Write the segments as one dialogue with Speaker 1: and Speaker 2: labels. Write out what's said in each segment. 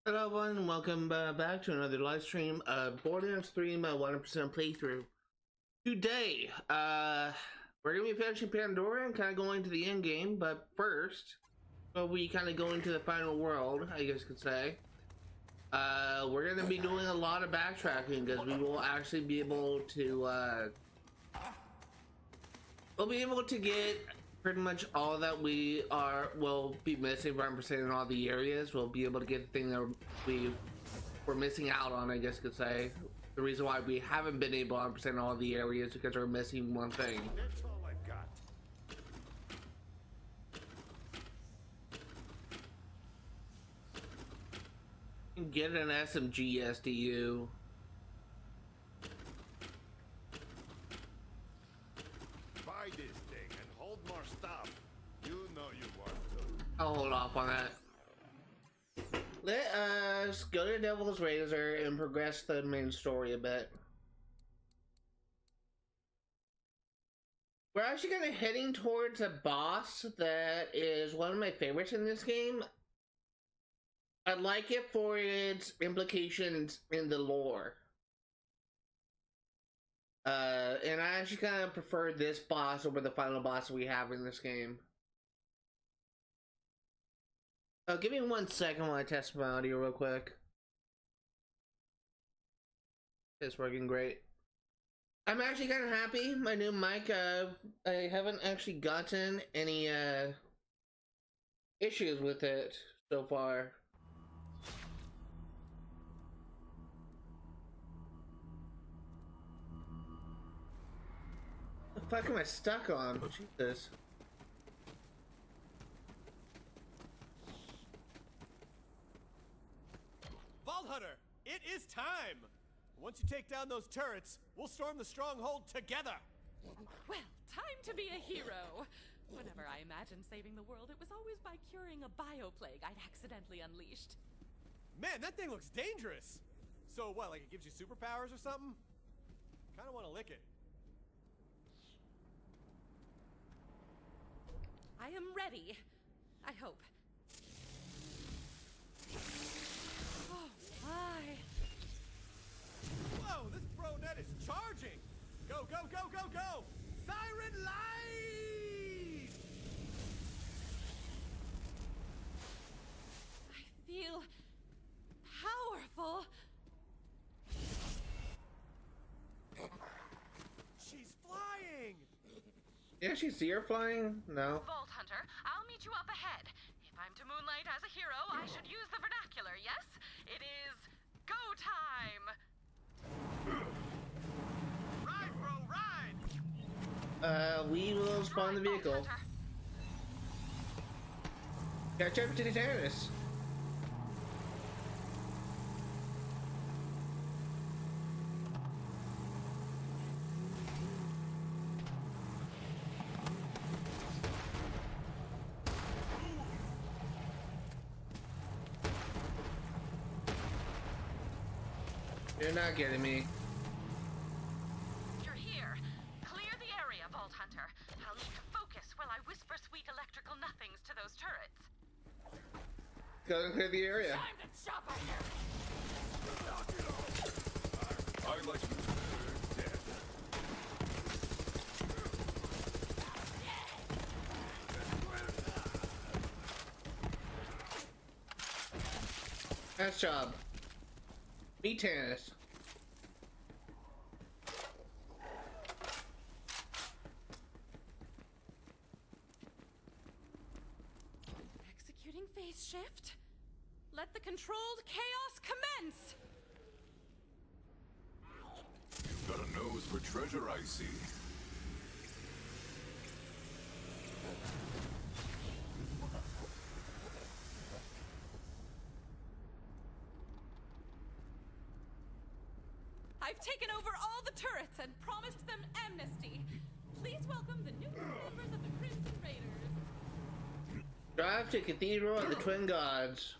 Speaker 1: Hello everyone, and welcome back to another live stream of Borderlands 3 100% playthrough. Today, we're going to be finishing Pandora and kind of going to the end game, but first, before we kind of go into the final world, I guess you could say, we're going to be doing a lot of backtracking because we will actually be able to, get pretty much all that will be missing 100% in all the areas. We'll be able to get the thing that we were missing out on, I guess you could say. The reason why we haven't been able to 100% all the areas because we're missing one thing.
Speaker 2: That's all I've got.
Speaker 1: Get an SMG SDU.
Speaker 2: Buy this thing and hold more stuff. You know you want to.
Speaker 1: I'll hold off on that. Let us go to Devil's Razor and progress the main story a bit. We're actually kind of heading towards a boss that is one of my favorites in this game. I like it for its implications in the lore. And I actually kind of prefer this boss over the final boss we have in this game. Give me 1 second while I test my audio real quick. It's working great. I'm actually kind of happy. My new mic, I haven't actually gotten any issues with it so far. The fuck am I stuck on? Jesus.
Speaker 3: Vault Hunter, it is time! Once you take down those turrets, we'll storm the stronghold together!
Speaker 4: Well, time to be a hero! Whenever I imagined saving the world, it was always by curing a bioplague I'd accidentally unleashed.
Speaker 3: Man, that thing looks dangerous! So what, like it gives you superpowers or something? Kinda wanna lick it.
Speaker 4: I am ready. I hope. Oh my!
Speaker 3: Whoa, this bronet is charging! Go, go, go, go, go! Siren light!
Speaker 4: I feel powerful.
Speaker 3: She's flying!
Speaker 1: Yeah, she see her flying? No.
Speaker 4: Vault Hunter, I'll meet you up ahead. If I'm to moonlight as a hero, I should use the vernacular, yes? It is go time!
Speaker 3: Ride, bro, ride!
Speaker 1: We will spawn the
Speaker 4: Right, Vault
Speaker 1: vehicle.
Speaker 4: Hunter.
Speaker 1: Catch up to the terrorists. You're not getting me.
Speaker 4: You're here. Clear the area, Vault Hunter. I'll need to focus while I whisper sweet electrical nothings to those turrets.
Speaker 1: Go and clear the area.
Speaker 4: Time to chop up here!
Speaker 2: I like you dead.
Speaker 1: Nice job. Be tennis.
Speaker 4: Executing phase shift. Let the controlled chaos commence!
Speaker 2: You've got a nose for treasure, I see.
Speaker 4: I've taken over all the turrets and promised them amnesty. Please welcome the new members of the Crimson Raiders.
Speaker 1: Drive to Cathedral of the Twin Gods.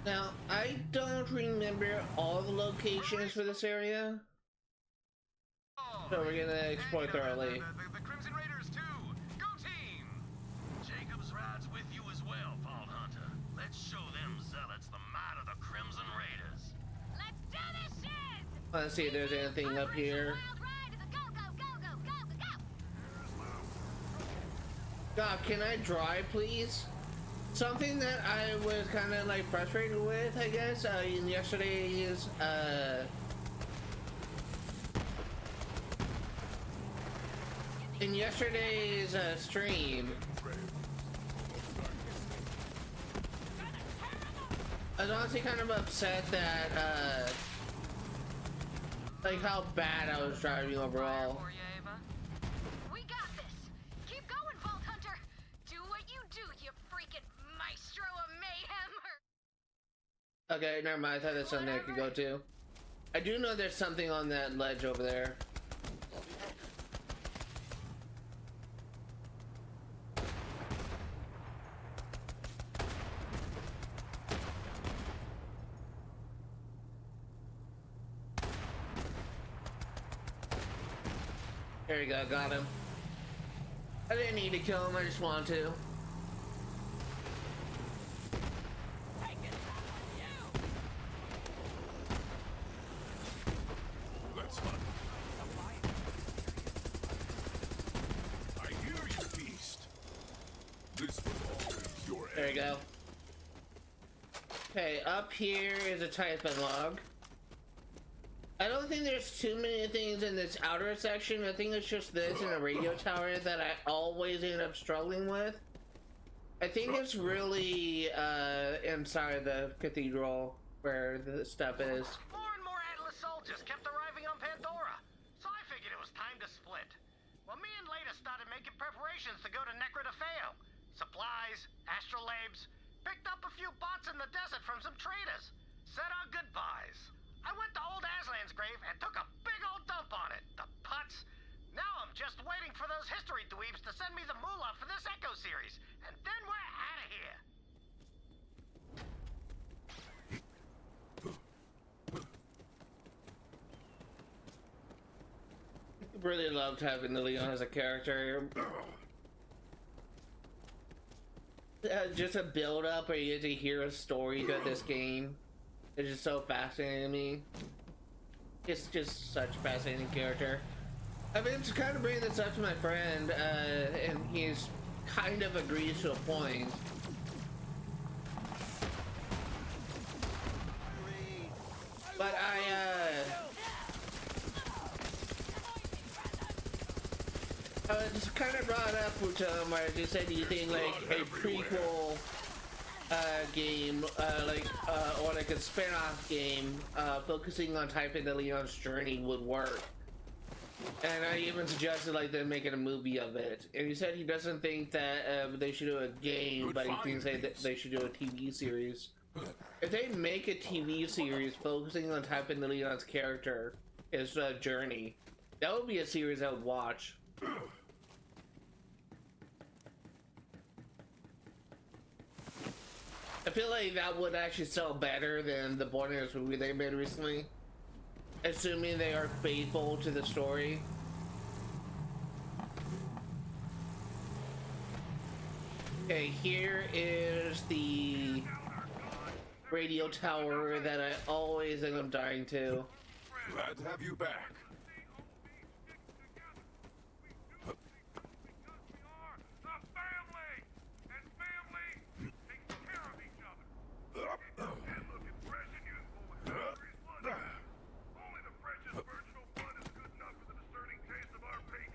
Speaker 1: Now, I don't remember all the locations for this area, so we're gonna explore thoroughly.
Speaker 5: The Crimson Raiders too. Go team! Jacobs rides with you as well, Vault Hunter. Let's show them zealots the might of the Crimson Raiders.
Speaker 4: Let's do this shit!
Speaker 1: Let's see if there's anything up here.
Speaker 4: Wild ride to the go, go, go, go, go, go, go!
Speaker 1: God, can I drive, please? Something that I was kind of like frustrated with, I guess, in yesterday's stream. I was honestly kind of upset that like how bad I was driving overall.
Speaker 4: For you, Ava. We got this. Keep going, Vault Hunter. Do what you do, you freaking maestro of mayhem.
Speaker 1: Okay, never mind. I thought there's something I could go to. I do know there's something on that ledge over there. There you go, got him. I didn't need to kill him, I just wanted to.
Speaker 2: Let's hunt. I hear you, beast. This was always your
Speaker 1: There you
Speaker 2: end.
Speaker 1: go. Okay, up here is a Typhon Log. I don't think there's too many things in this outer section. I think it's just this and a radio tower that I always end up struggling with. I think it's really inside the cathedral where the stuff is.
Speaker 5: More and more Atlas soldiers kept arriving on Pandora, so I figured it was time to split. Well, me and Leda started making preparations to go to Necra to Fail. Supplies, astrolabes, picked up a few bots in the desert from some traders. Said our goodbyes. I went to old Aslan's grave and took a big old dump on it. The putz. Now I'm just waiting for those history dweebs to send me the moolah for this Echo series, and then we're out of here.
Speaker 1: Really loved having the Leon as a character. Just a build up where you get to hear a story to this game. It's just so fascinating to me. It's just such a fascinating character. I've been kind of bringing this up to my friend, and he's kind of agrees to a point. But I just kind of brought up with him where I just said, do you think like a prequel game, or like a spin-off game, focusing on Typhon the Leon's journey would work? And I even suggested like them making a movie of it. And he said he doesn't think that they should do a game, but he thinks that they should do a TV series. If they make a TV series focusing on Typhon the Leon's character, his journey, that would be a series I would watch. I feel like that would actually sell better than the Borderlands movie they made recently, assuming they are faithful to the story. Okay, here is the radio tower that I always end up dying to.
Speaker 2: Glad to have you back.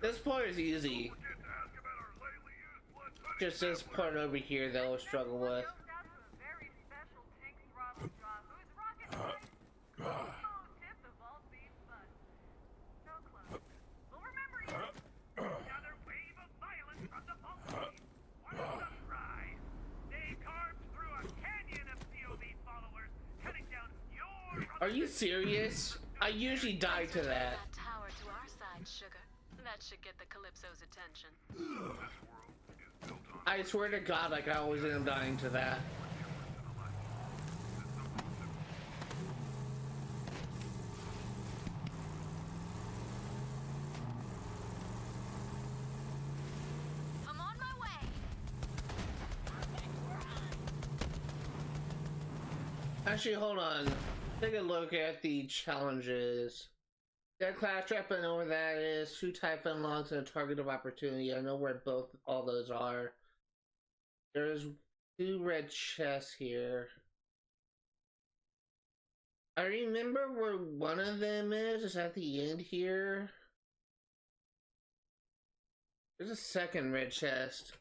Speaker 1: This part is easy. Just this part over here that I'll struggle with. Are you serious? I usually die to that.
Speaker 4: That tower to our side, sugar. That should get the Calypso's attention.
Speaker 1: I swear to God, like I always end up dying to that. Actually, hold on. Take a look at the challenges. That claptrap, I know where that is. 2 Typhon Logs and a target of opportunity. I know where all those are. There's 2 red chests here. I remember where one of them is. It's at the end here. There's a second red chest.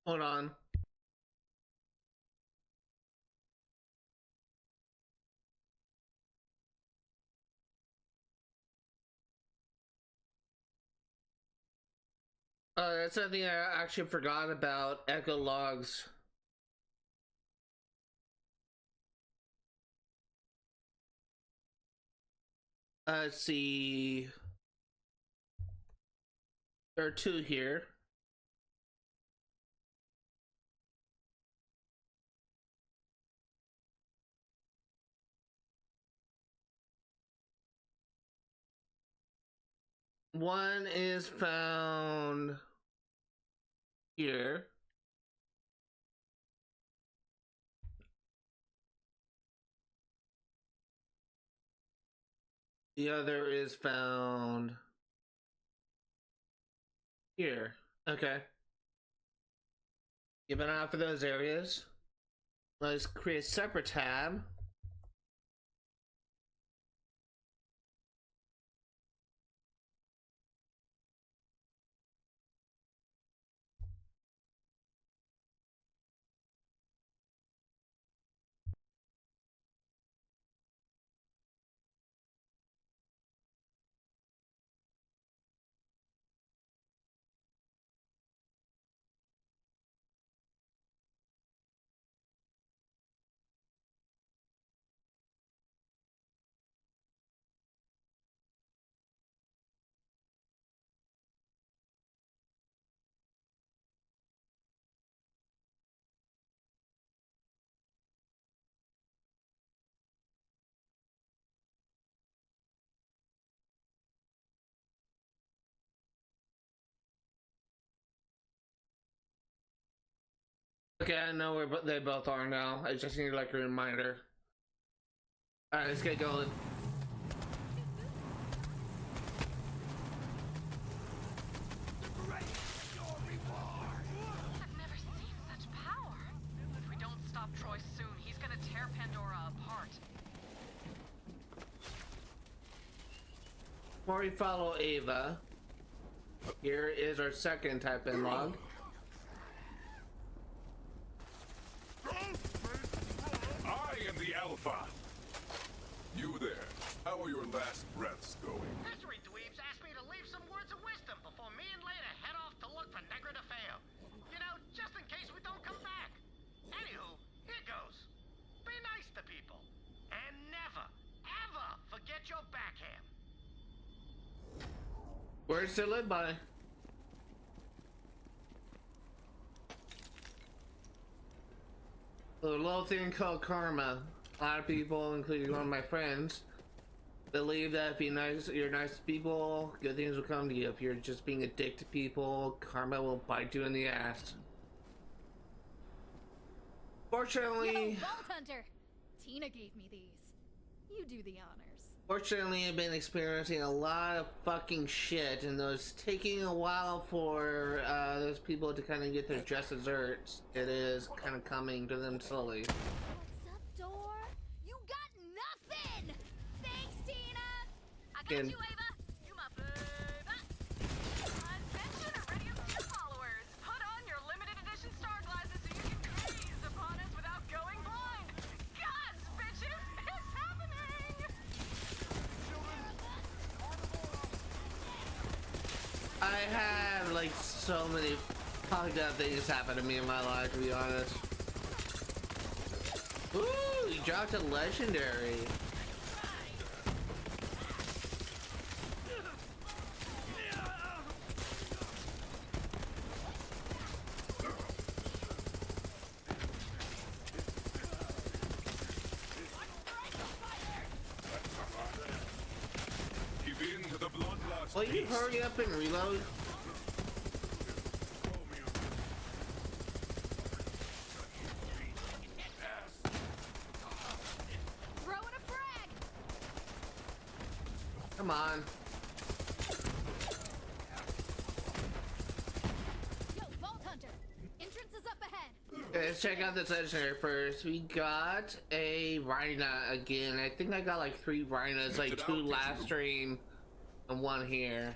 Speaker 1: Hold on. That's something I actually forgot about. Echo logs. Let's see. There are 2 here. One is found here. The other is found here. Okay. Keep an eye out for those areas. Let's create a separate tab. Okay, I know where they both are now. I just need like a reminder. Alright, let's get going.
Speaker 4: I've never seen such power. If we don't stop Troy soon, he's gonna tear Pandora apart.
Speaker 1: Before we follow Ava, here is our second Typhon Log.
Speaker 6: I am the Alpha. You there? How are your last breaths going?
Speaker 5: History dweebs asked me to leave some words of wisdom before me and Leda head off to look for Negra de Feo. You know, just in case we don't come back. Anywho, here goes. Be nice to people. And never, ever forget your backhand.
Speaker 1: Words to live by. A little thing called karma. A lot of people, including one of my friends, believe that if you're nice to people, good things will come to you. If you're just being a dick to people, karma will bite you in the ass. Fortunately,
Speaker 7: Yo, Vault Hunter! Tina gave me these. You do the honors.
Speaker 1: Fortunately, I've been experiencing a lot of fucking shit, and it's taking a while for those people to kind of get their just desserts. It is kind of coming to them slowly.
Speaker 7: What's up, Door? You got nothing! Thanks, Tina!
Speaker 4: I got
Speaker 1: And-
Speaker 4: you, Ava. You my baby. Attention, Iridium 2 followers. Put on your limited edition star glasses so you can gaze upon us without going blind. Gods, bitches, it's happening.
Speaker 1: I had like so many fucked up things happen to me in my life, to be honest. Ooh, you dropped a legendary.
Speaker 6: Give in to the bloodlust.
Speaker 1: Will you hurry up and reload? Come on.
Speaker 7: Yo, Vault Hunter! Entrance is up ahead!
Speaker 1: Okay, let's check out this legendary first. We got a Rhina again. I think I got like 3 Rhinas, like 2 last stream and 1 here.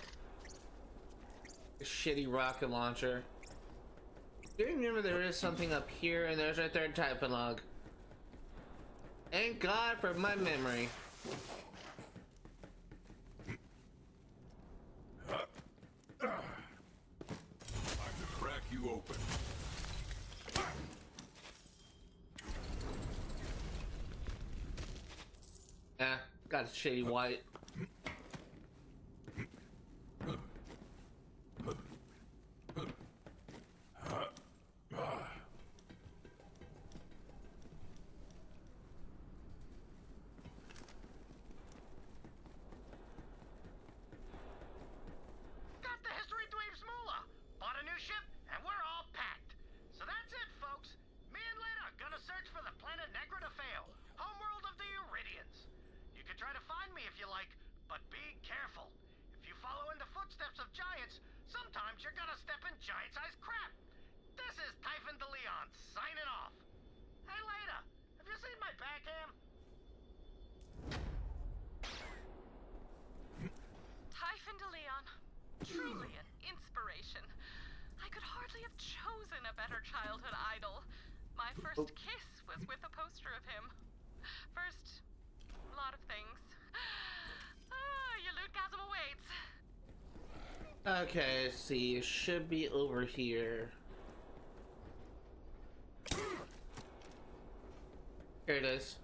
Speaker 1: A shitty rocket launcher. Do you remember there is something up here, and there's our 3rd Typhon Log. Thank God for my memory.
Speaker 6: Time to crack you open.
Speaker 1: Yeah, got a shady white.
Speaker 5: Got the history dweebs moolah. Bought a new ship, and we're all packed. So that's it, folks. Me and Lena gonna search for the planet Negridafale, homeworld of the Iridians. You can try to find me if you like, but be careful. If you follow in the footsteps of giants, sometimes you're gonna step in giant-sized crap. This is Typhon Log signing off. Hey, Lena, have you seen my backham?
Speaker 4: Typhon Log, truly an inspiration. I could hardly have chosen a better childhood idol. My first kiss was with a poster of him. First, a lot of things. Your loot chasm awaits.
Speaker 1: Okay, let's see. It should be over here. Here it is.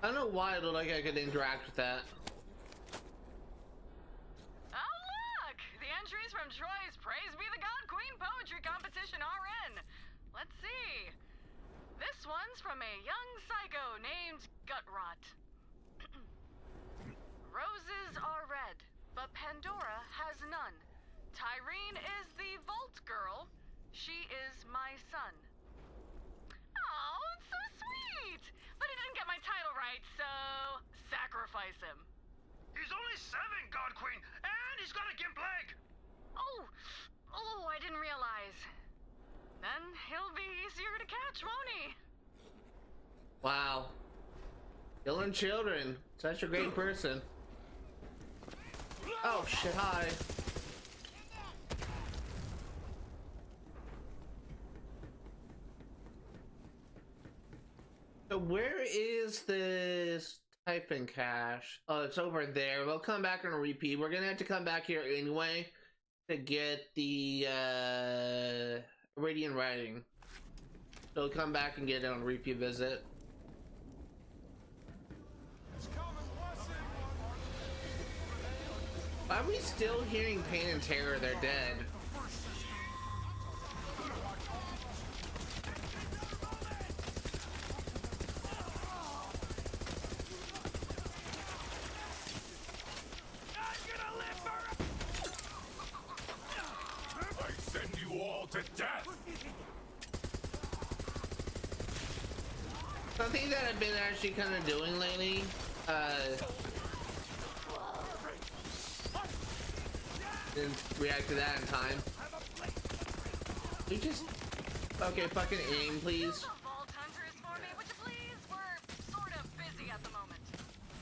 Speaker 1: I don't know why it looked like I could interact with that.
Speaker 4: Oh, look! The entries from Troy's Praise Be the God Queen Poetry Competition RN. Let's see. This one's from a young psycho named Gutrot. Roses are red, but Pandora has none. Tyrene is the Vault Girl. She is my son. Oh, so sweet! But he didn't get my title right, so sacrifice him.
Speaker 5: He's only 7, God Queen, and he's got a gimp leg.
Speaker 4: Oh, I didn't realize. Then he'll be easier to catch, won't he?
Speaker 1: Wow. Killing children. Such a great person. Oh shit, hi. So where is this Typhon cache? Oh, it's over there. We'll come back on a repeat. We're gonna have to come back here anyway to get the Radiant Writing. So we'll come back and get it on a repeat visit. Why are we still hearing pain and terror? They're dead.
Speaker 6: I send you all to death.
Speaker 1: Something that I've been actually kind of doing lately, didn't react to that in time. You just, okay, fucking aim, please.
Speaker 4: The Vault Hunter is for me, would you please? We're sort of busy at the moment.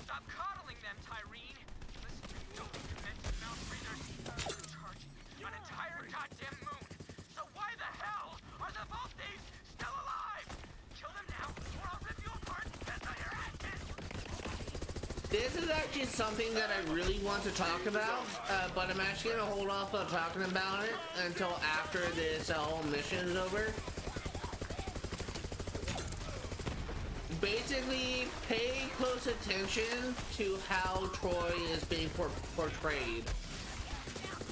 Speaker 8: Stop coddling them, Tyrene. Listen, you don't commit to mouth breathers. You're charging an entire goddamn moon. So why the hell are the Vault Thieves still alive? Kill them now, or I'll rip you apart and piss on your asses.
Speaker 1: This is actually something that I really want to talk about, but I'm actually gonna hold off on talking about it until after this whole mission is over. Basically, pay close attention to how Troy is being portrayed.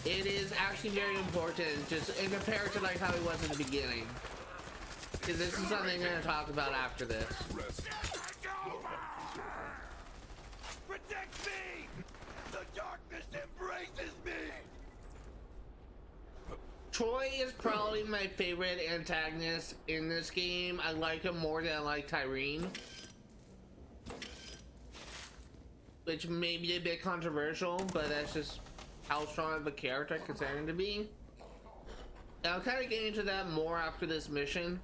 Speaker 1: It is actually very important, just in comparison to like how he was in the beginning. Because this is something I'm gonna talk about after this.
Speaker 6: Rest.
Speaker 2: Protect me! The darkness embraces me!
Speaker 1: Troy is probably my favorite antagonist in this game. I like him more than I like Tyrene. which may be a bit controversial, but that's just how strong of a character I consider him to be. And I'll kind of get into that more after this mission.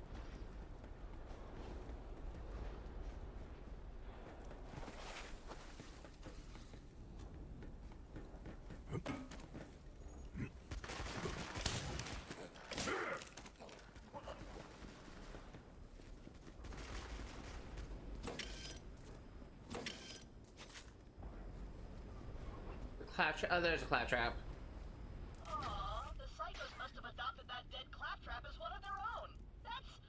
Speaker 1: Oh, there's a claptrap.
Speaker 5: Aw, the psychos must have adopted that dead claptrap as one of their own. That's...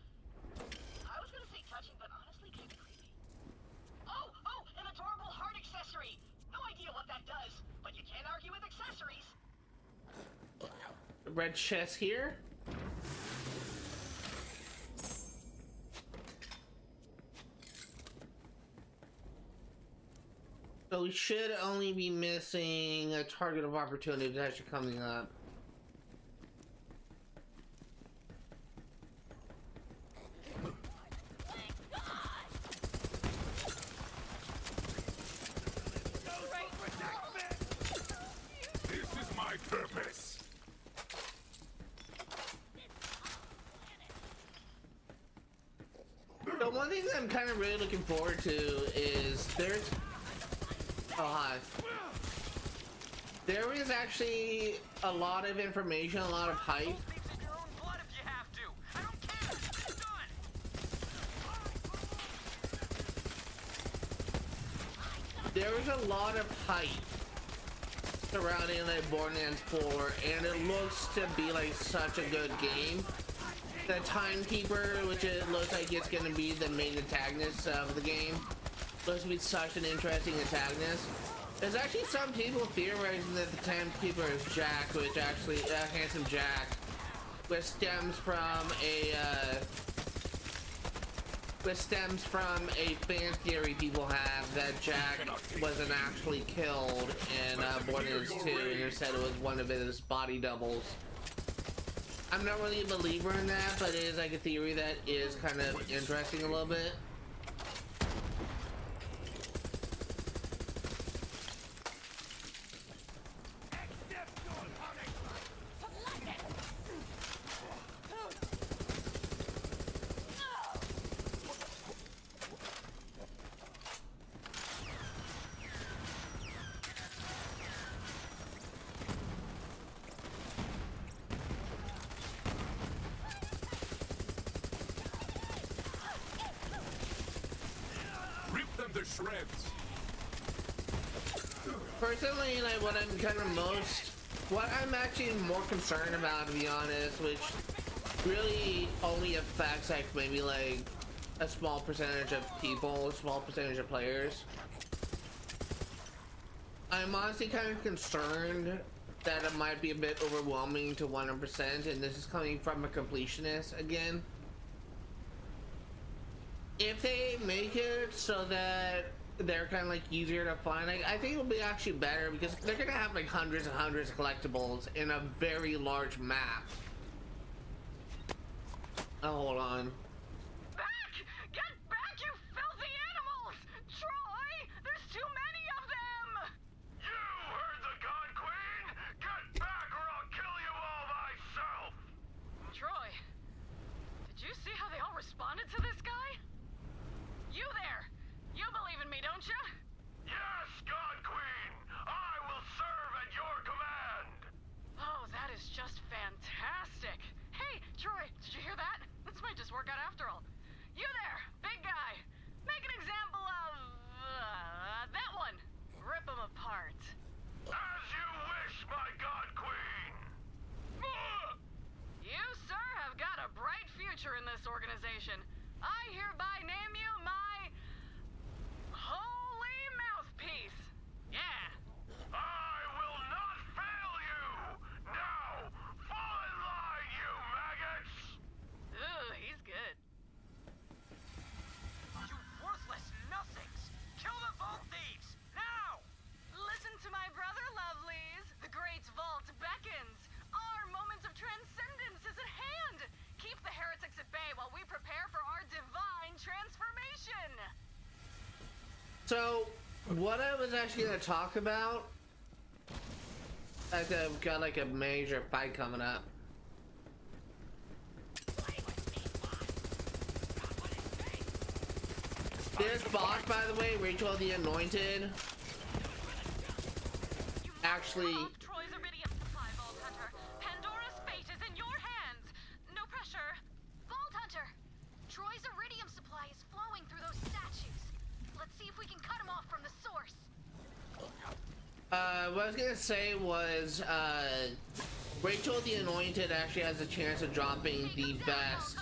Speaker 5: I was gonna say touching, but honestly kind of creepy. Oh, an adorable heart accessory! No idea what that does, but you can't argue with accessories.
Speaker 1: Red chest here. So we should only be missing a target of opportunity that's actually coming up.
Speaker 6: This is my purpose.
Speaker 1: So one thing that I'm kind of really looking forward to is there's... Oh, hi. There is actually a lot of information, a lot of hype.
Speaker 8: Leaves in your own blood if you have to. I don't care. It's done.
Speaker 1: There is a lot of hype surrounding like Borderlands 4, and it looks to be like such a good game. The Timekeeper, which it looks like it's going to be the main antagonist of the game, looks to be such an interesting antagonist. There's actually some people theorizing that the Timekeeper is Jack, which actually Handsome Jack, which stems from a fan theory people have that Jack wasn't actually killed in Borderlands 2, and instead it was one of his body doubles. I'm not really a believer in that, but it is like a theory that is kind of interesting a little bit.
Speaker 6: Shreds.
Speaker 1: Personally, like what I'm actually more concerned about, to be honest, which really only affects like maybe like a small percentage of people, a small percentage of players. I'm honestly kind of concerned that it might be a bit overwhelming to 100%, and this is coming from a completionist again. If they make it so that they're kind of like easier to find, like, I think it'll be actually better because they're gonna have like hundreds and hundreds of collectibles in a very large map. Oh, hold on.
Speaker 4: Back! Get back, you filthy animals! Troy, there's too many of them!
Speaker 2: You heard the God Queen? Get back or I'll kill you all myself!
Speaker 4: Troy, did you see how they all responded to this guy? You there! You believe in me, don't you?
Speaker 2: Yes, God Queen! I will serve at your command!
Speaker 4: Oh, that is just fantastic! Hey, Troy, did you hear that? This might just work out after all. You there, big guy! Make an example of... that one! Rip him apart.
Speaker 2: As you wish, my God Queen!
Speaker 4: You, sir, have got a bright future in this organization. I hereby name you my... holy mouthpiece. Yeah.
Speaker 2: I will not fail you! Now, fall in line, you maggots!
Speaker 4: Ooh, he's good.
Speaker 8: You worthless nothings! Kill the vault thieves! Now!
Speaker 4: Listen to my brother, lovelies. The great vault beckons. Our moment of transcendence is at hand. Keep the heretics at bay while we prepare for our divine transformation.
Speaker 1: So What I was actually gonna talk about, I've got like a major fight coming up. This boss, by the way, Rachel the Anointed, actually.
Speaker 4: Troy's iridium supply, Vault Hunter. Pandora's fate is in your hands. No pressure.
Speaker 7: Vault Hunter! Troy's iridium supply is flowing through those statues. Let's see if we can cut him off from the source.
Speaker 1: What I was gonna say was, Rachel the Anointed actually has a chance of dropping the best,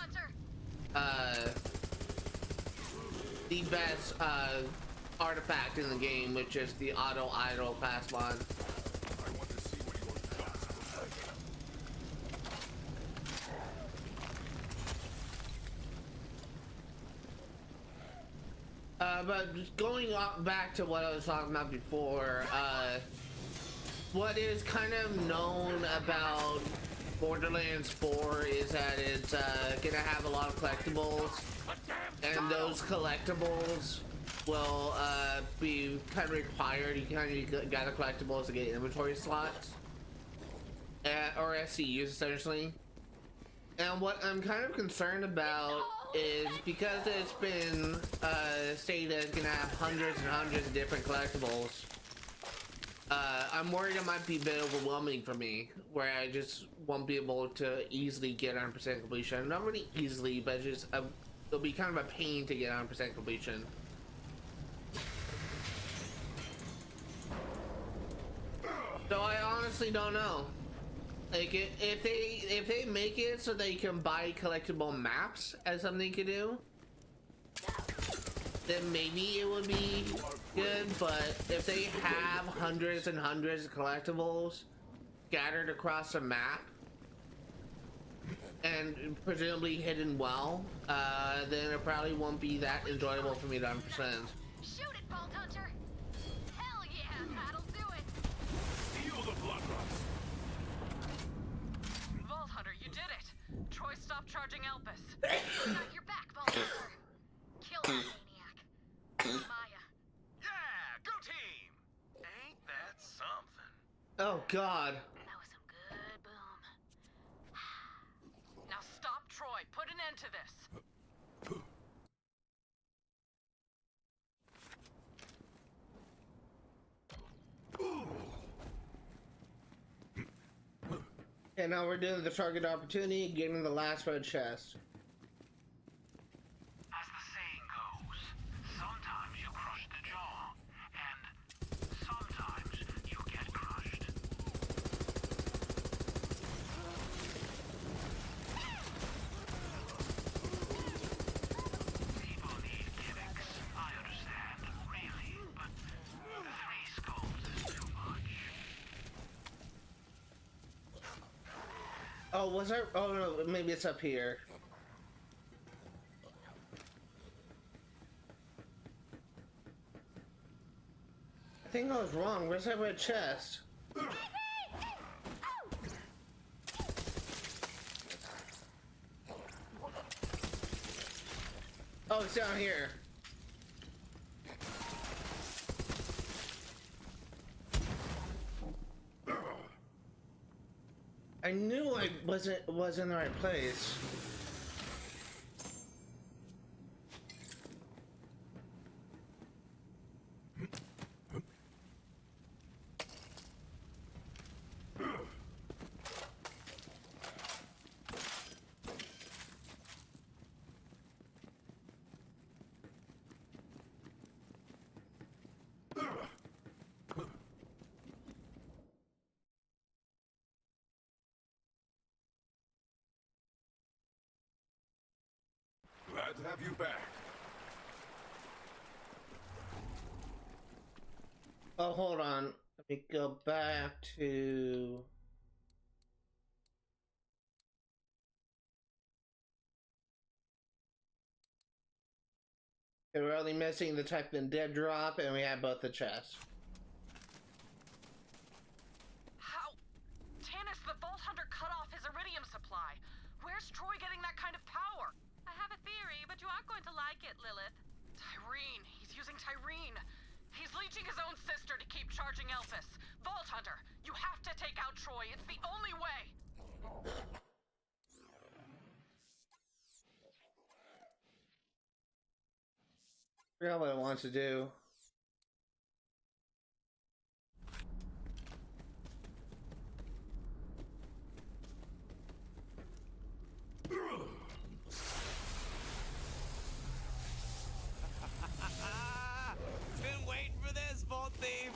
Speaker 1: artifact in the game, which is the auto idle pass mod.
Speaker 6: I want to see what your guts look like.
Speaker 1: But just going back to what I was talking about before, what is kind of known about Borderlands 4 is that it's gonna have a lot of collectibles, and those collectibles will be kind of required. You kind of gather collectibles to get inventory slots, or SCUs essentially. And what I'm kind of concerned about is because it's been stated that it's gonna have hundreds and hundreds of different collectibles. I'm worried it might be a bit overwhelming for me, where I just won't be able to easily get 100% completion. Not really easily, but just it'll be kind of a pain to get 100% completion. So I honestly don't know. Like if they make it so they can buy collectible maps as something to do, then maybe it would be good. But if they have hundreds and hundreds of collectibles scattered across a map and presumably hidden well, then it probably won't be that enjoyable for me to 100%.
Speaker 7: Shoot it, Vault Hunter! Hell yeah, that'll do it!
Speaker 6: Feel the blood rush.
Speaker 4: Vault Hunter, you did it. Troy stopped charging Elpis.
Speaker 7: Got your back, Vault Hunter! Kill that maniac. Maya.
Speaker 2: Yeah, go team! Ain't that something?
Speaker 1: Oh God.
Speaker 7: That was some good boom.
Speaker 4: Now stop Troy. Put an end to this.
Speaker 1: And now we're doing the target opportunity, getting the last red chest.
Speaker 2: As the saying goes, sometimes you crush the jaw, and sometimes you get crushed. People need gimmicks, I understand, really, but 3 skulls is too much.
Speaker 1: Oh, was I? Oh no, maybe it's up here. I think I was wrong. Where's that red chest? Oh, it's down here. I knew I was in the right place.
Speaker 6: Glad to have you back.
Speaker 1: Oh, hold on. Let me go back to... Okay, we're only missing the Typhon dead drop, and we have both the chests.
Speaker 4: How? Tannis, the Vault Hunter cut off his iridium supply. Where's Troy getting that kind of power? I have a theory, but you aren't going to like it, Lilith. Tyreen. He's using Tyreen. He's leeching Hunter. You have to take out Troy. It's the only way.
Speaker 1: Forgot what I want to do.
Speaker 3: Been waiting for this, Vault Thief!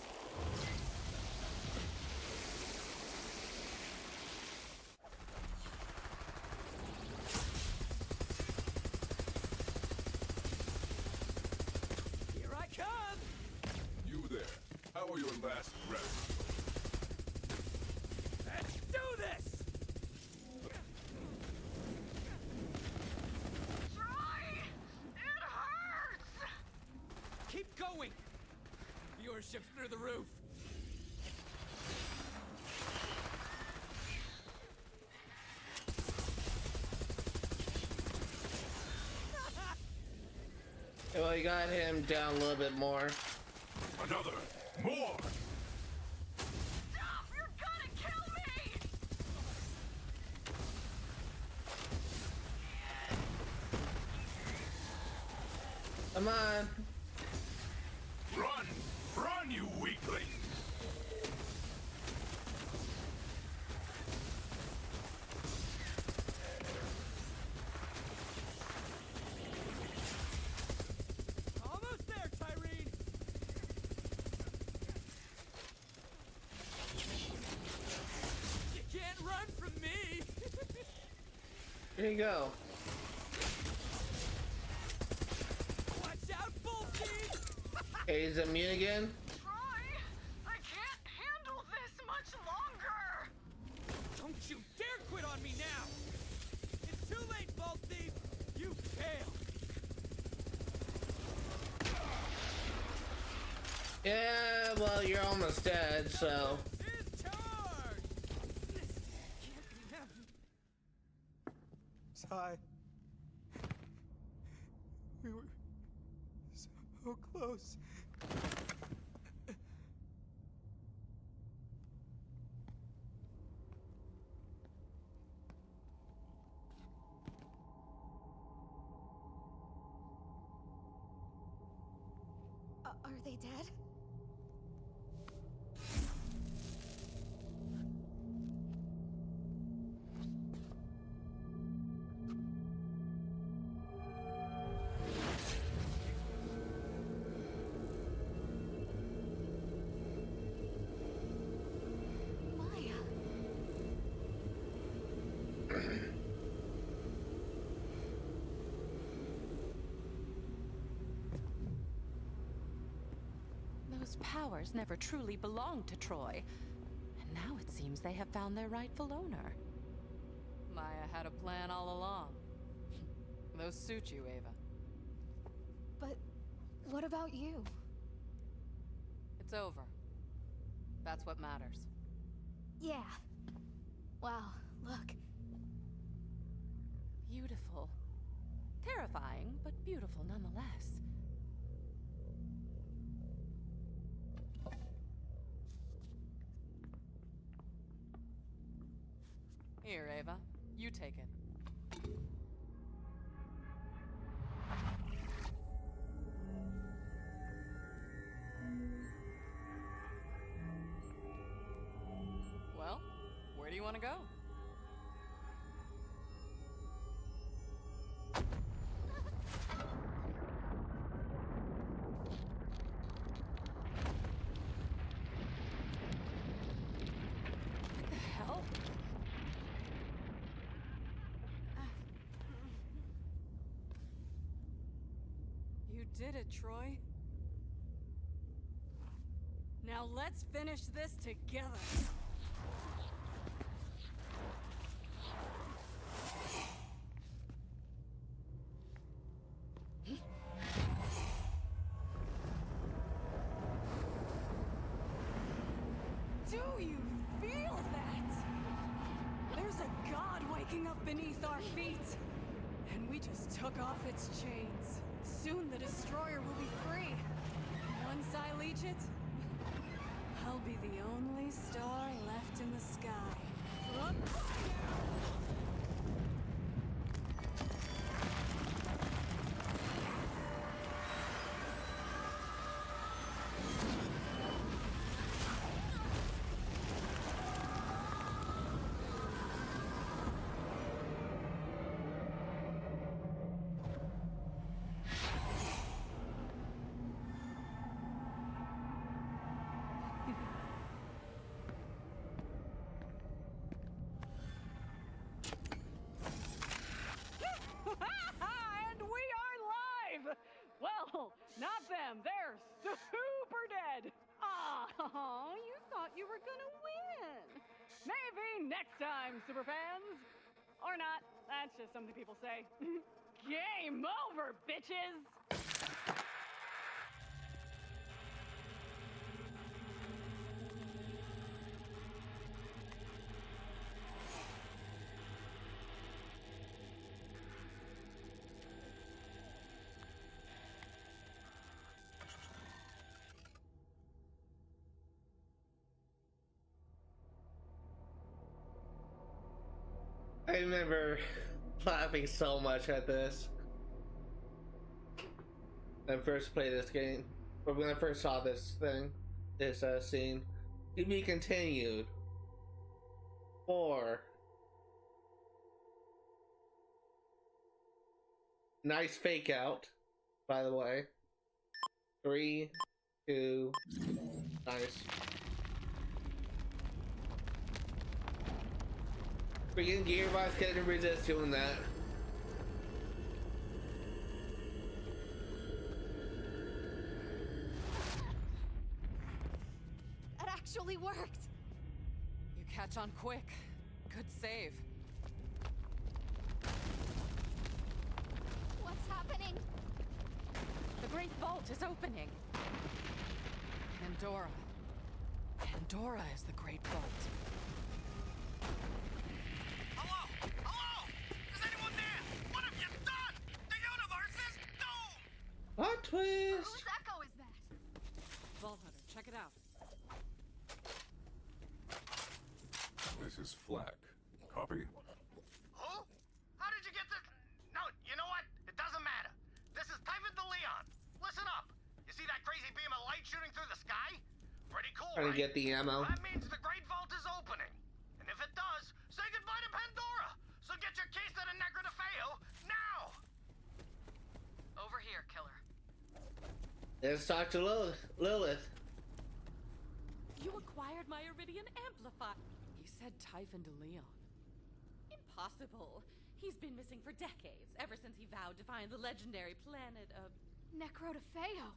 Speaker 3: Here I come!
Speaker 6: You there. How are your last breaths?
Speaker 3: Let's do this!
Speaker 4: Troy! It hurts!
Speaker 3: Keep going! Viewership's through the roof.
Speaker 1: Well, you got him down a little bit more.
Speaker 6: Another. More.
Speaker 4: Stop! You're gonna kill me!
Speaker 1: Come on.
Speaker 6: Run. Run, you weakling.
Speaker 3: Almost there, Tyreen! You can't run from me!
Speaker 1: Here you go.
Speaker 3: Watch out, Volky!
Speaker 1: Okay, he's immune again.
Speaker 4: Troy! I can't handle this much longer!
Speaker 3: Don't you dare quit on me now! It's too late, Vault Thief! You failed!
Speaker 1: Yeah, well, you're almost dead, so.
Speaker 3: Is charged! This can't be happening. Sigh. We were so close.
Speaker 7: Are they dead? Maya.
Speaker 9: Those powers never truly belonged to Troy. And now it seems they have found their rightful owner. Maya had a plan all along. Those suit you, Ava.
Speaker 7: But what about you?
Speaker 9: It's over. That's what matters.
Speaker 7: Yeah. Wow, look.
Speaker 9: Beautiful. Terrifying, but beautiful nonetheless. Here, Ava. You take it. Well, where do you want to go? What the hell?
Speaker 10: You did it, Troy. Now let's finish this together. Do you feel that? There's a god waking up beneath our feet. And we just took off its chains. Soon the Destroyer will be free. Once I leech it, I'll be the only star left in the sky.
Speaker 11: And we are live! Well, not them. They're super dead. Oh, you thought you were gonna win. Maybe next time, superfans. Or not. That's just something people say. Game over, bitches!
Speaker 1: I remember laughing so much at this when I first played this game, or when I first saw this scene. To be continued. 4. Nice fake out, by the way. 3, 2, nice. Freaking Gearbox couldn't resist doing that.
Speaker 9: That actually worked! You catch on quick. Good save.
Speaker 7: What's happening?
Speaker 9: The Great Vault is opening. Pandora. Pandora is the Great Vault.
Speaker 5: Hello? Hello? Is anyone there? What have you done? The universe is doomed!
Speaker 1: Plot twist!
Speaker 7: Whose echo is that?
Speaker 11: Vault Hunter, check it out.
Speaker 6: This is Flack. Copy?
Speaker 5: Who? How did you get this? No, you know what? It doesn't matter. This is Typhon Log. Listen up. You see that crazy beam of light shooting through the sky? Pretty cool,
Speaker 1: Trying to
Speaker 5: right?
Speaker 1: get the ammo.
Speaker 5: That means the Great Vault is opening. And if it does, say goodbye to Pandora. So get your case to the Negra de Feo now.
Speaker 8: Over here, killer.
Speaker 1: Let's talk to Lilith.
Speaker 9: You acquired my Iridian amplifier. You said Typhon de Leon. Impossible. He's been missing for decades, ever since he vowed to find the legendary planet of...
Speaker 7: Necro de Feo.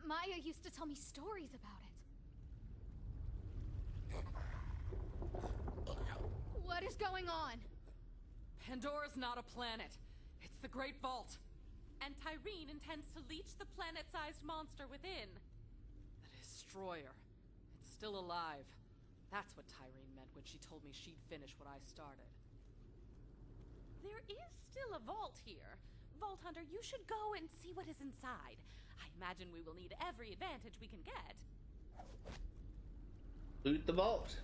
Speaker 7: Maya used to tell me stories about it. What is going on?
Speaker 9: Pandora's not a planet. It's the Great Vault. And Tyreen intends to leech the planet-sized monster within. The Destroyer. It's still alive. That's what Tyreen meant when she told me she'd finish what I started. There is still a vault here. Vault Hunter, you should go and see what is inside. I imagine we will need every advantage we can get.
Speaker 1: Loot the vault.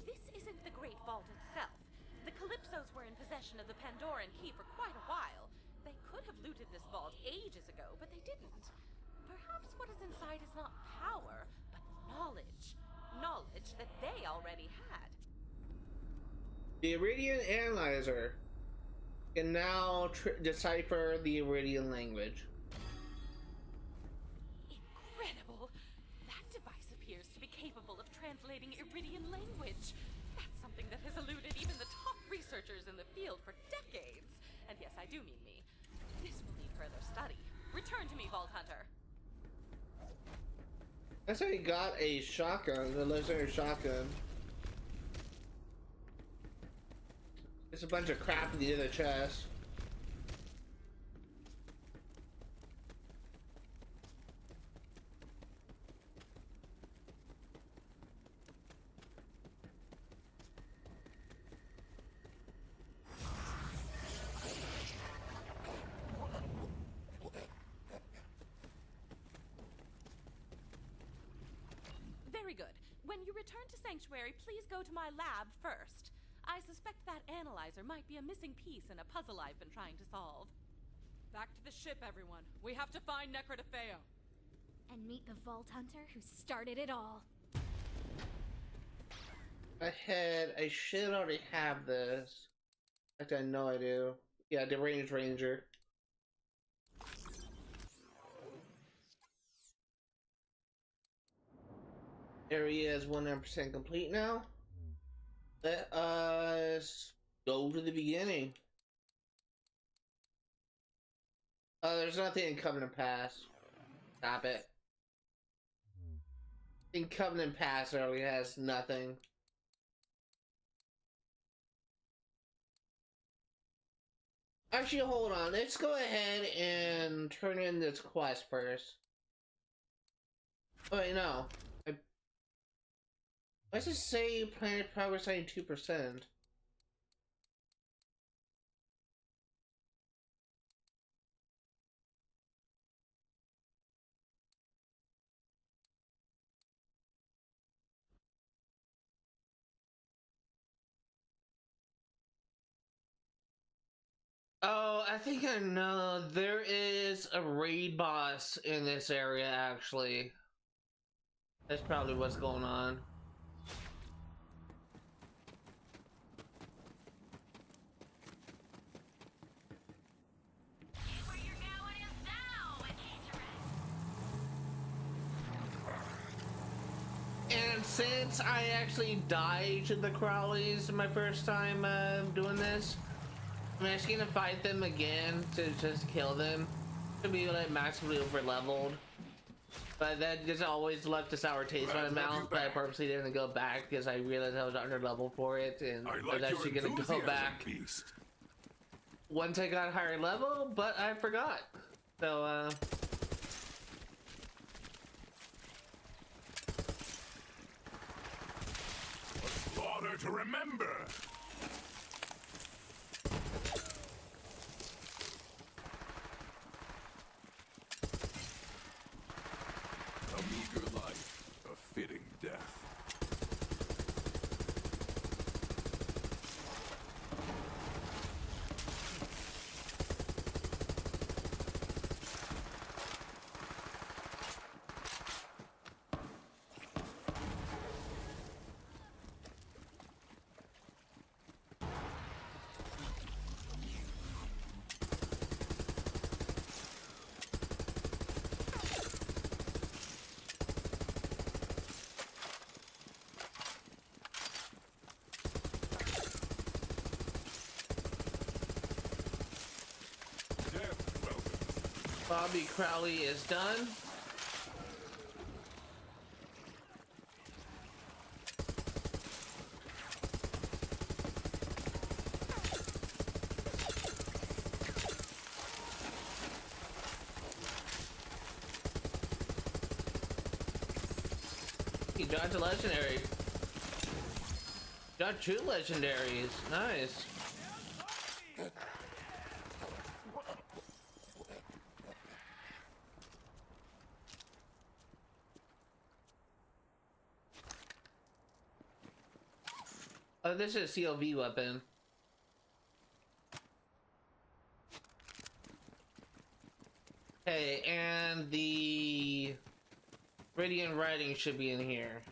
Speaker 9: This isn't the Great Vault itself. The Calypsos were in possession of the Pandoran key for quite a while. They could have looted this vault ages ago, but they didn't. Perhaps what is inside is not power, but knowledge. Knowledge that they already had.
Speaker 1: The Iridian Analyzer can now decipher the Iridian language.
Speaker 9: Incredible! That device appears to be capable of translating Iridian language. That's something that has eluded even the top researchers in the field for decades. And yes, I do mean me. This will need further study. Return to me, Vault Hunter.
Speaker 1: I said he got a shotgun, the legendary shotgun. There's a bunch of crap in the other chest.
Speaker 9: Very good. When you return to Sanctuary, please go to my lab first. I suspect that analyzer might be a missing piece in a puzzle I've been trying to solve.
Speaker 11: Back to the ship, everyone. We have to find Necrodefeo.
Speaker 7: And meet the Vault Hunter who started it all.
Speaker 1: I should already have this. Actually, I know I do. Yeah, the Range Ranger. Area is 100% complete now. Let us go to the beginning. There's nothing in Covenant Pass. Stop it. In Covenant Pass, it already has nothing. Actually, hold on. Let's go ahead and turn in this quest first. Oh, wait, no. Let's just say planet progress 92%. Oh, I think I know. There is a raid boss in this area, actually. That's probably what's going on.
Speaker 7: Where you're going is now, adventurous.
Speaker 1: And since I actually died to the Crowleys my first time doing this, I'm actually gonna fight them again to just kill them. To be like maximally over leveled. But that just always left a sour taste in my mouth, but I purposely didn't go back because I realized I was under level for it, and I was actually gonna go back once I got higher level, but I forgot. So
Speaker 6: Slaughter to remember. A meager life, a fitting death.
Speaker 1: Bobby Crowley is done. He got a legendary. Got 2 legendaries. Nice. Oh, this is a CLV weapon. Okay, and the radiant writing should be in here.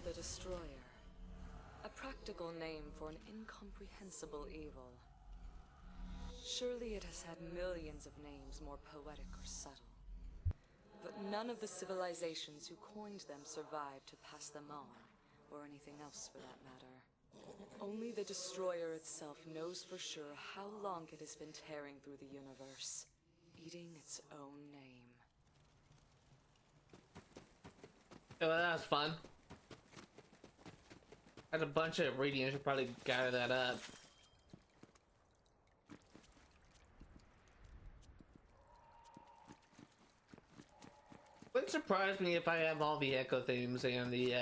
Speaker 12: The Destroyer. A practical name for an incomprehensible evil. Surely it has had millions of names more poetic or subtle. But none of the civilizations who coined them survived to pass them on, or anything else for that matter. Only the Destroyer itself knows for sure how long it has been tearing through the universe, eating its own name.
Speaker 1: Oh, well, that was fun. Had a bunch of radiant, should probably gather that up. Wouldn't surprise me if I have all the echo themes and the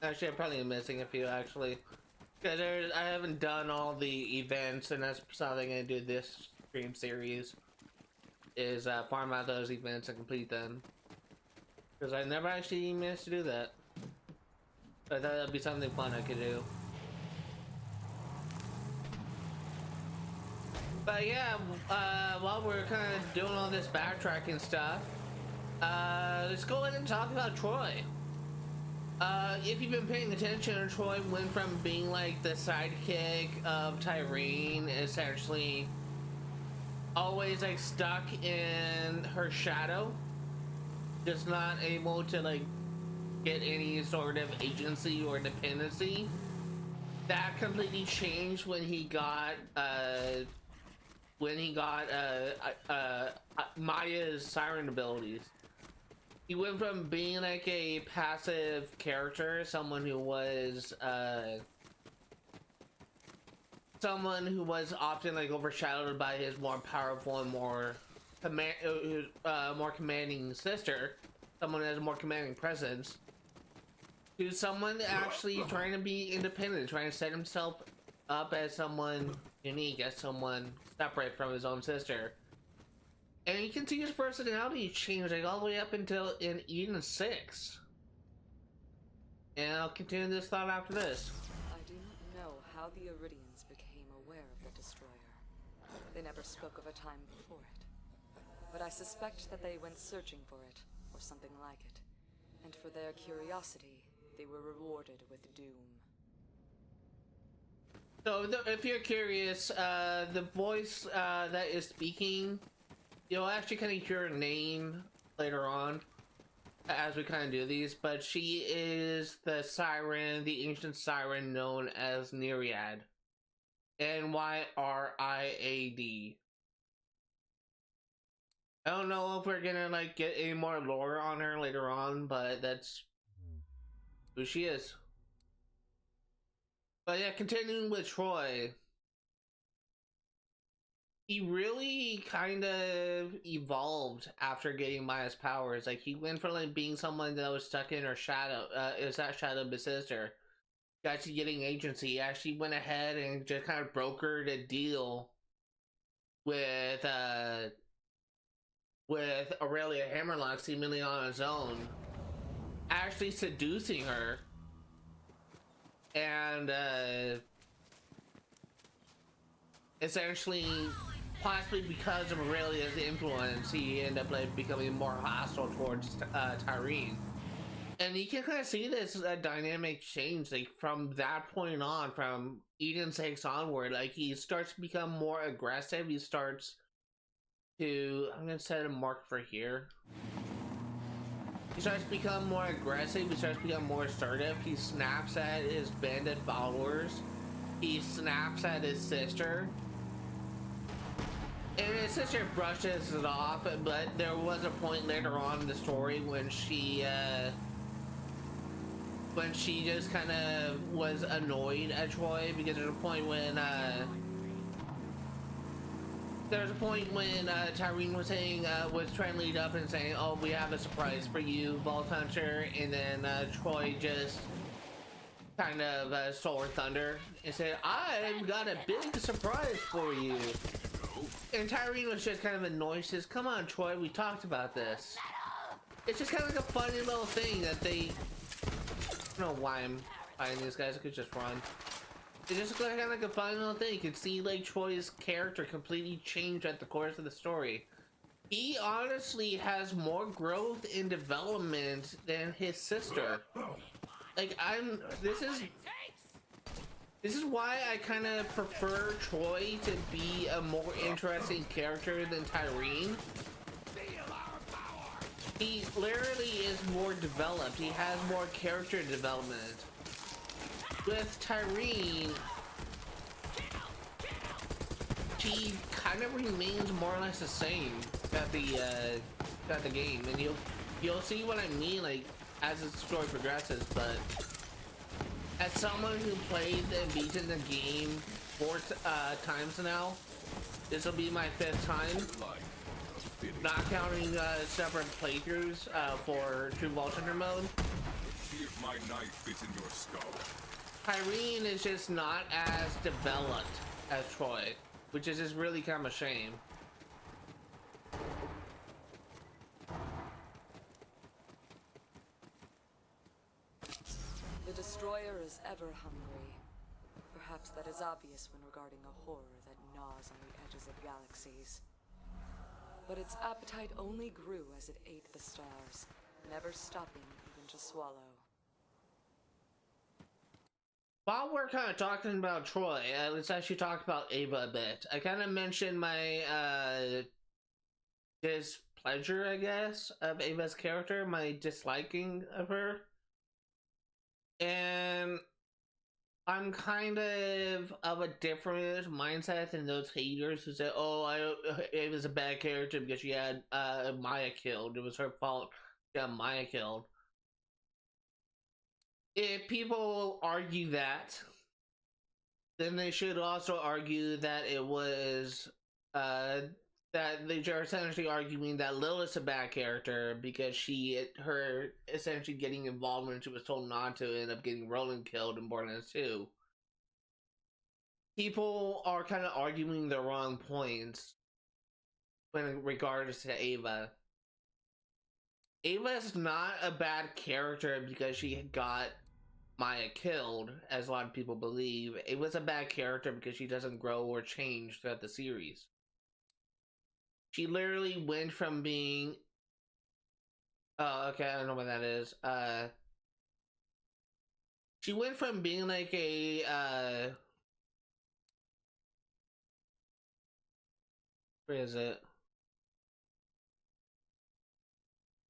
Speaker 1: actually I'm probably missing a few actually, because I haven't done all the events, and that's something I'm gonna do this stream series. is farm out those events and complete them. Because I never actually managed to do that. I thought that'd be something fun I could do. But yeah, while we're kind of doing all this backtracking stuff, let's go ahead and talk about Troy. If you've been paying attention, Troy went from being like the sidekick of Tyreen, essentially always like stuck in her shadow, just not able to like get any sort of agency or dependency. That completely changed when he got Maya's siren abilities. He went from being like a passive character, someone who was often like overshadowed by his more powerful and more commanding sister, someone who has a more commanding presence, to someone actually trying to be independent, trying to set himself up as someone unique, as someone separate from his own sister. And you can see his personality change like all the way up until in Eden 6. And I'll continue this thought after this.
Speaker 12: I do not know how the Iridians became aware of the Destroyer. They never spoke of a time before it. But I suspect that they went searching for it, or something like it. And for their curiosity, they were rewarded with doom.
Speaker 1: So if you're curious, the voice that is speaking, you'll actually kind of hear her name later on as we kind of do these, but she is the siren, the ancient siren known as Nereid. Nyriad. I don't know if we're gonna like get any more lore on her later on, but that's who she is. But yeah, continuing with Troy, he really kind of evolved after getting Maya's powers. Like, he went from like being someone that was stuck in her shadow, is that shadow of his sister, to actually getting agency. He actually went ahead and just kind of brokered a deal with Aurelia Hammerlock, seemingly on his own, actually seducing her, and essentially, possibly because of Aurelia's influence, he ended up like becoming more hostile towards Tyreen. And you can kind of see this dynamic change, like from that point on, from Eden 6 onward. Like, he starts to become more aggressive. He starts to, I'm gonna set a mark for here. He starts to become more aggressive. He starts to become more assertive. He snaps at his bandit followers. He snaps at his sister. And his sister brushes it off, but there was a point later on in the story when she just kind of was annoyed at Troy, because there's a point when Tyreen was saying, was trying to lead up and saying, "Oh, we have a surprise for you, Vault Hunter," and then Troy just kind of stole her thunder and said, "I've got a big surprise for you." And Tyreen was just kind of annoyed. She says, "Come on, Troy, we talked about this." It's just kind of like a funny little thing that they... I don't know why I'm fighting these guys. I could just run. It's just kind of like a funny little thing. You can see like Troy's character completely change at the course of the story. He honestly has more growth and development than his sister. Like, this is why I kind of prefer Troy to be a more interesting character than Tyreen. He literally is more developed. He has more character development. With Tyreen, she kind of remains more or less the same at the game, and you'll see what I mean like as the story progresses. But as someone who played and beaten the game 4 times now, this will be my 5th time, not counting separate playthroughs for True Vault Hunter mode.
Speaker 6: See if my knife fits in your skull.
Speaker 1: Tyreen is just not as developed as Troy, which is just really kind of a shame.
Speaker 12: ever hungry. Perhaps that is obvious when regarding a horror that gnaws on the edges of galaxies. But its appetite only grew as it ate the stars, never stopping even to swallow.
Speaker 1: While we're kind of talking about Troy, let's actually talk about Ava a bit. I kind of mentioned my displeasure, I guess, of Ava's character, my disliking of her. And I'm kind of a different mindset than those haters who say, oh, Ava's a bad character because she had Maya killed. It was her fault she got Maya killed. If people argue that, then they should also argue that it was that they are essentially arguing that Lilith's a bad character because her essentially getting involved when she was told not to end up getting Roland killed in Borderlands 2. People are kind of arguing the wrong points when regards to Ava. Ava is not a bad character because she got Maya killed, as a lot of people believe. It was a bad character because she doesn't grow or change throughout the series. She literally went from being... Oh, okay, I don't know what that is. She went from being like a... Where is it?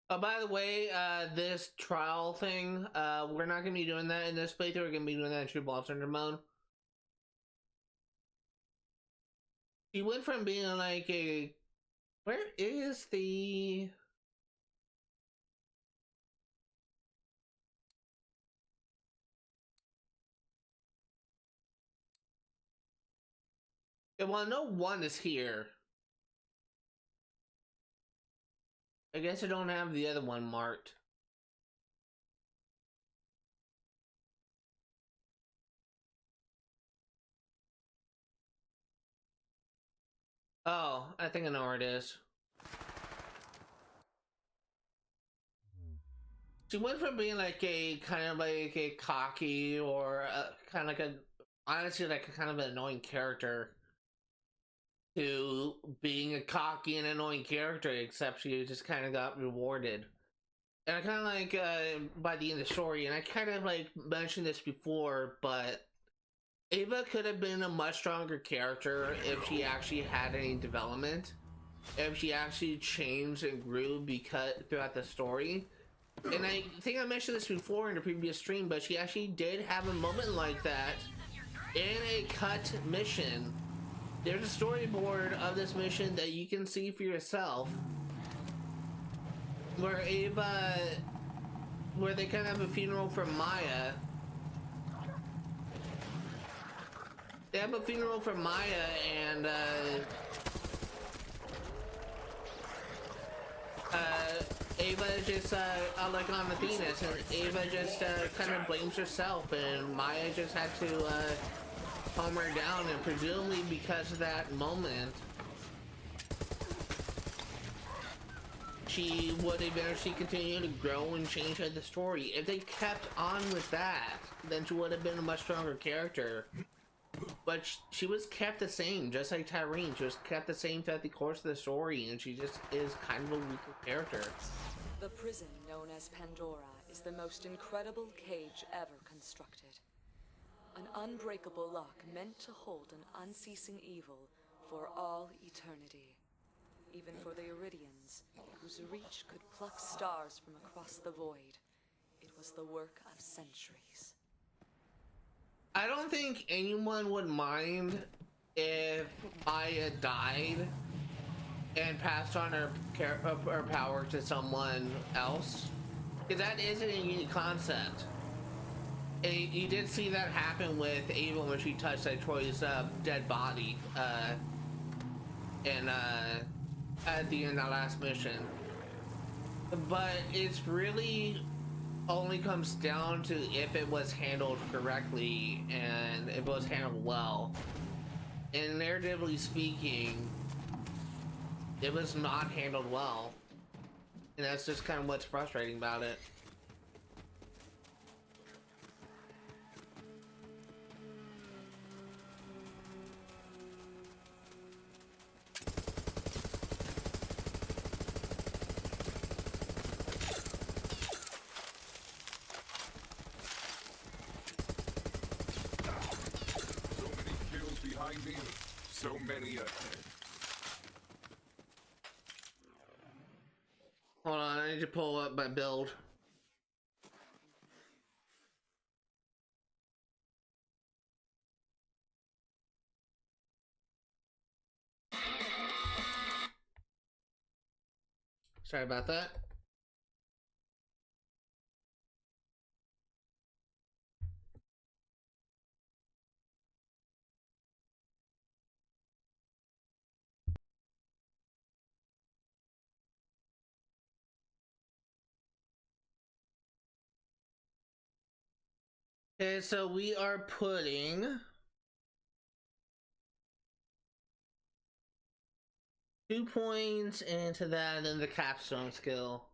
Speaker 1: Oh, by the way, this trial thing, we're not going to be doing that in this playthrough. We're going to be doing that in True Blood Thunder mode. She went from being like a... Where is the... Yeah, well, no one is here. I guess I don't have the other one marked. Oh, I think I know where it is. She went from being like a kind of like a cocky or kind of like a, honestly, like a kind of an annoying character to being a cocky and annoying character, except she just kind of got rewarded. And I kind of like, by the end of the story, and I kind of like mentioned this before, but Ava could have been a much stronger character if she actually had any development, if she actually changed and grew throughout the story. And I think I mentioned this before in the previous stream, but she actually did have a moment like that in a cut mission. There's a storyboard of this mission that you can see for yourself, where where they kind of have a funeral for Maya. They have a funeral for Maya, and Ava is just like on the Venus, and Ava just kind of blames herself, and Maya just had to calm her down, and presumably because of that moment, she would eventually continue to grow and change the story. If they kept on with that, then she would have been a much stronger character. But she was kept the same, just like Tyreen. She was kept the same throughout the course of the story, and she just is kind of a weaker character.
Speaker 12: The prison known as Pandora is the most incredible cage ever constructed. An unbreakable lock meant to hold an unceasing evil for all eternity. Even for the Iridians, whose reach could pluck stars from across the void, it was the work of centuries.
Speaker 1: I don't think anyone would mind if Maya died and passed on her power to someone else, because that isn't a unique concept. And you did see that happen with Ava when she touched Troy's dead body at the end of that last mission. But it's really only comes down to if it was handled correctly and if it was handled well. And narratively speaking, it was not handled well, and that's just kind of what's frustrating about it.
Speaker 6: behind me, so many ahead.
Speaker 1: Hold on, I need to pull up my build. Sorry about that. Okay, so we are putting 2 points into that and the capstone skill.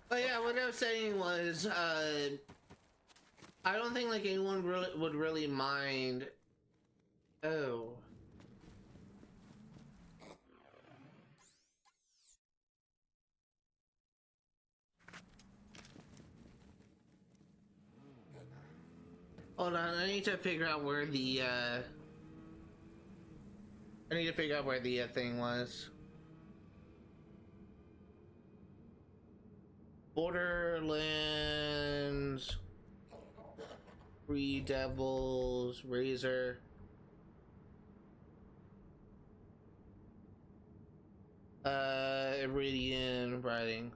Speaker 1: But yeah, what I was saying was, I don't think like anyone would really mind. Oh. Hold on, I need to figure out where the, I need to figure out where the thing was. Borderlands, Three Devils, Razor. Iridian writing.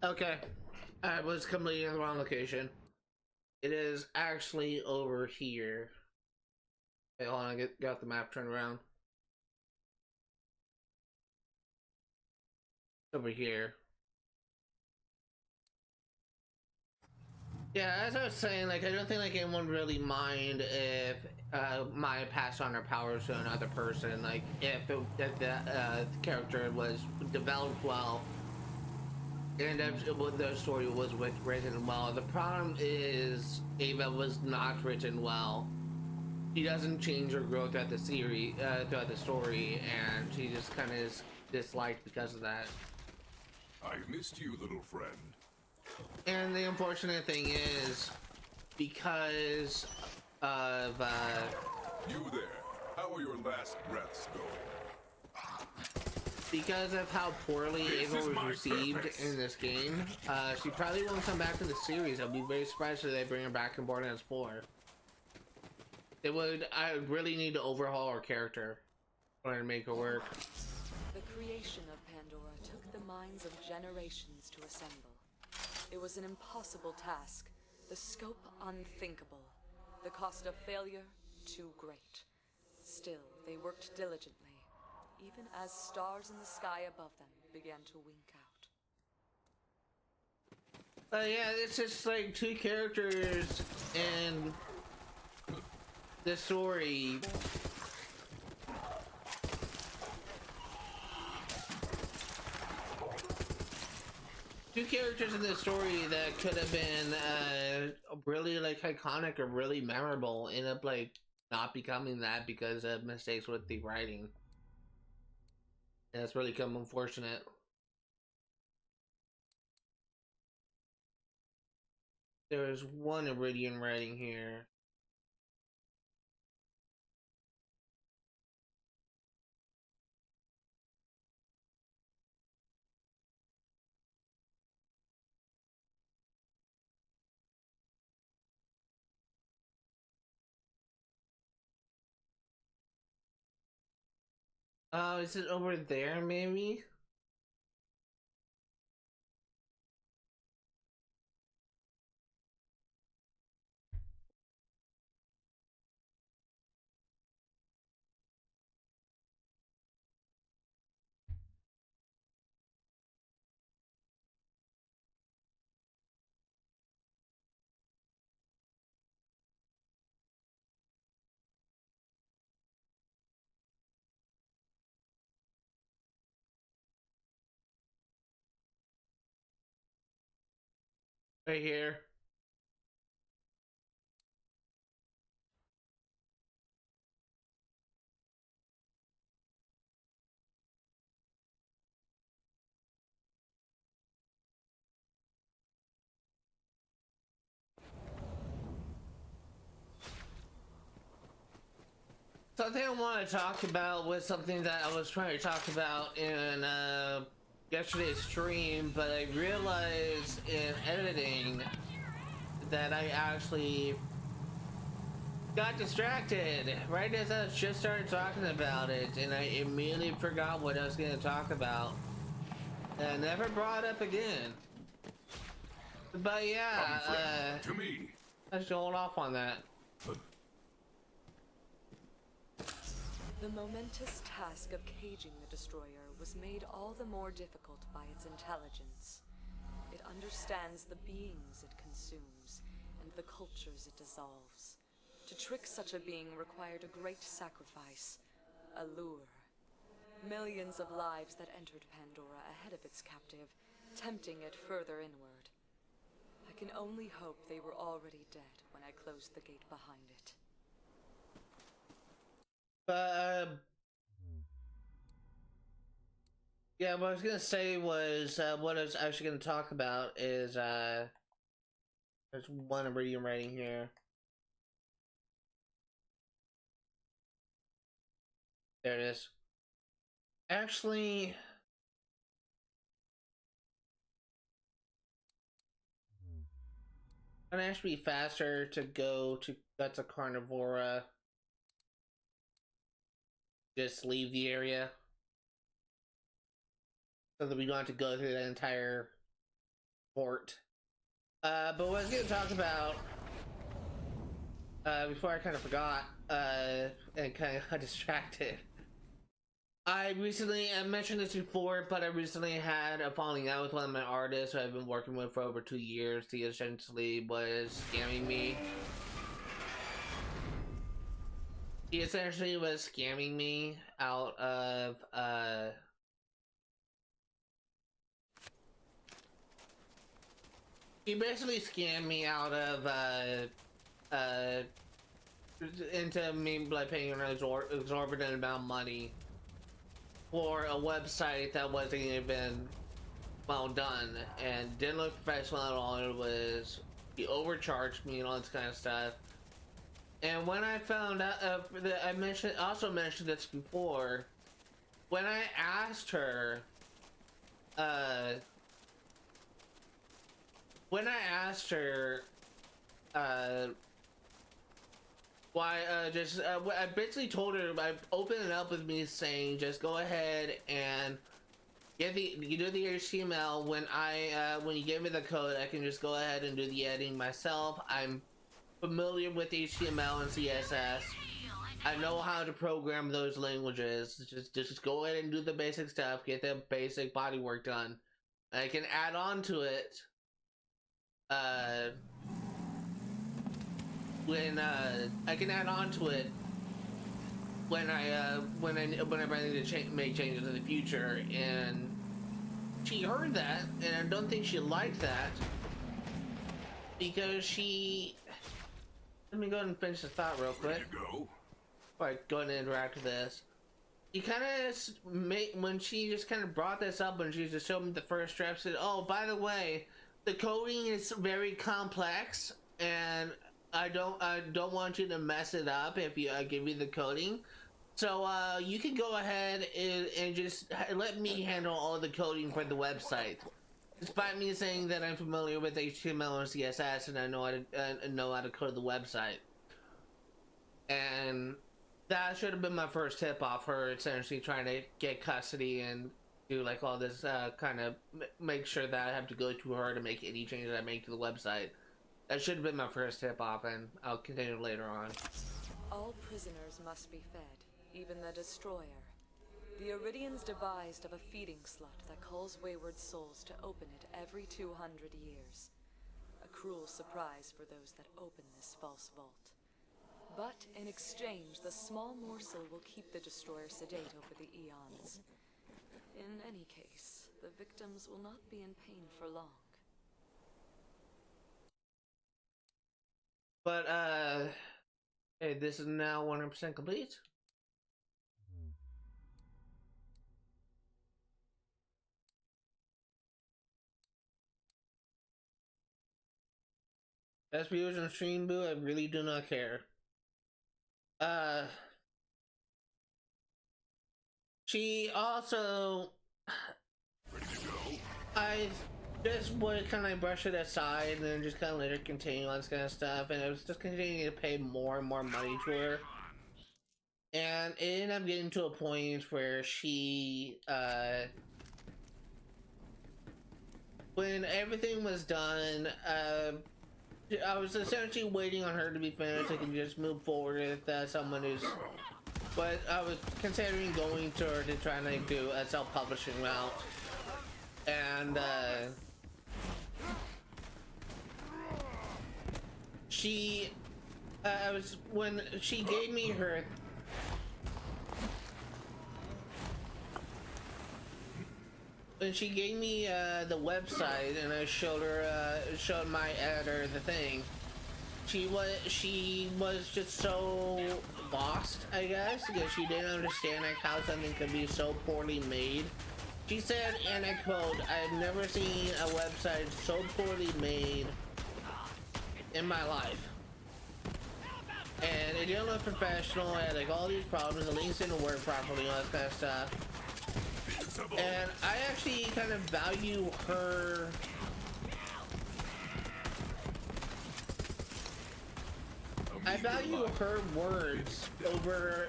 Speaker 1: Okay, I was completely in the wrong location. It is actually over here. Wait, hold on, I got the map turned around. Over here. Yeah, as I was saying, like, I don't think like anyone really mind if Maya passed on her powers to another person. Like, if the character was developed well, and if the story was written well. The problem is Ava was not written well. She doesn't change her growth throughout the series, throughout the story, and she just kind of is disliked because of that.
Speaker 6: I missed you, little friend.
Speaker 1: And the unfortunate thing is, because of
Speaker 6: You there? How are your last breaths going?
Speaker 1: because of how poorly Ava was received in this game, she probably won't come back to the series. I'll be very surprised if they bring her back in Borderlands 4. They would. I would really need to overhaul her character in order to make her work.
Speaker 12: The creation of Pandora took the minds of generations to assemble. It was an impossible task, the scope unthinkable, the cost of failure too great. Still, they worked diligently, even as stars in the sky above them began to wink out.
Speaker 1: Yeah, it's just like two characters and the story. Two characters in the story that could have been really like iconic or really memorable end up like not becoming that because of mistakes with the writing. And that's really come unfortunate. There's one Iridian writing here. Oh, is it over there maybe? Right here. Something I want to talk about was something that I was trying to talk about in yesterday's stream, but I realized in editing that I actually got distracted right as I just started talking about it, and I immediately forgot what I was going to talk about, and I never brought it up again. But yeah,
Speaker 6: to me.
Speaker 1: I should hold off on that.
Speaker 12: The momentous task of caging the destroyer was made all the more difficult by its intelligence. It understands the beings it consumes and the cultures it dissolves. To trick such a being required a great sacrifice, a lure. Millions of lives that entered Pandora ahead of its captive, tempting it further inward. I can only hope they were already dead when I closed the gate behind it.
Speaker 1: Yeah, what I was gonna say was what I was actually gonna talk about is there's one I'm reading right here. There it is. Actually, it'd actually be faster to go to that's a carnivora. Just leave the area. So that we don't have to go through the entire port. But what I was gonna talk about before I kind of forgot and kind of got distracted. I mentioned this before, but I recently had a falling out with one of my artists who I've been working with for over 2 years. He essentially was scamming me. He essentially was scamming me out of he basically scammed me out of into me by paying an exorbitant amount of money for a website that wasn't even well done and didn't look professional at all. It was, he overcharged me and all this kind of stuff. And when I found out, I also mentioned this before, when I asked her, why, I basically told her, I opened it up with me saying, just go ahead and you do the HTML. When you give me the code, I can just go ahead and do the editing myself. I'm familiar with HTML and CSS. I know how to program those languages. Just go ahead and do the basic stuff, get the basic bodywork done. I can add on to it when whenever I need to make changes in the future. And she heard that, and I don't think she liked that because she. Let me go ahead and finish the thought real quick. Alright, go ahead and interact with this. You kind of when she just kind of brought this up, when she just showed me the first draft, said, "Oh, by the way, the coding is very complex, and I don't want you to mess it up if you give you the coding. So you can go ahead and just let me handle all the coding for the website." Despite me saying that I'm familiar with HTML and CSS and I know how to code the website. And that should have been my first tip off her essentially trying to get custody and do like all this kind of make sure that I have to go to her to make any changes I make to the website. That should have been my first tip off, and I'll continue later on.
Speaker 12: All prisoners must be fed, even the destroyer. The Iridians devised of a feeding slot that calls wayward souls to open it every 200 years. A cruel surprise for those that open this false vault. But in exchange, the small morsel will keep the destroyer sedate over the eons. In any case, the victims will not be in pain for long.
Speaker 1: But hey, this is now 100% complete. Best viewers on stream, boo. I really do not care. She also, I just would kind of brush it aside and then just kind of let her continue on this kind of stuff, and I was just continuing to pay more and more money to her, and it ended up getting to a point where she, when everything was done, I was essentially waiting on her to be finished so I can just move forward with someone who's, but I was considering going to her to try and like, do a self-publishing route, and she, when she gave me her, when she gave me the website and I showed her, showed my editor the thing, she was just so lost, I guess, because she didn't understand like how something could be so poorly made. She said, and I quote, "I've never seen a website so poorly made in my life. And it didn't look professional, it had like all these problems, the links didn't work properly, all that kind of stuff." And I actually kind of value her words over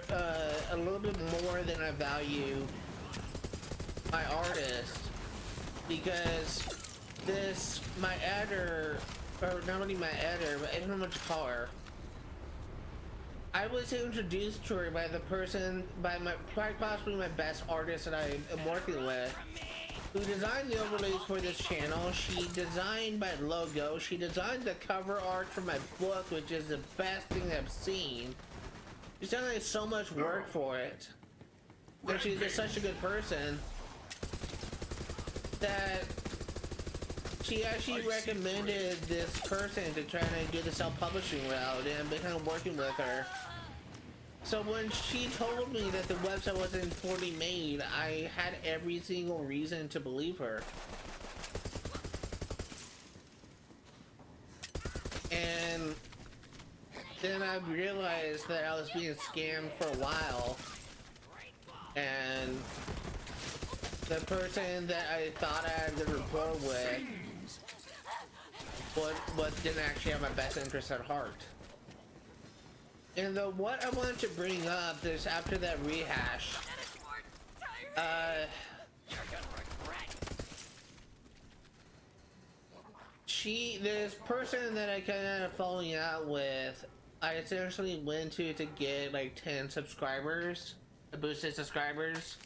Speaker 1: a little bit more than I value my artist, because my editor, or not only my editor, but I don't know what to call her. I was introduced to her by the person, quite possibly my best artist that I am working with, who designed the overlays for this channel. She designed my logo, she designed the cover art for my book, which is the best thing I've seen. She's done like so much work for it, and she's just such a good person that she actually recommended this person to try and do the self-publishing route, and I've been kind of working with her. So when she told me that the website wasn't poorly made, I had every single reason to believe her. And then I realized that I was being scammed for a while, and the person that I thought I had a good rapport with what didn't actually have my best interest at heart. And what I wanted to bring up is after that rehash, this person that I kind of falling out with, I essentially went to get like 10 subscribers, boosted subscribers,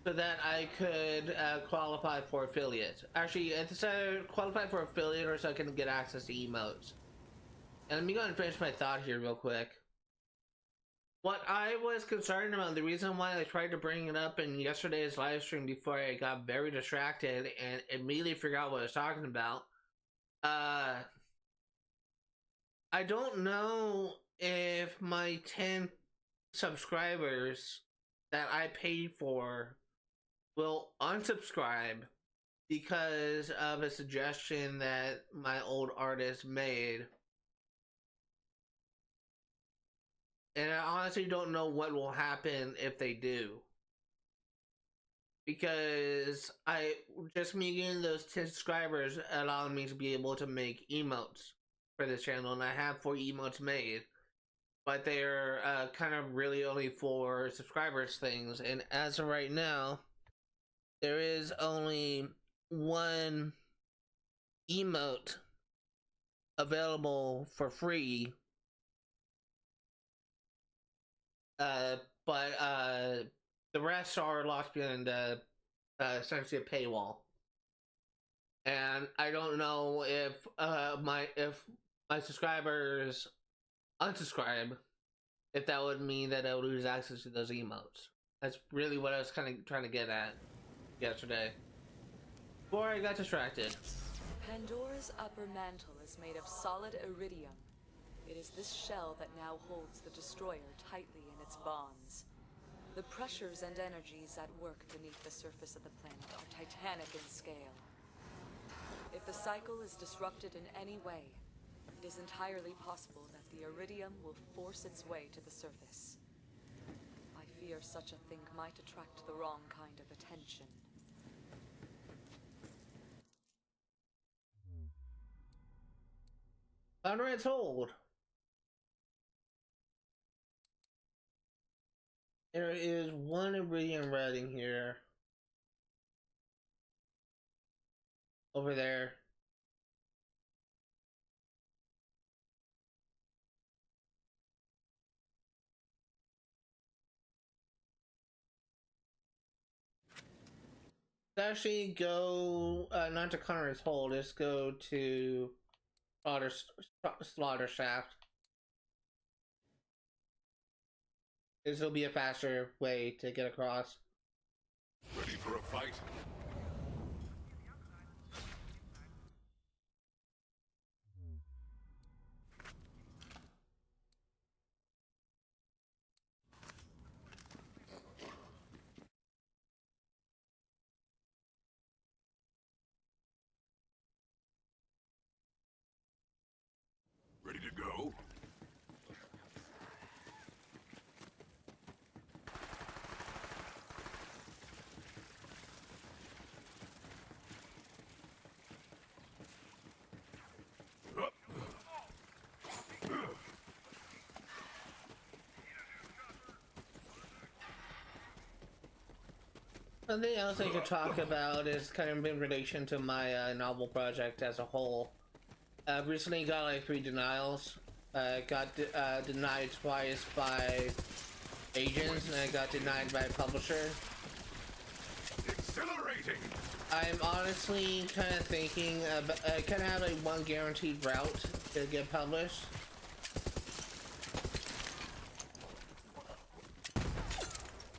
Speaker 1: so that I could qualify for affiliate. Actually, I decided to qualify for affiliate or so I can get access to emotes. And let me go and finish my thought here real quick. What I was concerned about, the reason why I tried to bring it up in yesterday's live stream before I got very distracted and immediately forgot what I was talking about, I don't know if my 10 subscribers that I paid for will unsubscribe because of a suggestion that my old artist made. And I honestly don't know what will happen if they do. Because just me getting those 10 subscribers allowed me to be able to make emotes for this channel. And I have 4 emotes made. But they're kind of really only for subscribers things. And as of right now, there is only 1 emote available for free. But the rest are locked behind essentially a paywall, and I don't know if my subscribers unsubscribe, if that would mean that I would lose access to those emotes. That's really what I was kind of trying to get at yesterday before I got distracted.
Speaker 12: Pandora's upper mantle is made of solid iridium. It is this shell that now holds the destroyer tightly in its bonds. The pressures and energies at work beneath the surface of the planet are titanic in scale. If the cycle is disrupted in any way, it is entirely possible that the iridium will force its way to the surface. I fear such a thing might attract the wrong kind of attention.
Speaker 1: Conrad's hold. There is one iridium red in here. Over there. Let's actually go, not to Conrad's hold, let's go to Slaughter Shaft. This will be a faster way to get across.
Speaker 6: Ready for a fight? Ready to go?
Speaker 1: Something else I could talk about is kind of in relation to my novel project as a whole. Recently got like 3 denials. Got denied twice by agents, and I got denied by a publisher.
Speaker 6: Exhilarating!
Speaker 1: I'm honestly kind of thinking about, I kind of have like one guaranteed route to get published.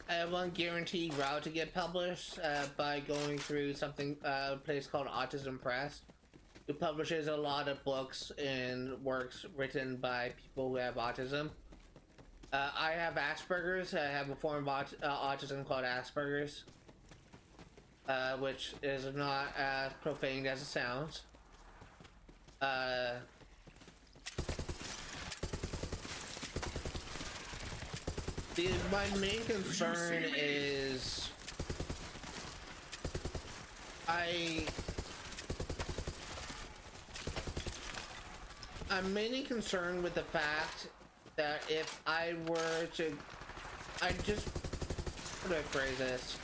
Speaker 1: I have one guaranteed route to get published by going through something, a place called Autism Press, who publishes a lot of books and works written by people who have autism. I have Asperger's. I have a form of autism called Asperger's, which is not as profane as it sounds. My main concern is I'm mainly concerned with the fact that if I were to, how do I phrase this?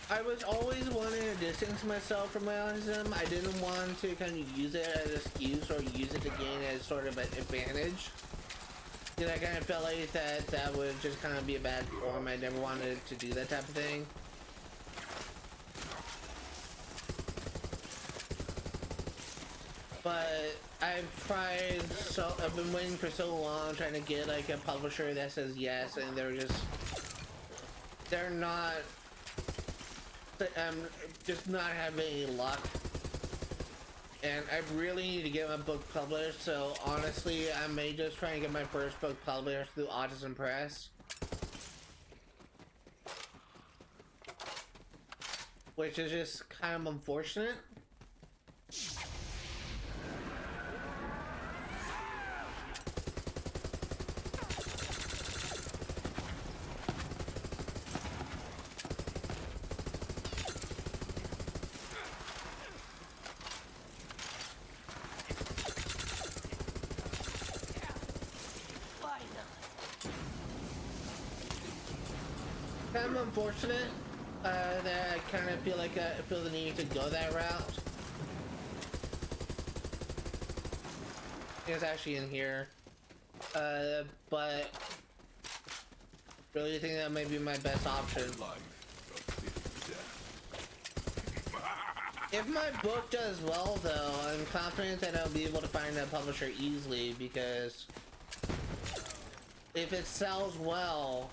Speaker 1: I was always wanting to distance myself from my autism. I didn't want to kind of use it as an excuse or use it to gain as sort of an advantage. Because I kind of felt like that would just kind of be a bad form. I never wanted to do that type of thing. But I've been waiting for so long trying to get like a publisher that says yes, and they're not, just not having any luck. And I really need to get my book published, so honestly, I may just try and get my first book published through Autism Press. Which is just kind of unfortunate. Kind of unfortunate that I kind of feel like I feel the need to go that route. It's actually in here, but really think that may be my best option. If my book does well, though, I'm confident that I'll be able to find a publisher easily, because if it sells well,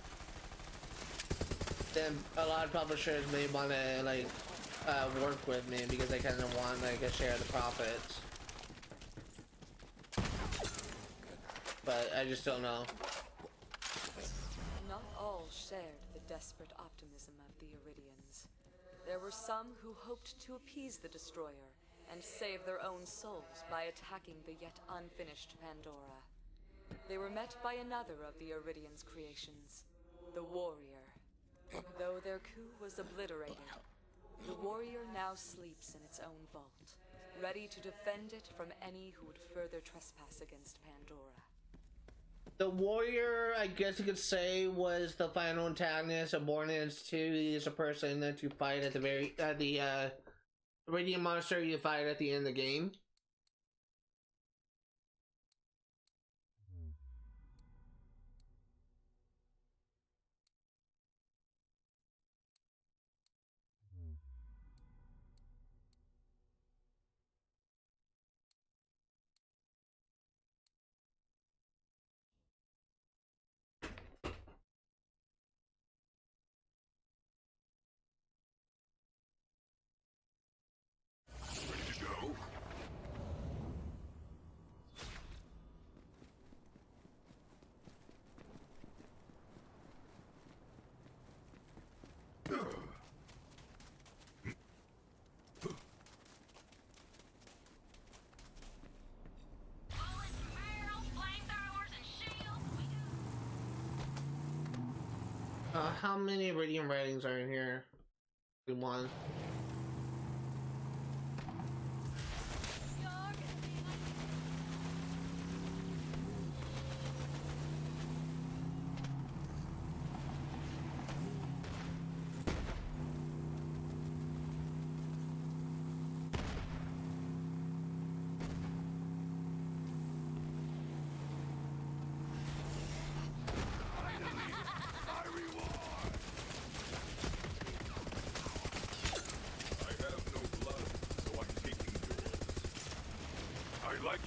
Speaker 1: then a lot of publishers may want to like work with me because they kind of want like a share of the profits. but I just don't know.
Speaker 12: Not all shared the desperate optimism of the Iridians. There were some who hoped to appease the Destroyer and save their own souls by attacking the yet unfinished Pandora. They were met by another of the Iridian's creations, the Warrior. Though their coup was obliterated, the Warrior now sleeps in its own vault, ready to defend it from any who would further trespass against Pandora.
Speaker 1: The Warrior, I guess you could say, was the final antagonist of Borderlands 2. He is a person that you fight at the Radiant monster you fight at the end of the game. How many Iridium writings are in here? One.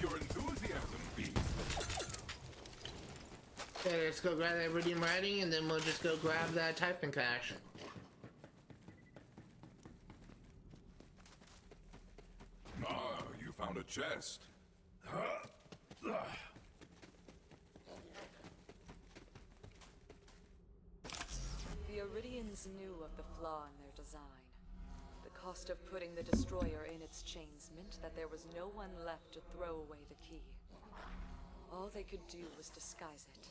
Speaker 6: Your enthusiasm, beast.
Speaker 1: Okay, let's go grab that Iridium writing and then we'll just go grab that Typhon cache.
Speaker 6: Ah, you found a chest.
Speaker 12: The Iridians knew of the flaw in their design. The cost of putting the Destroyer in its chains meant that there was no one left to throw away the key. All they could do was disguise it.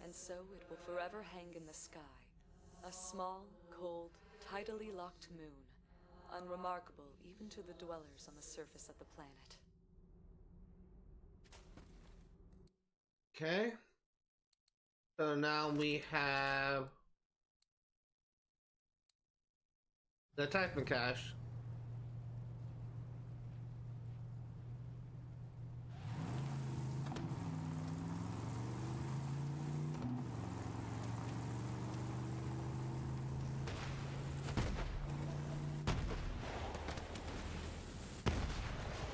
Speaker 12: And so it will forever hang in the sky. A small, cold, tidally locked moon. Unremarkable even to the dwellers on the surface of the planet.
Speaker 1: Okay. So now we have the Typhon cache.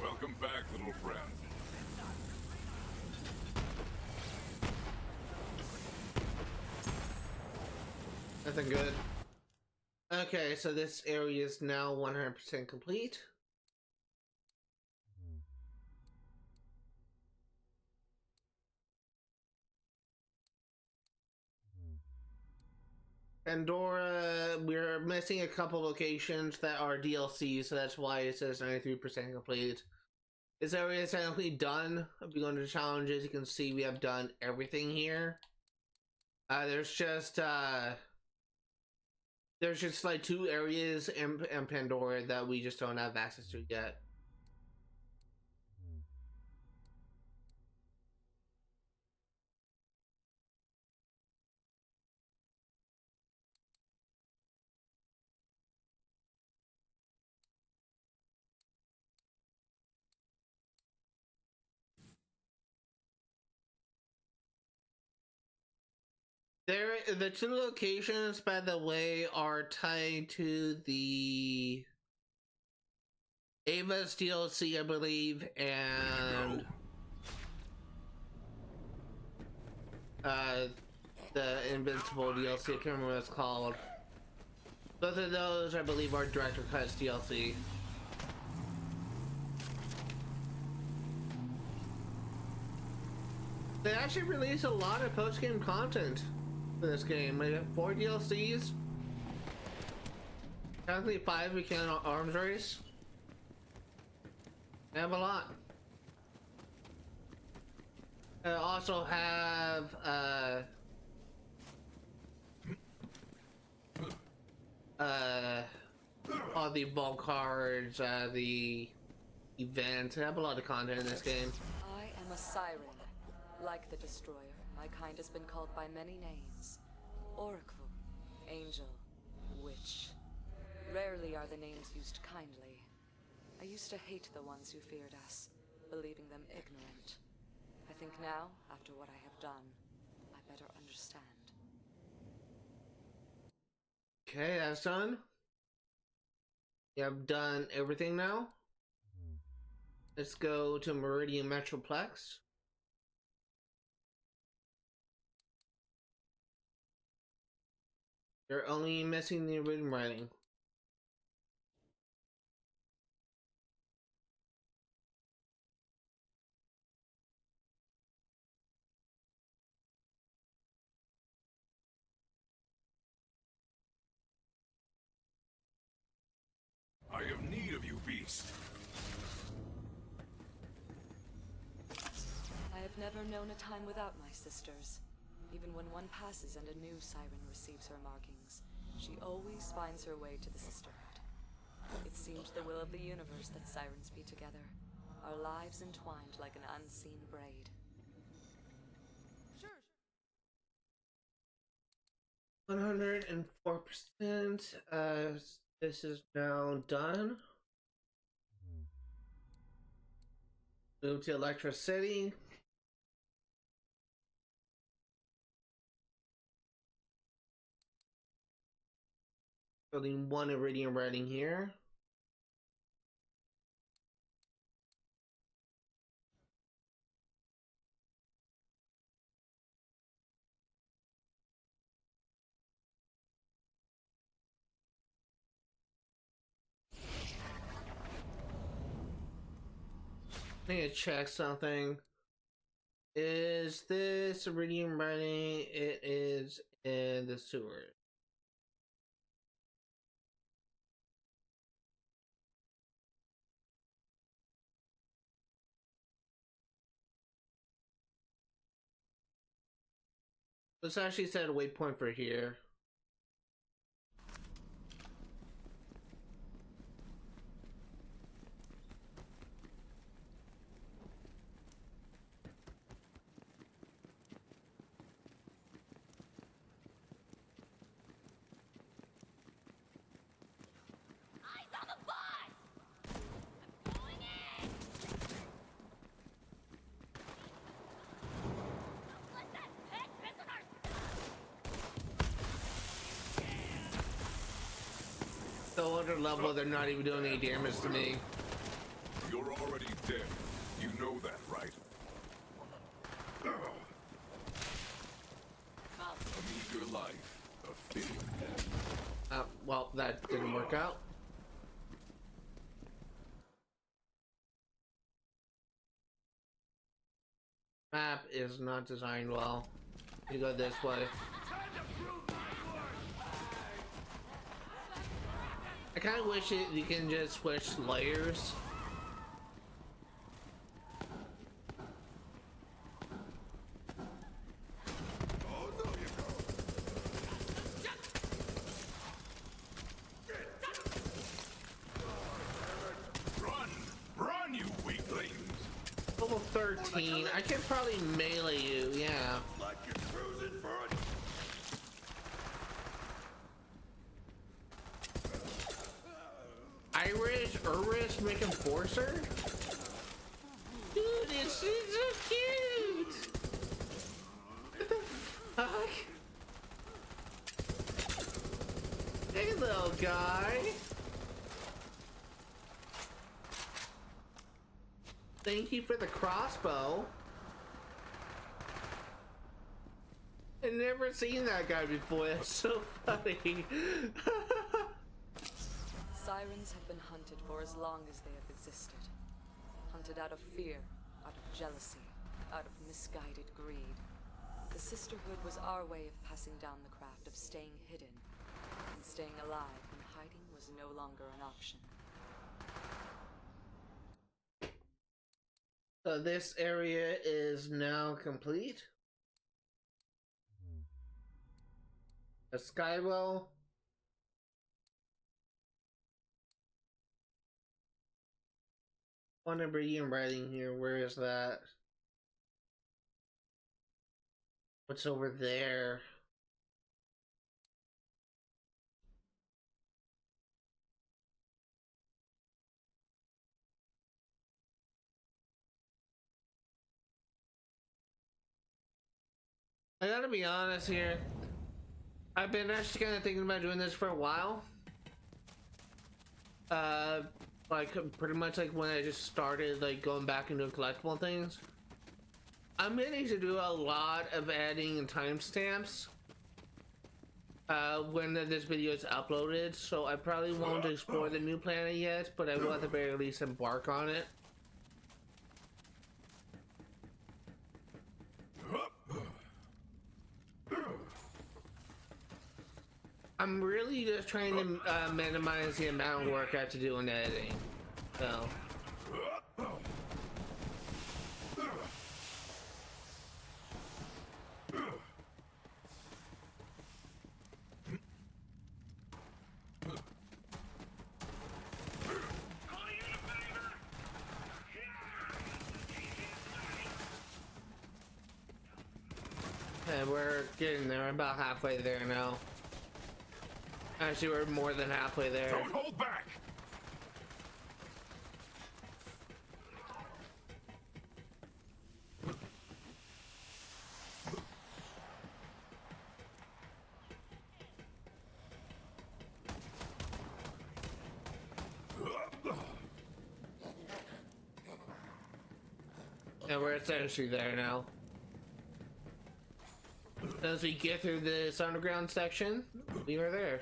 Speaker 6: Welcome back, little friend.
Speaker 1: Nothing good. Okay, so this area is now 100% complete. Pandora, we're missing a couple locations that are DLC, so that's why it says 93% complete. This area is technically done. If you go into challenges, you can see we have done everything here. There's just like 2 areas in Pandora that we just don't have access to yet. The 2 locations, by the way, are tied to the Ava's DLC, I believe, and the Invincible DLC. I can't remember what it's called. Both of those, I believe, are Director Cuts DLC. They actually released a lot of post-game content for this game. We got 4 DLCs. Technically 5 we can arms race. They have a lot. Also have all the vault cards, the events. They have a lot of content in this game.
Speaker 12: I am a siren. Like the Destroyer, my kind has been called by many names. Oracle, Angel, Witch. Rarely are the names used kindly. I used to hate the ones who feared us, believing them ignorant. I think now, after what I have done, I better understand.
Speaker 1: Okay, that's done. You have done everything now. Let's go to Meridian Metroplex. You're only missing the written writing.
Speaker 6: I have need of you, beast.
Speaker 12: I have never known a time without my sisters. Even when one passes and a new siren receives her markings, she always finds her way to the sisterhood. It seemed the will of the universe that sirens be together, our lives entwined like an unseen braid.
Speaker 1: 104%. This is now done. Move to Electricity. Building 1 Iridium writing here. I need to check something. Is this Iridium writing? It is in the sewer. Let's actually set a waypoint for here. So under level, they're not even doing any damage to me.
Speaker 6: You're already dead. You know that, right? A meager life, a fitting death.
Speaker 1: Well, that didn't work out. Map is not designed well. You go this way. I kind of wish you can just switch layers.
Speaker 6: Run, you weaklings!
Speaker 1: Level 13. I could probably melee you, yeah.
Speaker 6: Like you're cruising for a...
Speaker 1: Irish make enforcer? Dude, it's so cute! What the fuck? Hey, little guy. Thank you for the crossbow. I've never seen that guy before. That's so funny.
Speaker 12: Sirens have been hunted for as long as they have existed. Hunted out of fear, out of jealousy, out of misguided greed. The Sisterhood was our way of passing down the craft of staying hidden, and staying alive when hiding was no longer an option.
Speaker 1: So this area is now complete. A skywell. One number in writing here. Where is that? What's over there? I gotta be honest here. I've been actually kind of thinking about doing this for a while. Like pretty much like when I just started like going back into collectible things. I'm getting to do a lot of adding and timestamps when this video is uploaded, so I probably won't explore the new planet yet, but I will at the very least embark on it. I'm really just trying to minimize the amount of work I have to do in editing. So. Okay, we're getting there. I'm about halfway there now. Actually, we're more than halfway there.
Speaker 6: Don't hold back!
Speaker 1: And we're essentially there now. As we get through this underground section, we are there.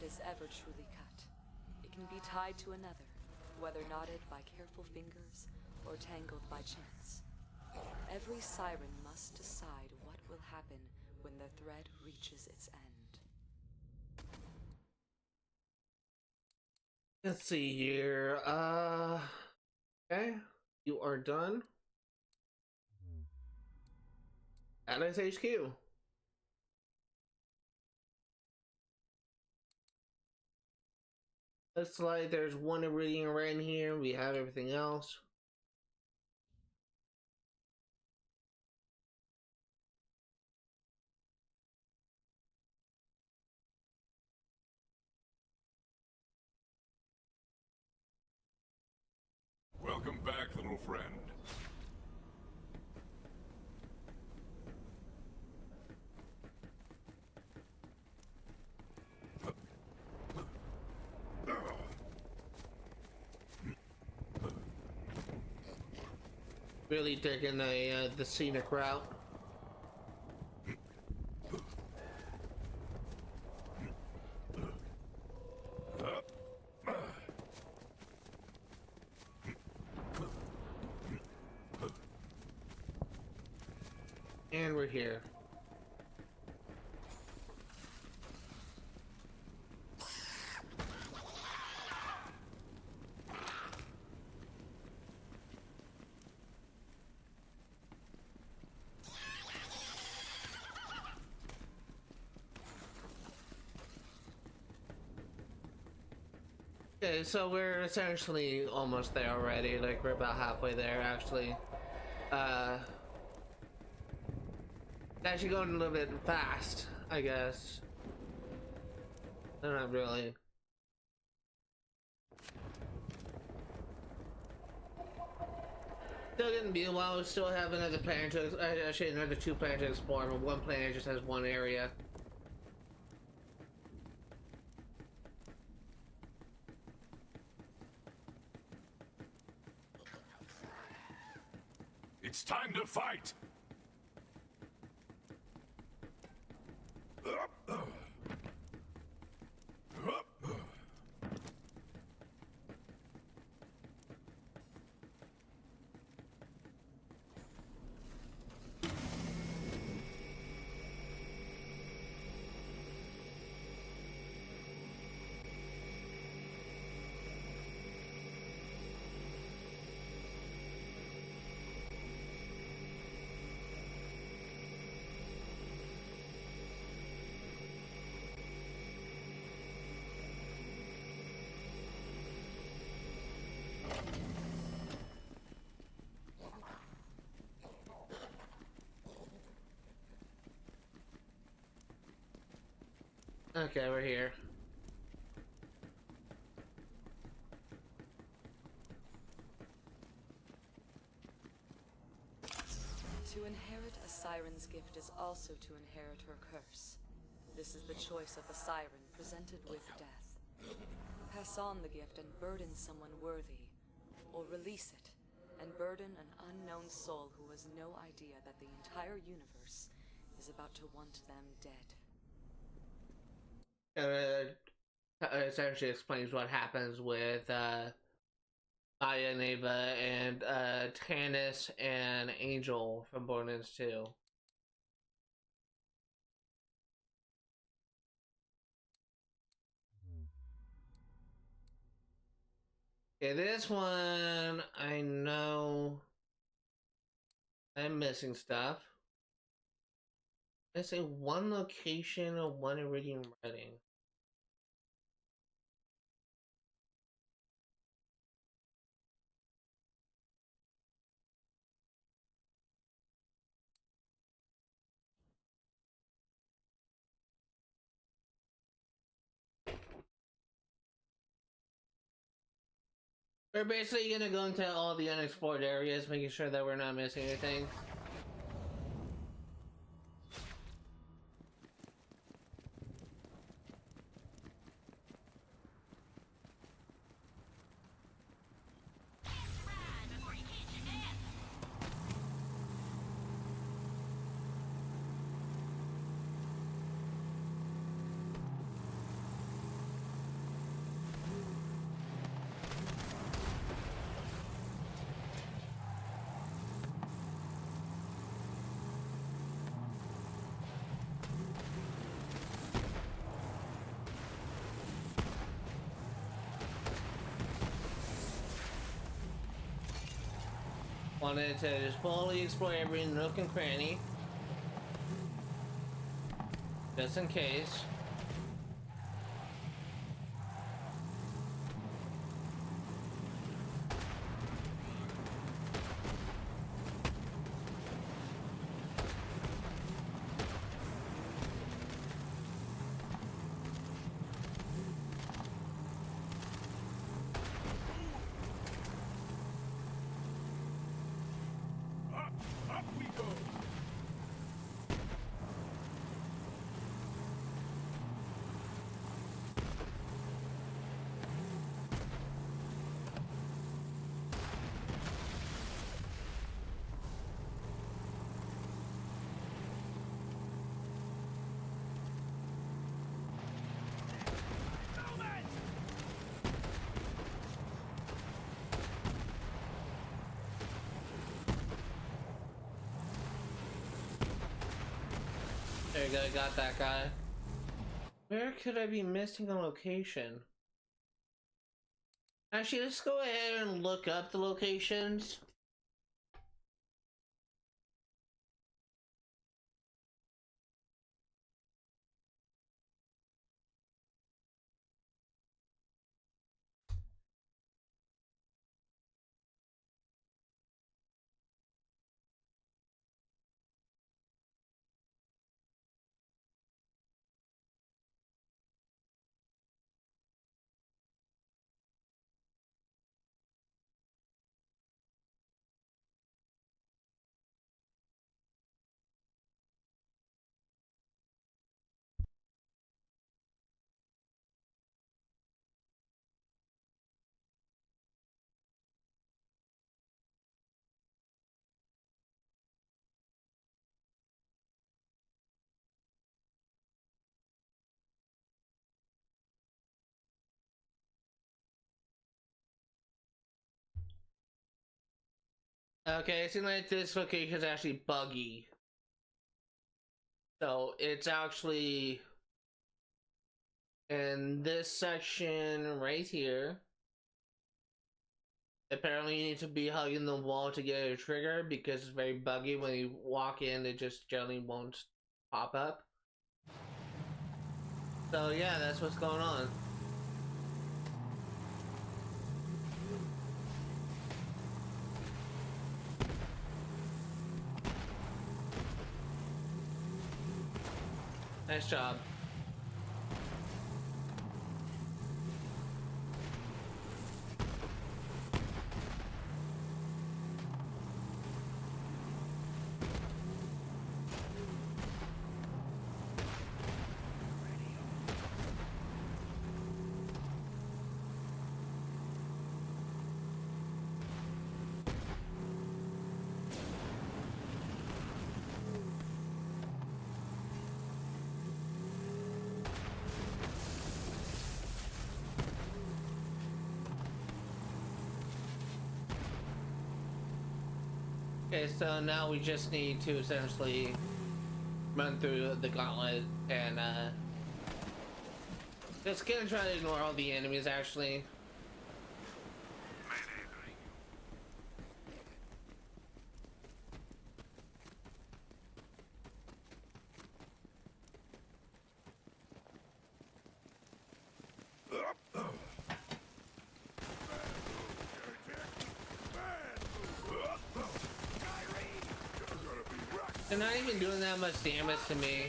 Speaker 12: Is ever truly cut. It can be tied to another, whether knotted by careful fingers or tangled by chance. Every siren must decide what will happen when the thread reaches its end.
Speaker 1: Let's see here. Okay, you are done. Atlas HQ. Looks like there's one iridium right in here. We have everything else.
Speaker 6: Welcome back, little friend.
Speaker 1: Really digging the scenic route. And we're here. Okay, so we're essentially almost there already. Like, we're about halfway there, actually. Actually going a little bit fast, I guess. Not really. Still getting be while we still have another planet to actually another 2 planets to explore, but 1 planet just has 1 area.
Speaker 6: It's time to fight!
Speaker 1: Okay, we're here.
Speaker 12: To inherit a siren's gift is also to inherit her curse. This is the choice of the siren presented with death. Pass on the gift and burden someone worthy, or release it and burden an unknown soul who has no idea that the entire universe is about to want them dead.
Speaker 1: Essentially explains what happens with Aya and Ava and Tannis and Angel from Borderlands 2. Okay, this one I know I'm missing stuff. I say 1 location or 1 iridium writing. We're basically gonna go into all the unexplored areas, making sure that we're not missing anything. Wanted to just fully explore every nook and cranny, just in case.
Speaker 6: Up we go!
Speaker 1: There you go, got that guy. Where could I be missing a location? Actually, let's go ahead and look up the locations. Okay, it seems like this location is actually buggy. So it's actually in this section right here. Apparently you need to be hugging the wall to get a trigger because it's very buggy. When you walk in, it just generally won't pop up. So yeah, that's what's going on. Nice job. Okay, so now we just need to essentially run through the gauntlet and just gonna try to ignore all the enemies actually. They're not even doing that much damage to me.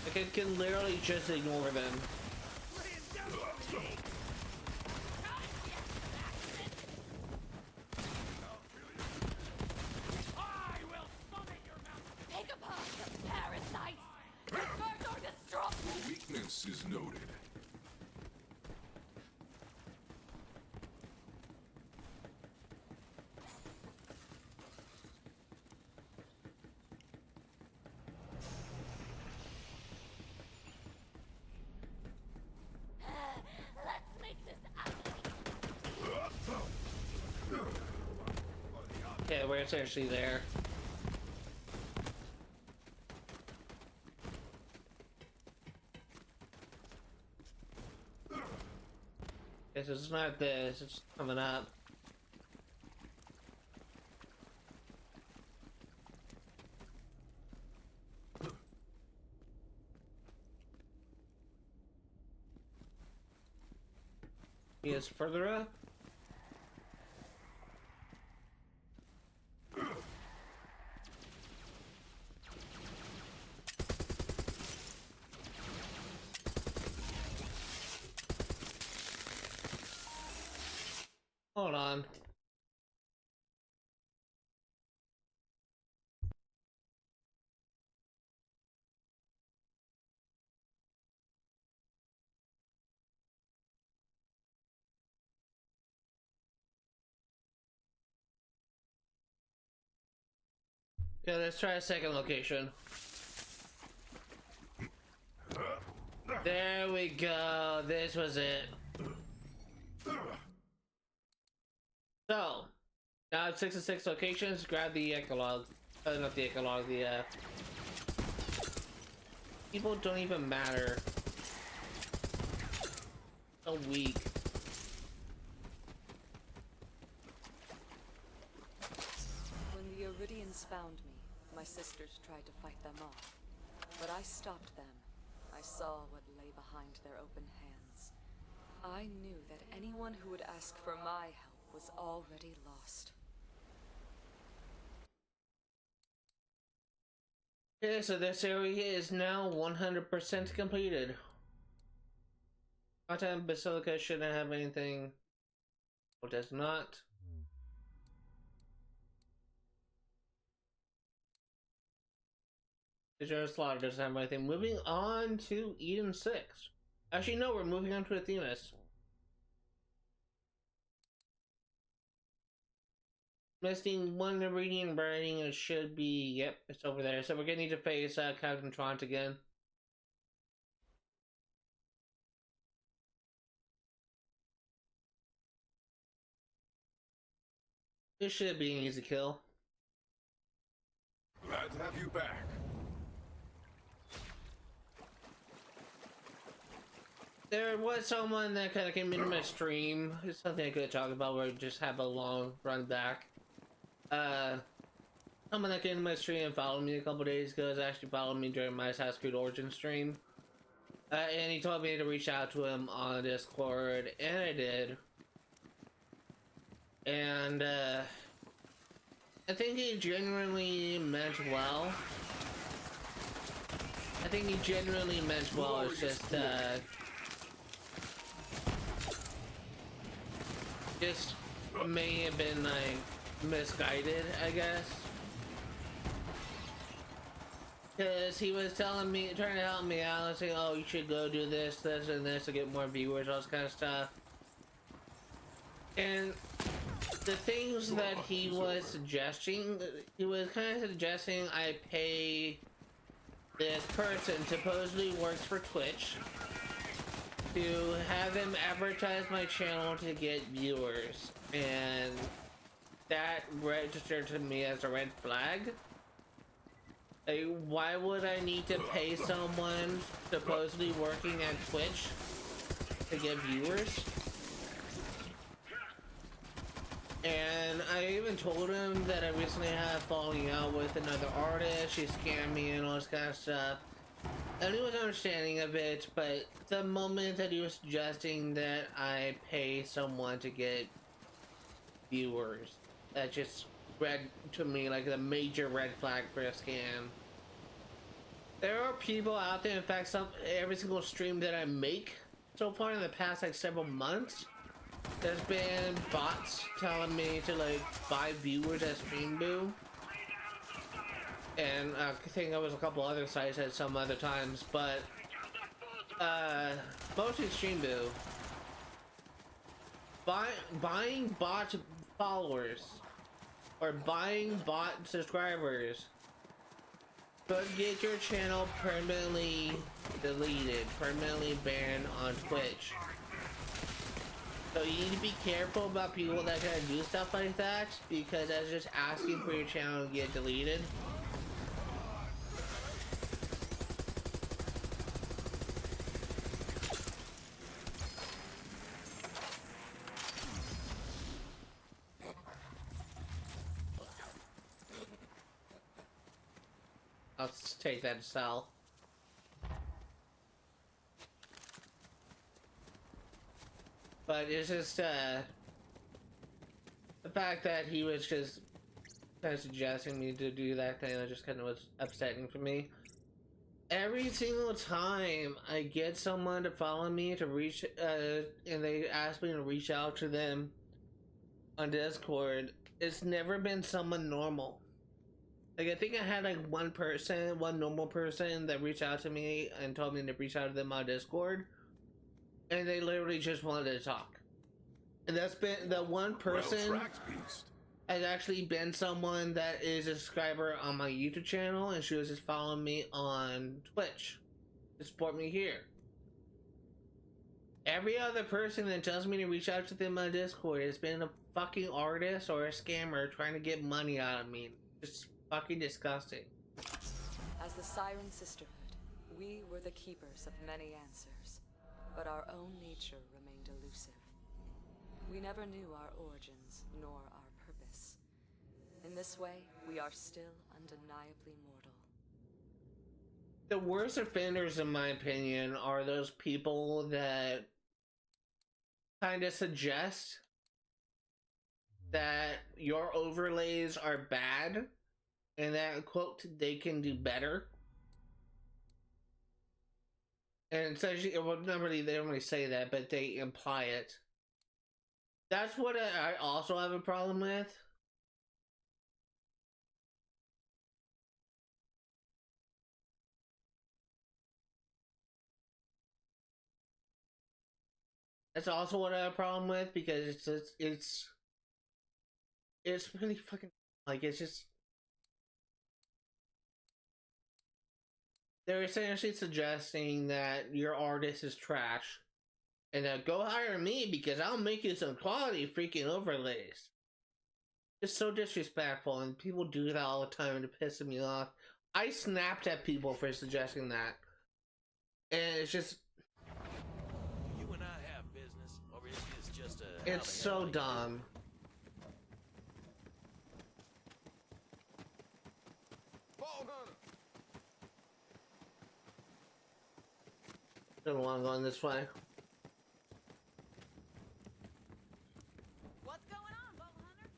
Speaker 1: Like, I can literally just ignore them.
Speaker 7: Take apart the parasites! Convert or destroy!
Speaker 6: Weakness is noted.
Speaker 7: Let's make this
Speaker 1: Okay, we're essentially there. Guess it's not this, it's coming up. He is further up. Hold on. Okay, let's try a second location. There we go. This was it. So, now at 6 of 6 locations, grab the echolog. Not the echolog, the people don't even matter. So weak.
Speaker 12: When the Iridians found me, my sisters tried to fight them off. But I stopped them. I saw what lay behind their open hands. I knew that anyone who would ask for my help was already lost.
Speaker 1: Okay, so this area is now 100% completed. Content Basilica shouldn't have anything. It does not. Digital Slaughter doesn't have anything. Moving on to Eden 6. Actually, no, we're moving on to Athena's. Missing one Iridian writing, it should be, yep, it's over there. So we're gonna need to face Captain Trant again. It should be an easy kill.
Speaker 6: Glad to have you back.
Speaker 1: There was someone that kind of came into my stream. It's something I could talk about where I just have a long run back. Someone that came into my stream and followed me a couple days ago has actually followed me during my Assassin's Creed Origins stream. And he told me to reach out to him on Discord, and I did. And, I think he genuinely meant well. I think he genuinely meant well. It's just may have been like misguided, I guess. Because he was telling me, trying to help me out, and saying, "Oh, you should go do this, this, and this to get more viewers, all this kind of stuff." And the things that he was suggesting, he was kind of suggesting I pay this person, supposedly works for Twitch, to have him advertise my channel to get viewers, and that registered to me as a red flag. Like, why would I need to pay someone supposedly working at Twitch to get viewers? And I even told him that I recently had a falling out with another artist. She scammed me and all this kind of stuff. And he was understanding of it, but the moment that he was suggesting that I pay someone to get viewers, that just read to me like a major red flag for a scam. There are people out there, in fact, every single stream that I make so far in the past like several months, there's been bots telling me to like buy viewers at Streamboo. And I think there was a couple other sites at some other times, but mostly Streamboo. Buying bot followers or buying bot subscribers could get your channel permanently deleted, permanently banned on Twitch. So you need to be careful about people that kind of do stuff like that, because that's just asking for your channel to get deleted. I'll take that to sell. But it's just the fact that he was just kind of suggesting me to do that thing that just kind of was upsetting for me. Every single time I get someone to follow me to reach, and they ask me to reach out to them on Discord, it's never been someone normal. Like, I think I had like one normal person that reached out to me and told me to reach out to them on Discord. And they literally just wanted to talk. And that's been the one person has actually been someone that is a subscriber on my YouTube channel, and she was just following me on Twitch to support me here. Every other person that tells me to reach out to them on Discord has been a fucking artist or a scammer trying to get money out of me. Just fucking disgusting.
Speaker 12: As the Siren Sisterhood, we were the keepers of many answers, but our own nature remained elusive. We never knew our origins, nor our purpose. In this way, we are still undeniably mortal.
Speaker 1: The worst offenders, in my opinion, are those people that kind of suggest that your overlays are bad, and that, quote, they can do better. And essentially, well, not really, they don't really say that, but they imply it. That's what I also have a problem with. That's also what I have a problem with, because it's really fucking, like, it's just, they're essentially suggesting that your artist is trash, and go hire me because I'll make you some quality freaking overlays. It's so disrespectful, and people do that all the time, and it pisses me off. I snapped at people for suggesting that, and it's just,
Speaker 13: You and I have business, or is this just a...
Speaker 1: it's so dumb.
Speaker 3: Ball hunter.
Speaker 1: Don't want to go this way.
Speaker 10: What's going on, Bow Hunter?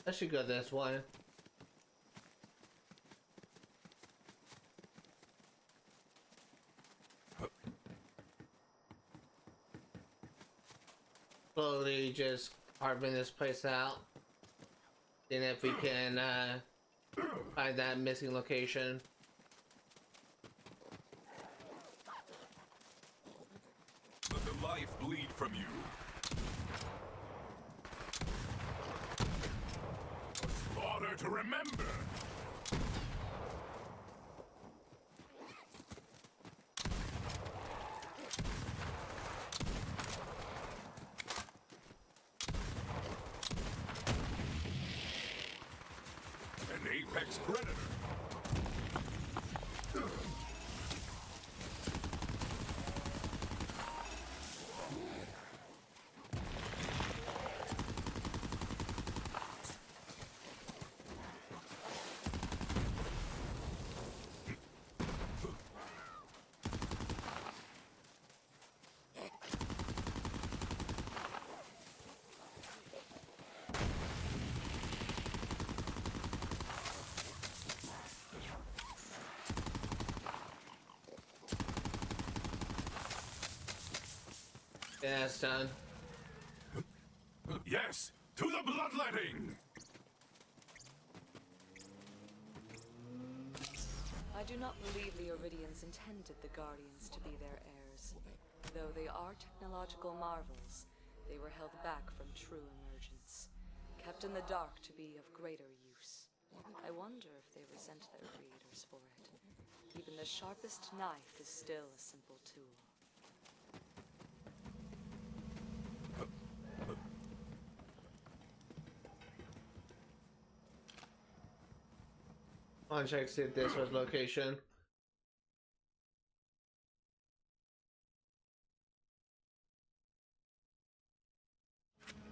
Speaker 1: I should go this way. Slowly just carving this place out. And if we can find that missing location.
Speaker 6: Let the life bleed from you. A slaughter to remember. An apex predator.
Speaker 1: Yeah, it's done.
Speaker 6: Yes, to the bloodletting!
Speaker 12: I do not believe the Iridians intended the Guardians to be their heirs. Though they are technological marvels, they were held back from true emergence, kept in the dark to be of greater use. I wonder if they resent their creators for it. Even the sharpest knife is still a simple tool.
Speaker 1: On check see if this was location.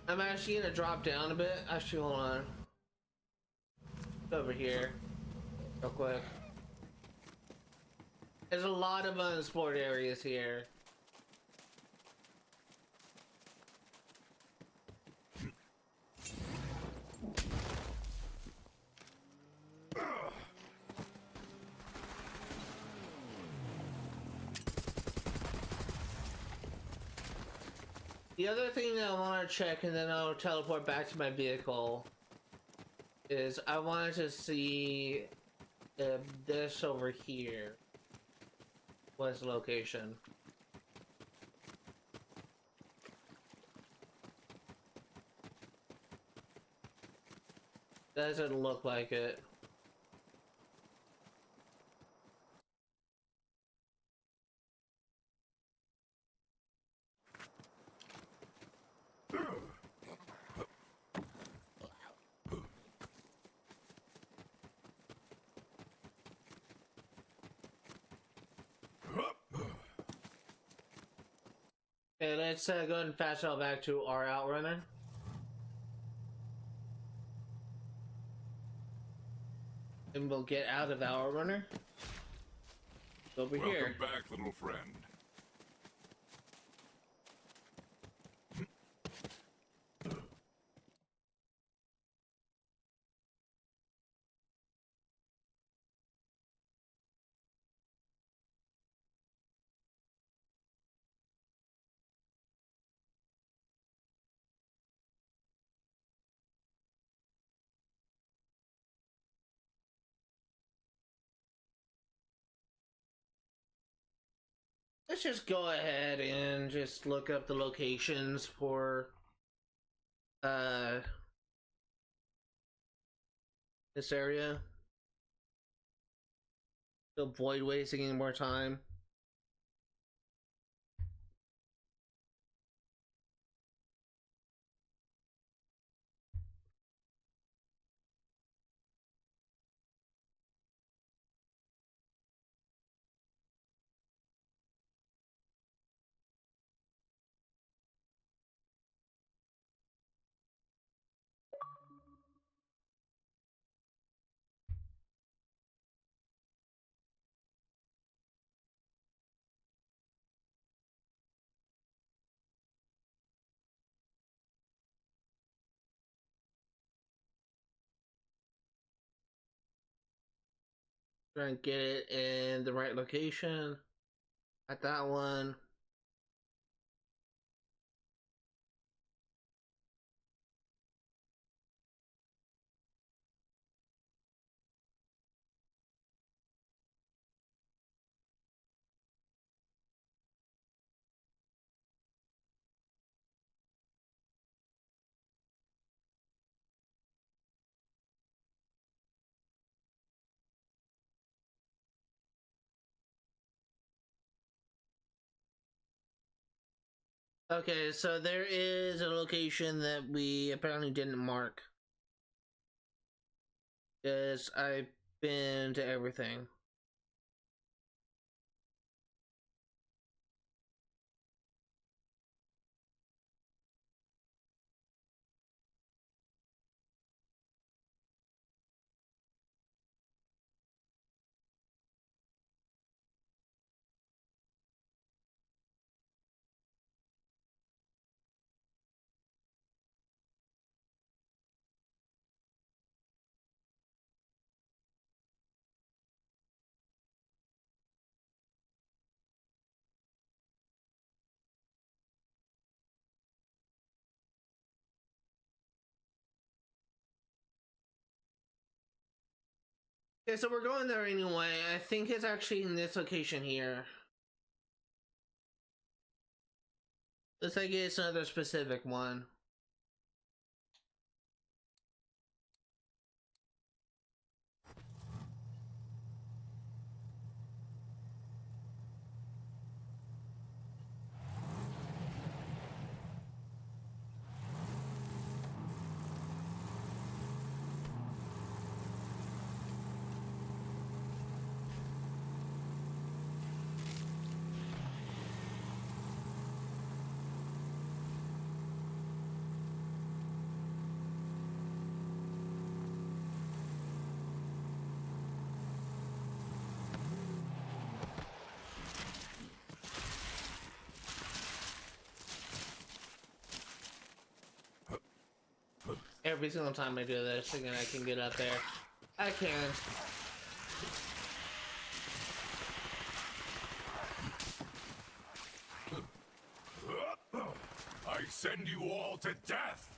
Speaker 1: I'm actually gonna drop down a bit. Actually, hold on. Over here, real quick. There's a lot of unexplored areas here. The other thing that I want to check, and then I'll teleport back to my vehicle, is I wanted to see if this over here was the location. Doesn't look like it. Okay, let's go ahead and fast travel back to our Outrunner. And we'll get out of Outrunner. Over here.
Speaker 6: Welcome back, little friend.
Speaker 1: let's just go ahead and just look up the locations for this area to avoid wasting any more time. Try and get it in the right location. At that one. Okay, so there is a location that we apparently didn't mark. Because I've been to everything. Okay, so we're going there anyway. I think it's actually in this location here. Looks like it's another specific one. Every single time I do this, thinking I can get up there. I can't.
Speaker 6: I send you all to death!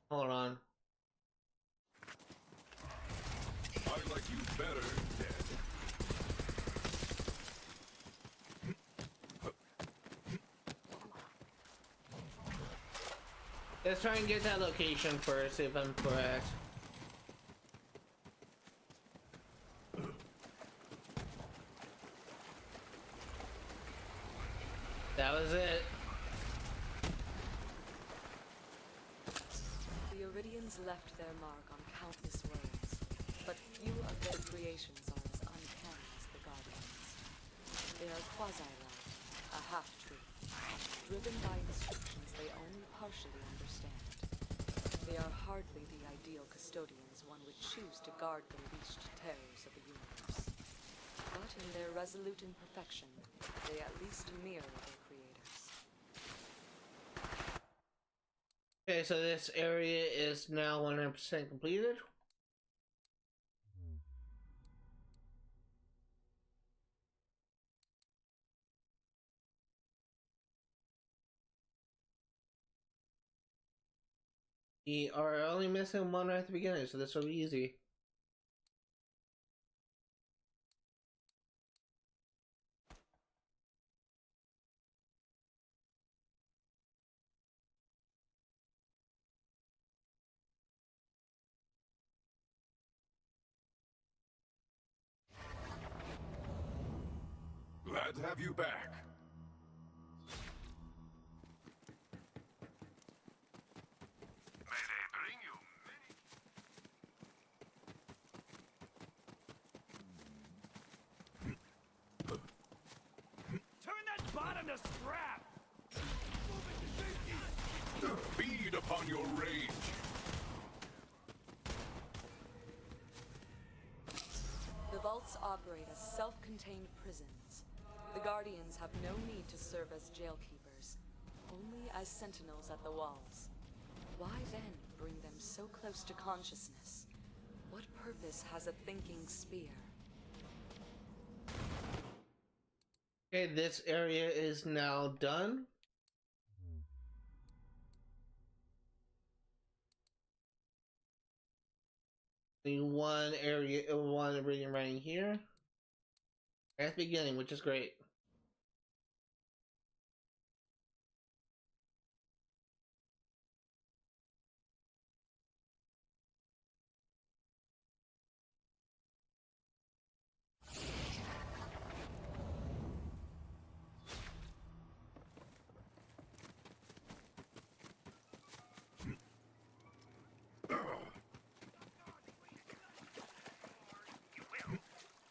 Speaker 1: Hold on.
Speaker 6: I like you better dead.
Speaker 1: Let's try and get that location first, if I'm correct. That was it.
Speaker 12: The Iridians left their mark on countless worlds, but few of their creations are as uncanny as the Guardians. They are quasi-light, a half-truth, driven by instructions they only partially understand. They are hardly the ideal custodians one would choose to guard the leashed terrors of the universe. But in their resolute imperfection, they at least mirror their creators.
Speaker 1: Okay, so this area is now 100% completed. We are only missing one right at the beginning, so this will be easy.
Speaker 6: Glad to have you back.
Speaker 2: May they bring you
Speaker 13: Turn that bottom to scrap!
Speaker 6: Feed upon your rage.
Speaker 12: The vaults operate as self-contained prisons. The Guardians have no need to serve as jailkeepers, only as sentinels at the walls. Why then bring them so close to consciousness? What purpose has a thinking spear?
Speaker 1: Okay, this area is now done. The one reading right here at the beginning, which is great.
Speaker 2: You will.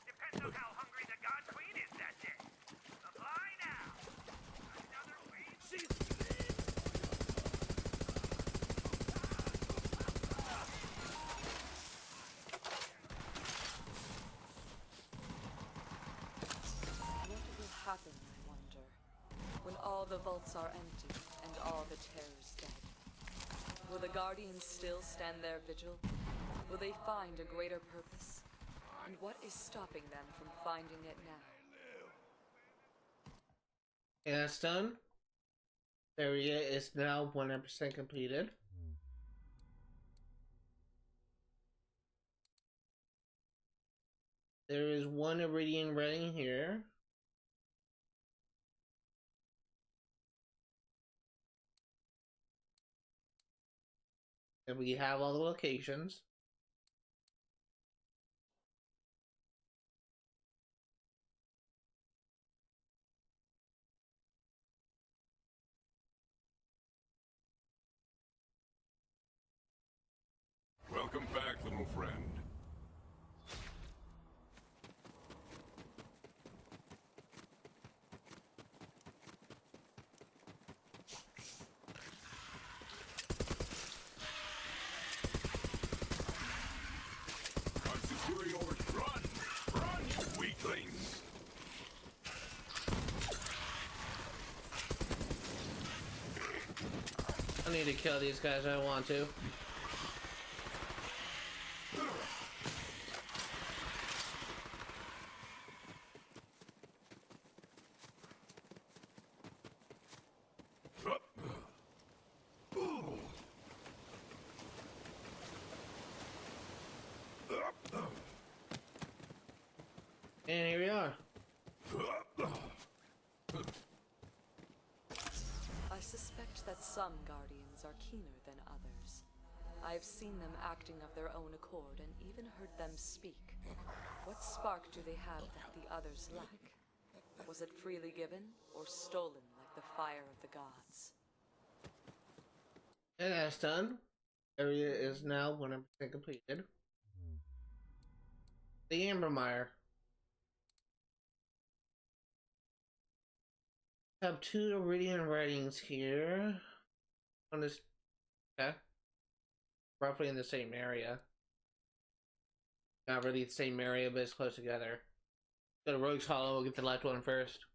Speaker 2: Depends on how hungry the God Queen is that day. Supply now. Another wave.
Speaker 12: What will happen, I wonder, when all the vaults are empty and all the terrors dead? Will the Guardians still stand their vigil? Will they find a greater purpose? And what is stopping them from finding it now?
Speaker 1: And that's done. The area is now 100% completed. There is one Iridian reading here. And we have all the locations.
Speaker 6: Welcome back, little friend. I'm securing yours. Run! Run, you weaklings!
Speaker 1: I need to kill these guys. I want to. And here we are.
Speaker 12: I suspect that some Guardians are keener than others. I've seen them acting of their own accord and even heard them speak. What spark do they have that the others lack? Was it freely given or stolen like the fire of the gods?
Speaker 1: And that's done. Area is now 100% completed. The Ambermire. Have two Iridian writings here. On this, okay, roughly in the same area. Not really the same area, but it's close together. Go to Rogue's Hollow. We'll get the left one first.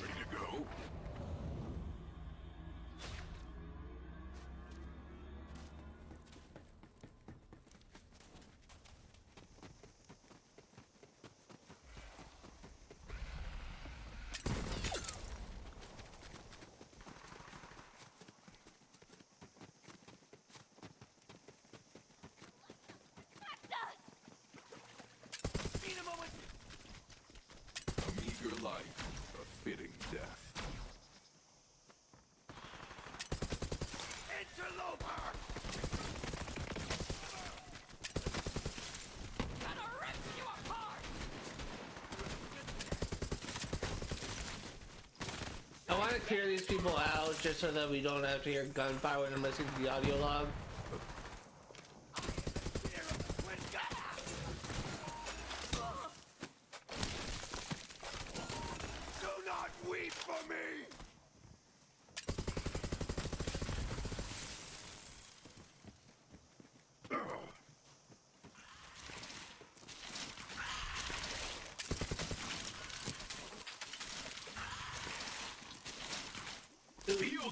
Speaker 6: Ready to go?
Speaker 1: I want to clear these people out just so that we don't have to hear gunfire when I'm listening to the audio log.
Speaker 2: Do not weep for me!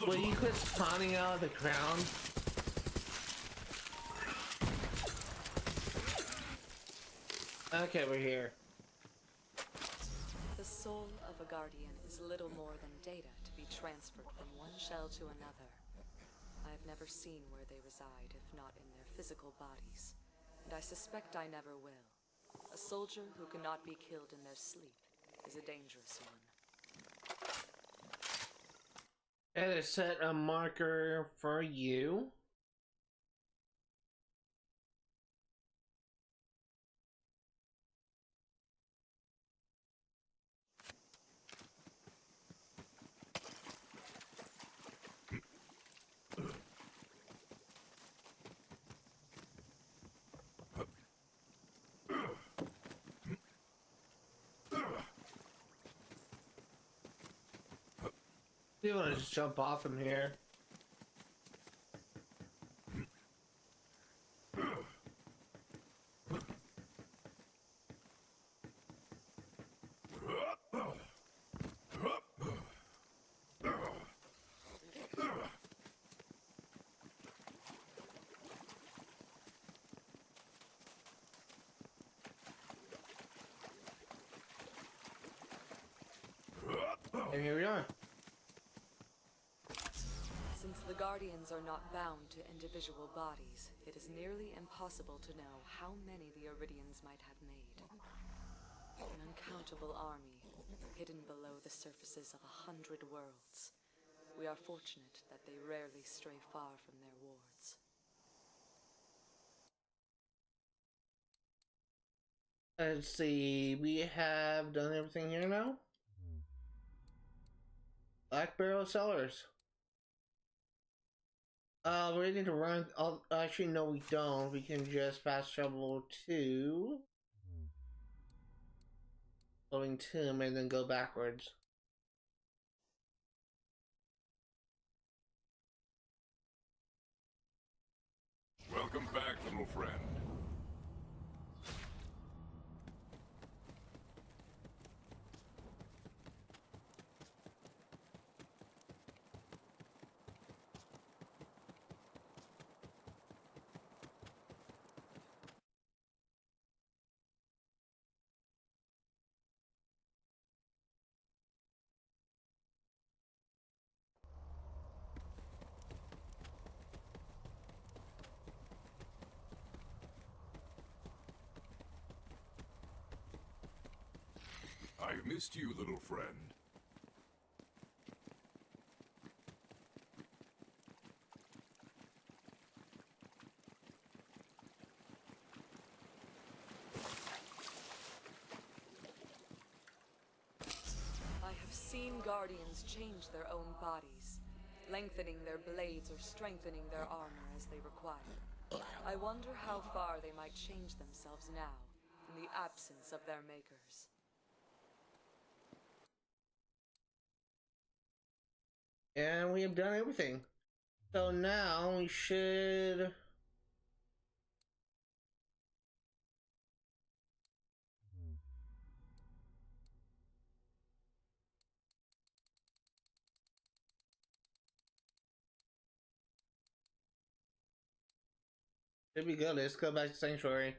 Speaker 1: Will you quit spawning out of the ground? Okay, we're here.
Speaker 12: The soul of a guardian is little more than data to be transferred from one shell to another. I have never seen where they reside, if not in their physical bodies, and I suspect I never will. A soldier who cannot be killed in their sleep is a dangerous one.
Speaker 1: And I set a marker for you. You want to just jump off from here? And here we are.
Speaker 12: Since the Guardians are not bound to individual bodies, it is nearly impossible to know how many the Iridians might have made. An uncountable army, hidden below the surfaces of 100 worlds. We are fortunate that they rarely stray far from their wards.
Speaker 1: Let's see, we have done everything here now. Black Barrel Cellars. We need to run. Actually, no, we don't. We can just fast travel to Floating Tomb and then go backwards.
Speaker 6: Welcome back, little friend. I missed you, little friend.
Speaker 12: I have seen Guardians change their own bodies, lengthening their blades or strengthening their armor as they require. I wonder how far they might change themselves now, in the absence of their makers.
Speaker 1: And we have done everything. So now we should... Should be good. Let's go back to Sanctuary.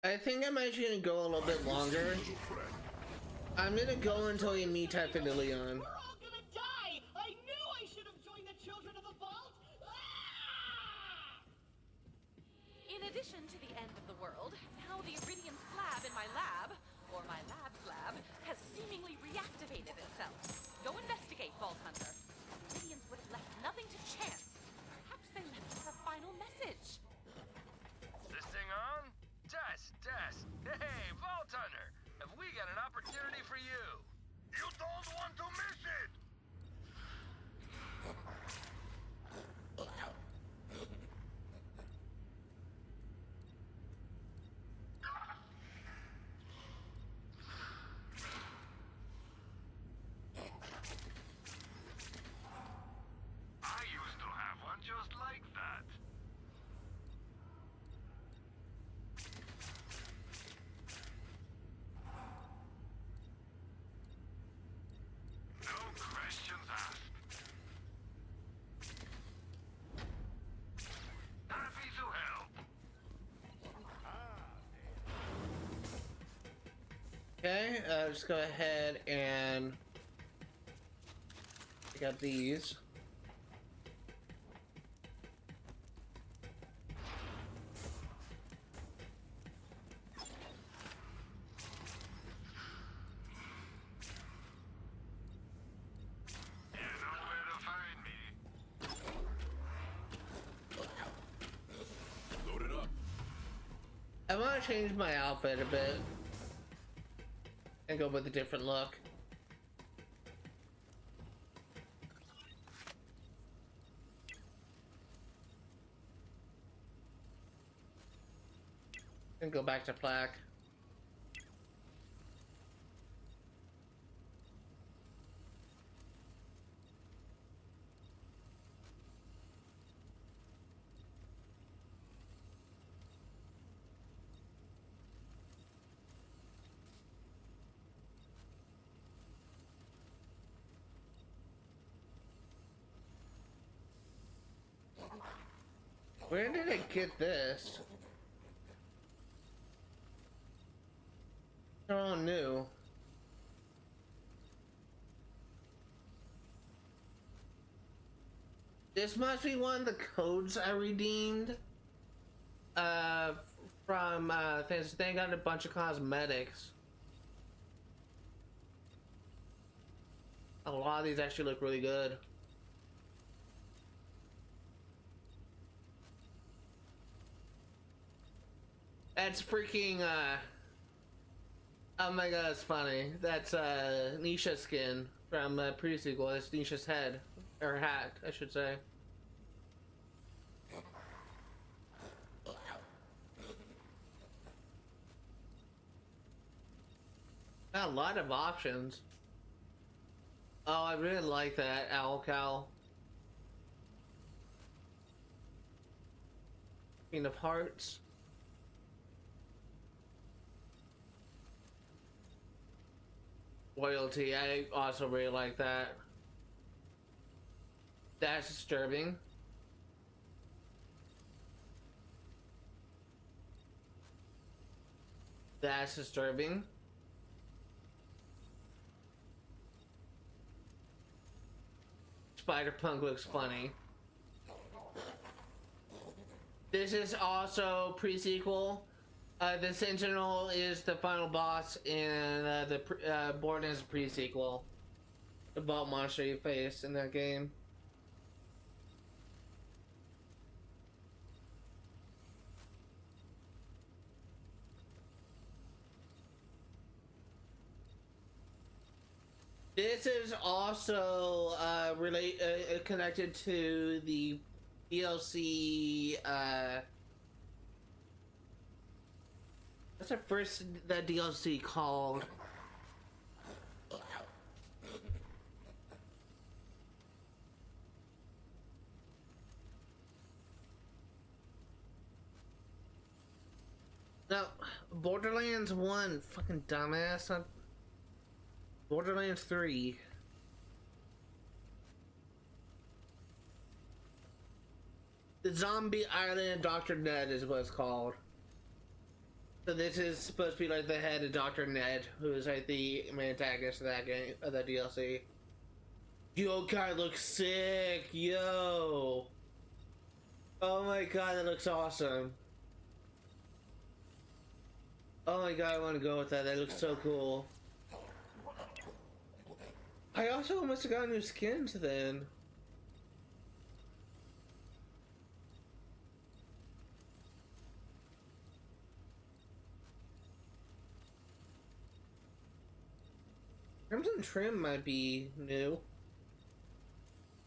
Speaker 1: I think I'm actually gonna go a little bit longer. I'm gonna go until we meet Typhon Log.
Speaker 2: We're all gonna die! I knew I should have joined the Children of the Vault!
Speaker 4: In addition to the end of the world, now the Iridium slab in my lab, or my lab's lab, has seemingly reactivated itself. Go investigate, Vault Hunter.
Speaker 13: opportunity for you.
Speaker 2: You don't want to miss it! I used to have one just like that. No questions asked. Happy to help.
Speaker 1: Okay, just go ahead and pick up these.
Speaker 2: You know where to find me.
Speaker 6: Load it up.
Speaker 1: I want to change my outfit a bit and go with a different look. And go back to black. Where did I get this? They're all new. This must be one of the codes I redeemed. From things. They got a bunch of cosmetics. A lot of these actually look really good. That's freaking, oh my god, it's funny. That's, Nisha's skin from, pre-sequel. That's Nisha's head. Or hat, I should say. Got a lot of options. Oh, I really like that owl cow. Queen of Hearts. Loyalty, I also really like that. That's disturbing. That's disturbing. Spider-Punk looks funny. This is also pre-sequel. The Sentinel is the final boss in the Borderlands pre-sequel. The vault monster you face in that game. This is also connected to the DLC. What's that DLC called? No, Borderlands 1, fucking dumbass. Borderlands 3. The Zombie Island of Dr. Ned is what it's called. So this is supposed to be like the head of Dr. Ned, who is like the main antagonist of that game, of that DLC. Yo, guy looks sick, yo! Oh my god, that looks awesome. Oh my god, I want to go with that, that looks so cool. I also must have got new skins then. Crimson trim might be new.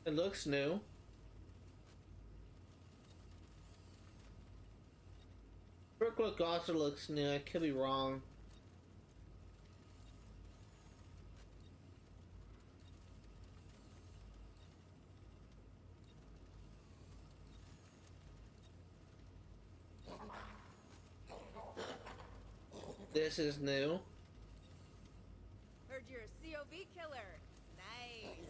Speaker 1: It looks new. Brick look also looks new. I could be wrong. This is new.
Speaker 10: Heard you're a COV killer. Nice.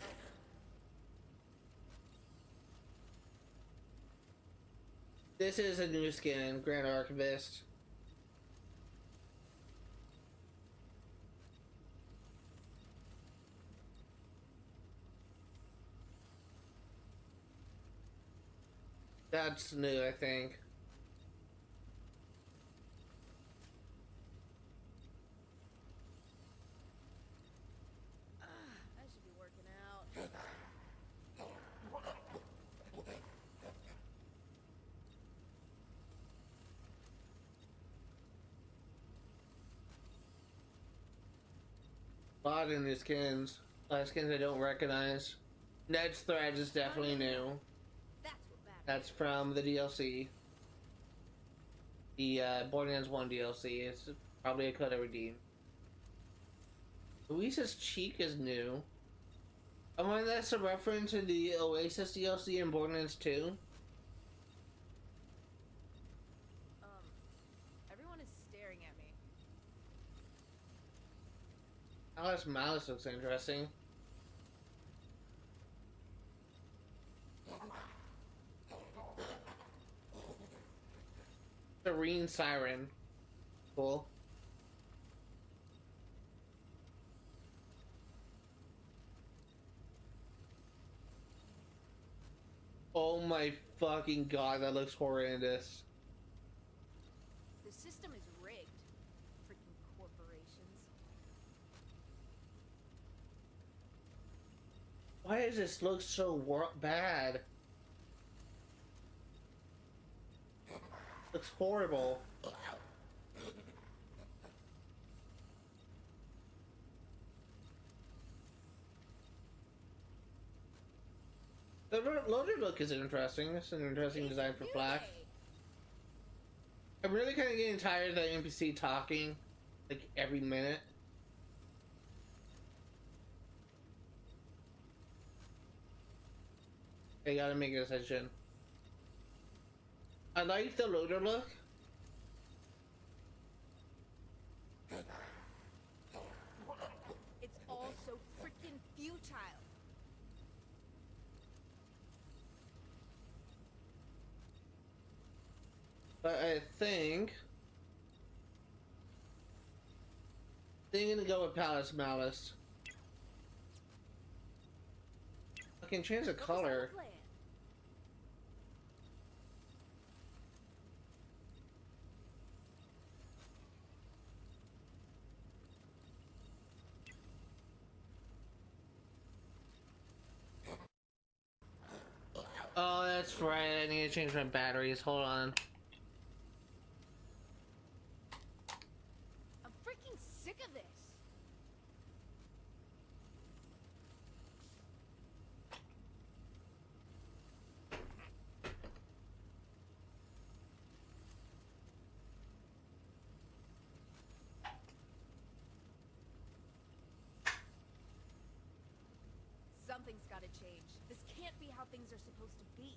Speaker 1: This is a new skin, Grand Archivist. That's new, I think.
Speaker 10: I should be working out.
Speaker 1: A lot of new skins. A lot of skins I don't recognize. Ned's Thread is definitely new.
Speaker 10: That's what matters.
Speaker 1: That's from the DLC. The Borderlands 1 DLC. It's probably a code I redeem. Luisa's cheek is new. I wonder if that's a reference to the Oasis DLC in Borderlands 2.
Speaker 10: Everyone is staring at me.
Speaker 1: Alice Malice looks interesting. Serene Siren. Cool. Oh my fucking god, that looks horrendous.
Speaker 10: The system is rigged. Freaking corporations.
Speaker 1: Why does this look so bad? Looks horrible. The loader look is interesting. It's an interesting design for Flash. I'm really kind of getting tired of the NPC talking like every minute. I gotta make a decision. I like the loader look.
Speaker 10: It's all so freaking futile.
Speaker 1: But I think I'm gonna go with Palace Malice. I can change the color. Oh, that's right. I need to change my batteries. Hold on.
Speaker 10: I'm freaking sick of this. Something's gotta change. This can't be how things are supposed to be.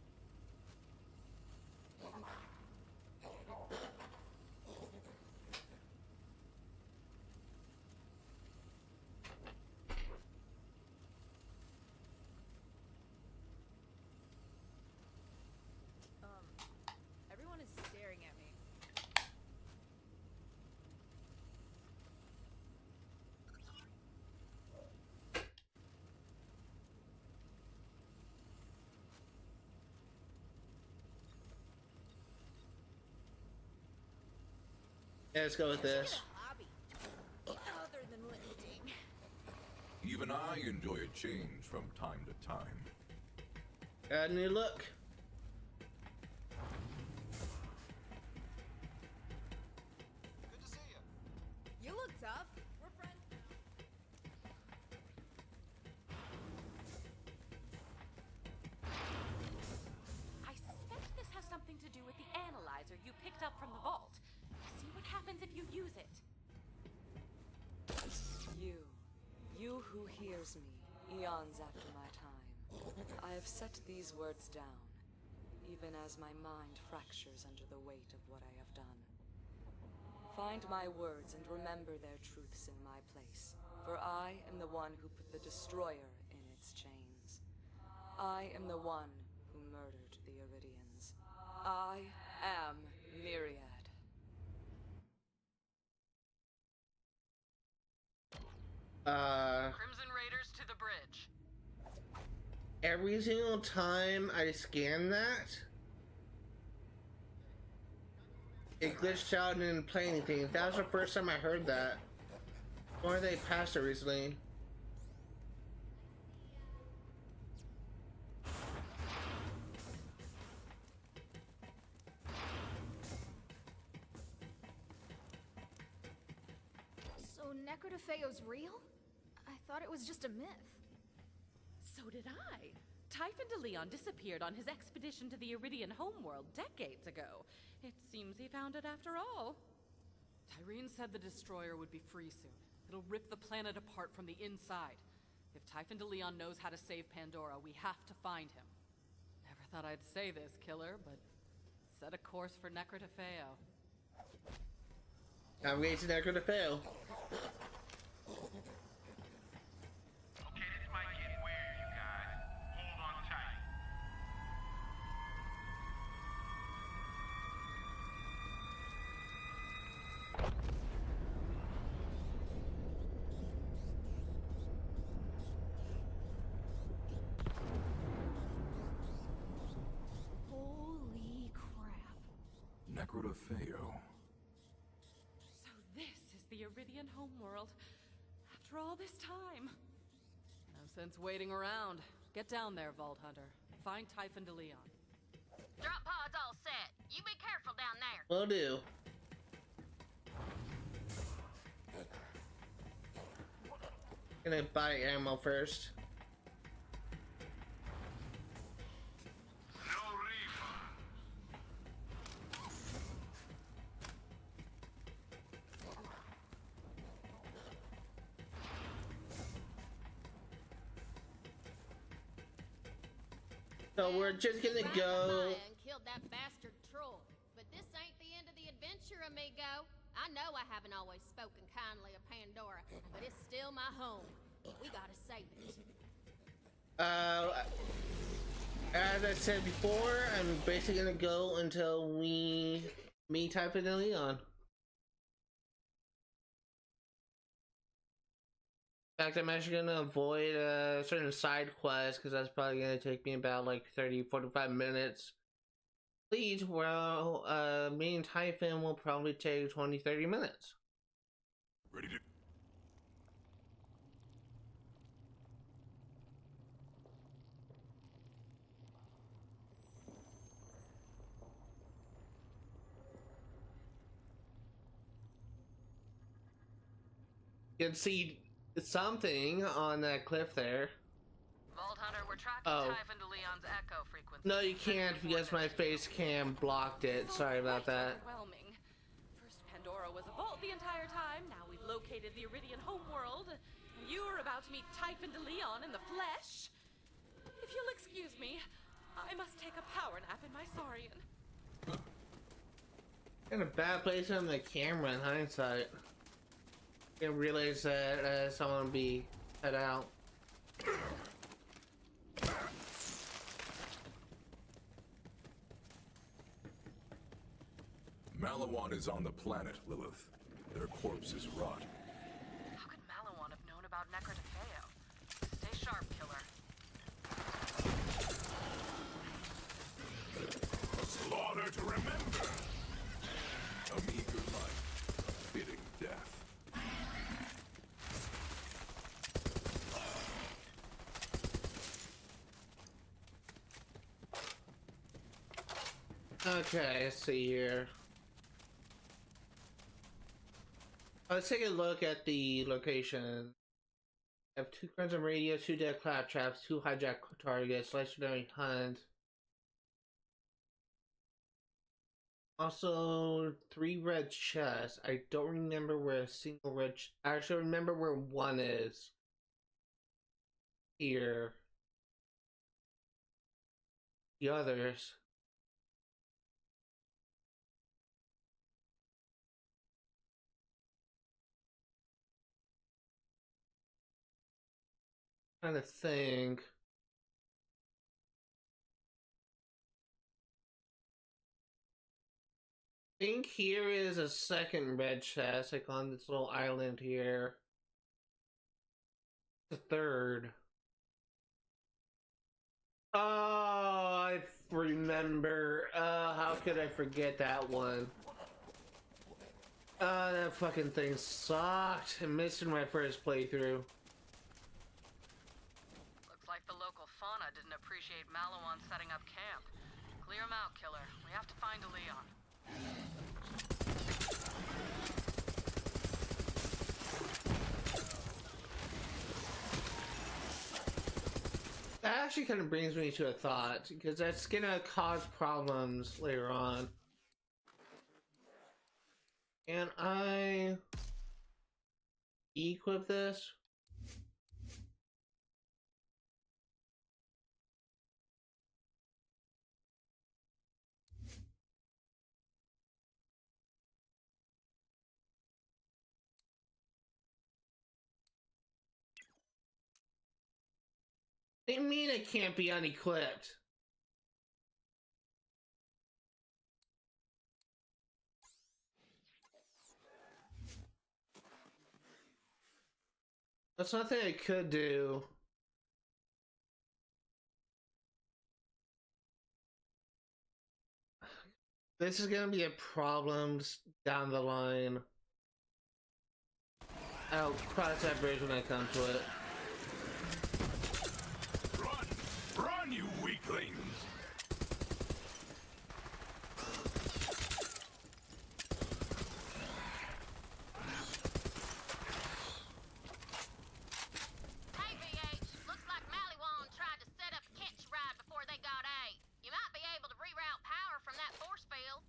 Speaker 10: Everyone is staring at me.
Speaker 1: Yeah, let's go with this.
Speaker 10: Hobby. Other than lifting.
Speaker 6: Even I enjoy a change from time to time.
Speaker 1: Got a new look.
Speaker 3: Good to see you.
Speaker 10: You look tough. We're friends now.
Speaker 9: you picked up from the vault. See what happens if you use it.
Speaker 12: You who hears me, eons after my time. I have set these words down, even as my mind fractures under the weight of what I have done. Find my words and remember their truths in my place, for I am the one who put the Destroyer in its chains. I am the one who murdered the Iridians. I am Myriad.
Speaker 8: Crimson Raiders to the bridge.
Speaker 1: Every single time I scan that, it glitched out and didn't play anything. That was the first time I heard that. Or they passed it recently.
Speaker 7: So Necrodefeo's real? I thought it was just a myth.
Speaker 9: So did I. Typhon Leon disappeared on his expedition to the Iridian homeworld decades ago. It seems he found it after all.
Speaker 14: Tyreen said the Destroyer would be free soon. It'll rip the planet apart from the inside. If Typhon Leon knows how to save Pandora, we have to find him. Never thought I'd say this, killer, but set a course for Necrodefeo.
Speaker 1: I'm ready to Necrodefeo.
Speaker 2: Okay, this might get weird, you guys. Hold on tight.
Speaker 7: Holy crap.
Speaker 6: Necrodefeo.
Speaker 9: So this is the Iridian homeworld. After all this time.
Speaker 14: No sense waiting around. Get down there, Vault Hunter. Find Typhon Leon.
Speaker 7: Drop pod's all set. You be careful down there.
Speaker 1: Will do. Gonna buy ammo first.
Speaker 2: No refund.
Speaker 1: So we're just gonna go.
Speaker 7: And killed that bastard troll. But this ain't the end of the adventure, amigo. I know I haven't always spoken kindly of Pandora, but it's still my home. We gotta save it.
Speaker 1: As I said before, I'm basically gonna go until we meet Typhon and Leon. In fact, I'm actually gonna avoid certain side quests because that's probably gonna take me about like 30-45 minutes. Please, well, me and Typhon will probably take 20-30 minutes.
Speaker 6: Ready to...
Speaker 1: You can see something on that cliff there.
Speaker 8: Vault Hunter, we're tracking
Speaker 1: Oh.
Speaker 8: Typhon Leon's echo frequency.
Speaker 1: No, you can't because my face cam blocked it. Sorry about that.
Speaker 9: Overwhelming. First Pandora was a vault the entire time. Now we've located the Iridian homeworld. And you are about to meet Typhon Leon in the flesh. If you'll excuse me, I must take a power nap in my Saurian.
Speaker 1: In a bad place on the camera in hindsight. Didn't realize that someone would be cut out.
Speaker 6: Malawan is on the planet, Lilith. Their corpses rot.
Speaker 8: How could Malawan have known about Necrodefeo? Stay sharp, killer.
Speaker 6: A slaughter to remember. A meager life, a fitting death.
Speaker 1: Okay, let's see here. Let's take a look at the location. I have 2 crimson radios, 2 dead claptraps, 2 hijack targets, legendary hunt. Also, 3 red chests. I don't remember where a single red. I actually remember where one is. Here. The others. Trying to think. I think here is a second red chest, like on this little island here. The third. Oh, I remember. How could I forget that one? That fucking thing sucked. I missed it in my first playthrough.
Speaker 14: Looks like the local fauna didn't appreciate Malawan setting up camp. Clear him out, killer. We have to find a Leon.
Speaker 1: That actually kind of brings me to a thought, because that's gonna cause problems later on. Can I equip this? They mean it can't be unequipped. That's something I could do. This is gonna be a problem down the line. I'll cross that bridge when I come to it.
Speaker 6: Run! Run, you weaklings!
Speaker 7: Hey, BH. Looks like Malawan tried to set up a catch ride before they got out. You might be able to reroute power from that force field.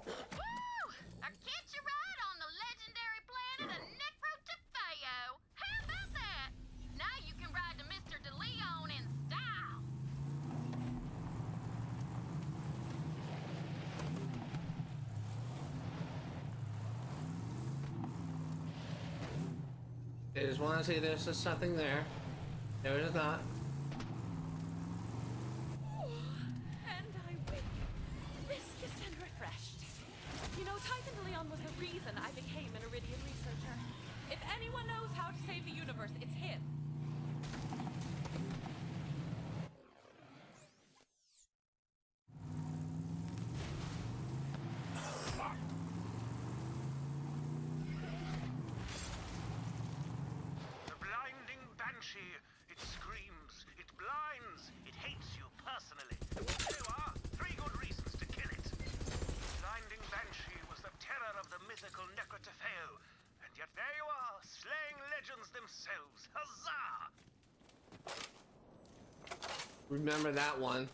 Speaker 7: Woo! A catch a ride on the legendary planet of Necrotafeo. How about that? Now you can ride to Mr. DeLeon in style.
Speaker 1: I just want to say there's just something there. There is not.
Speaker 9: And I wake, restless and refreshed. You know, Typhon Log was the reason I became an Iridian researcher. If anyone knows how to save the universe, it's him.
Speaker 2: The blinding banshee. It screams, it blinds, it hates you personally. There you are. 3 good reasons to kill it. Blinding banshee was the terror of the mythical Necrotafeo. And yet there you are, slaying legends themselves. Huzzah!
Speaker 1: Remember that one.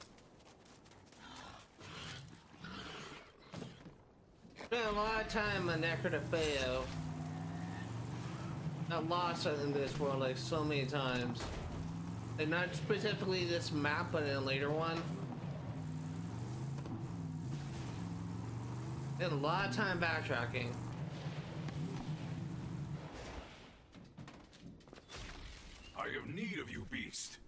Speaker 1: Spent a lot of time on Necrotafeo. I lost it in this world like so many times. And not specifically this map, but in a later one. Spent a lot of time backtracking.
Speaker 6: I have need of you, beast.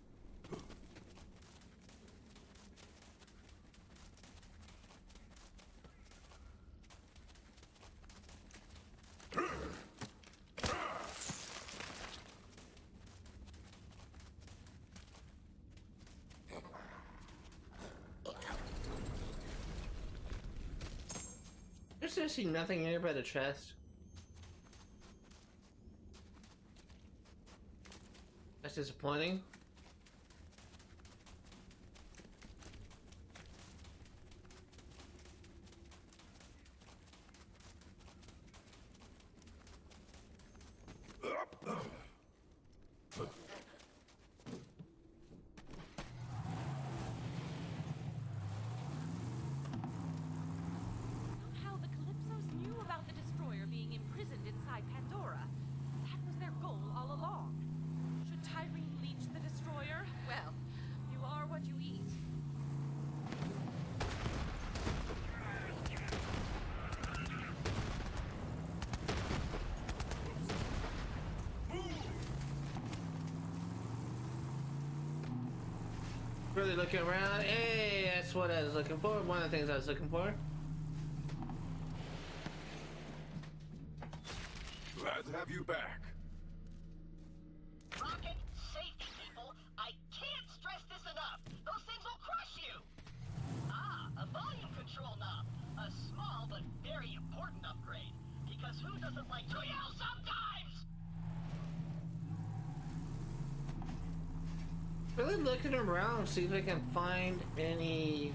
Speaker 1: There's seriously nothing here but a chest. That's disappointing. Really looking around. Hey, that's what I was looking for. One of the things I was looking for.
Speaker 6: Glad to have you back.
Speaker 5: Rocket safety, people. I can't stress this enough. Those things will crush you. Ah, a volume control knob. A small but very important upgrade. Because who doesn't like to yell sometimes?
Speaker 1: Really looking around, see if I can find any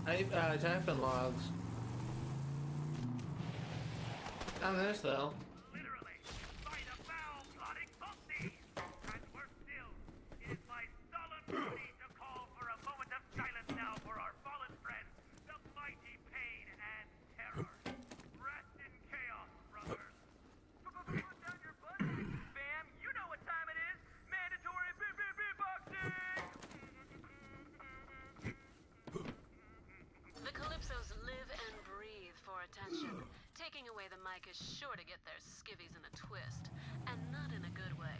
Speaker 1: Typhon logs. On this though.
Speaker 2: Literally, by the foul plotting Foxy! And worse still, it is my solemn duty to call for a moment of silence now for our fallen friends, the mighty Pain and Terror. Rest in chaos, brothers. Put down your butt, fam. You know what time it is. Mandatory beatboxing!
Speaker 4: The Calypsos live and breathe for attention. Taking away the mic is sure to get their skivvies in a twist, and not in a good way.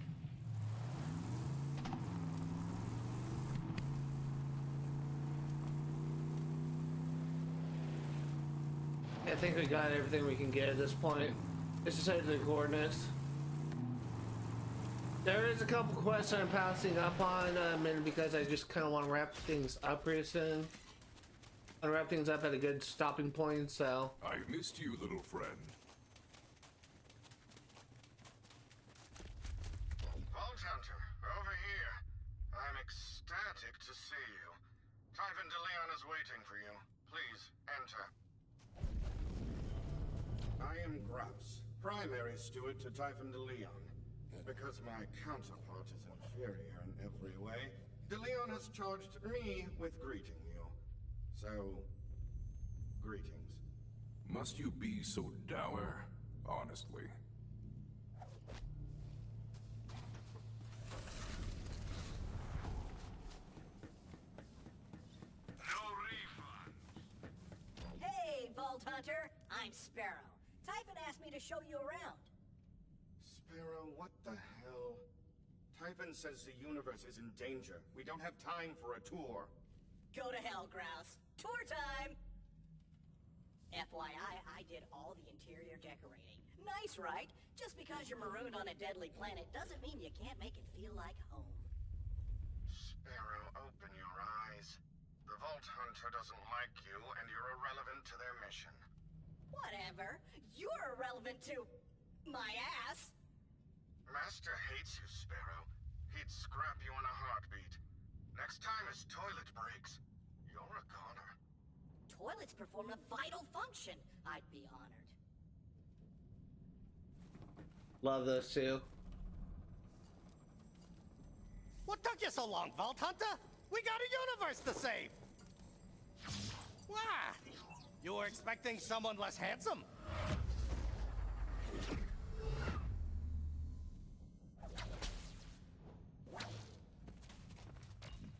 Speaker 1: I think we got everything we can get at this point. It's just the coordinates. There is a couple quests I'm passing up on mainly because I just kind of want to wrap things up pretty soon. I want to wrap things up at a good stopping point, so.
Speaker 6: I missed you, little friend.
Speaker 15: Vault Hunter, over here. I'm ecstatic to see you. Typhon DeLeon is waiting for you. Please, enter. I am Grouse, primary steward to Typhon DeLeon. Because my counterpart is inferior in every way, DeLeon has charged me with greeting you. So, greetings.
Speaker 6: Must you be so dour, honestly?
Speaker 15: No refund.
Speaker 5: Hey, Vault Hunter. I'm Sparrow. Typhon asked me to show you around.
Speaker 15: Sparrow, what the hell? Typhon says the universe is in danger. We don't have time for a tour.
Speaker 5: Go to hell, Grouse. Tour time! FYI, I did all the interior decorating. Nice, right? Just because you're marooned on a deadly planet doesn't mean you can't make it feel like home.
Speaker 15: Sparrow, open your eyes. The Vault Hunter doesn't like you, and you're irrelevant to their mission.
Speaker 5: Whatever. You're irrelevant to... my ass.
Speaker 15: Master hates you, Sparrow. He'd scrap you in a heartbeat. Next time his toilet breaks, you're a goner.
Speaker 5: Toilets perform a vital function. I'd be honored.
Speaker 1: Love those two.
Speaker 5: What took you so long, Vault Hunter? We got a universe to save! Why? You were expecting someone less handsome?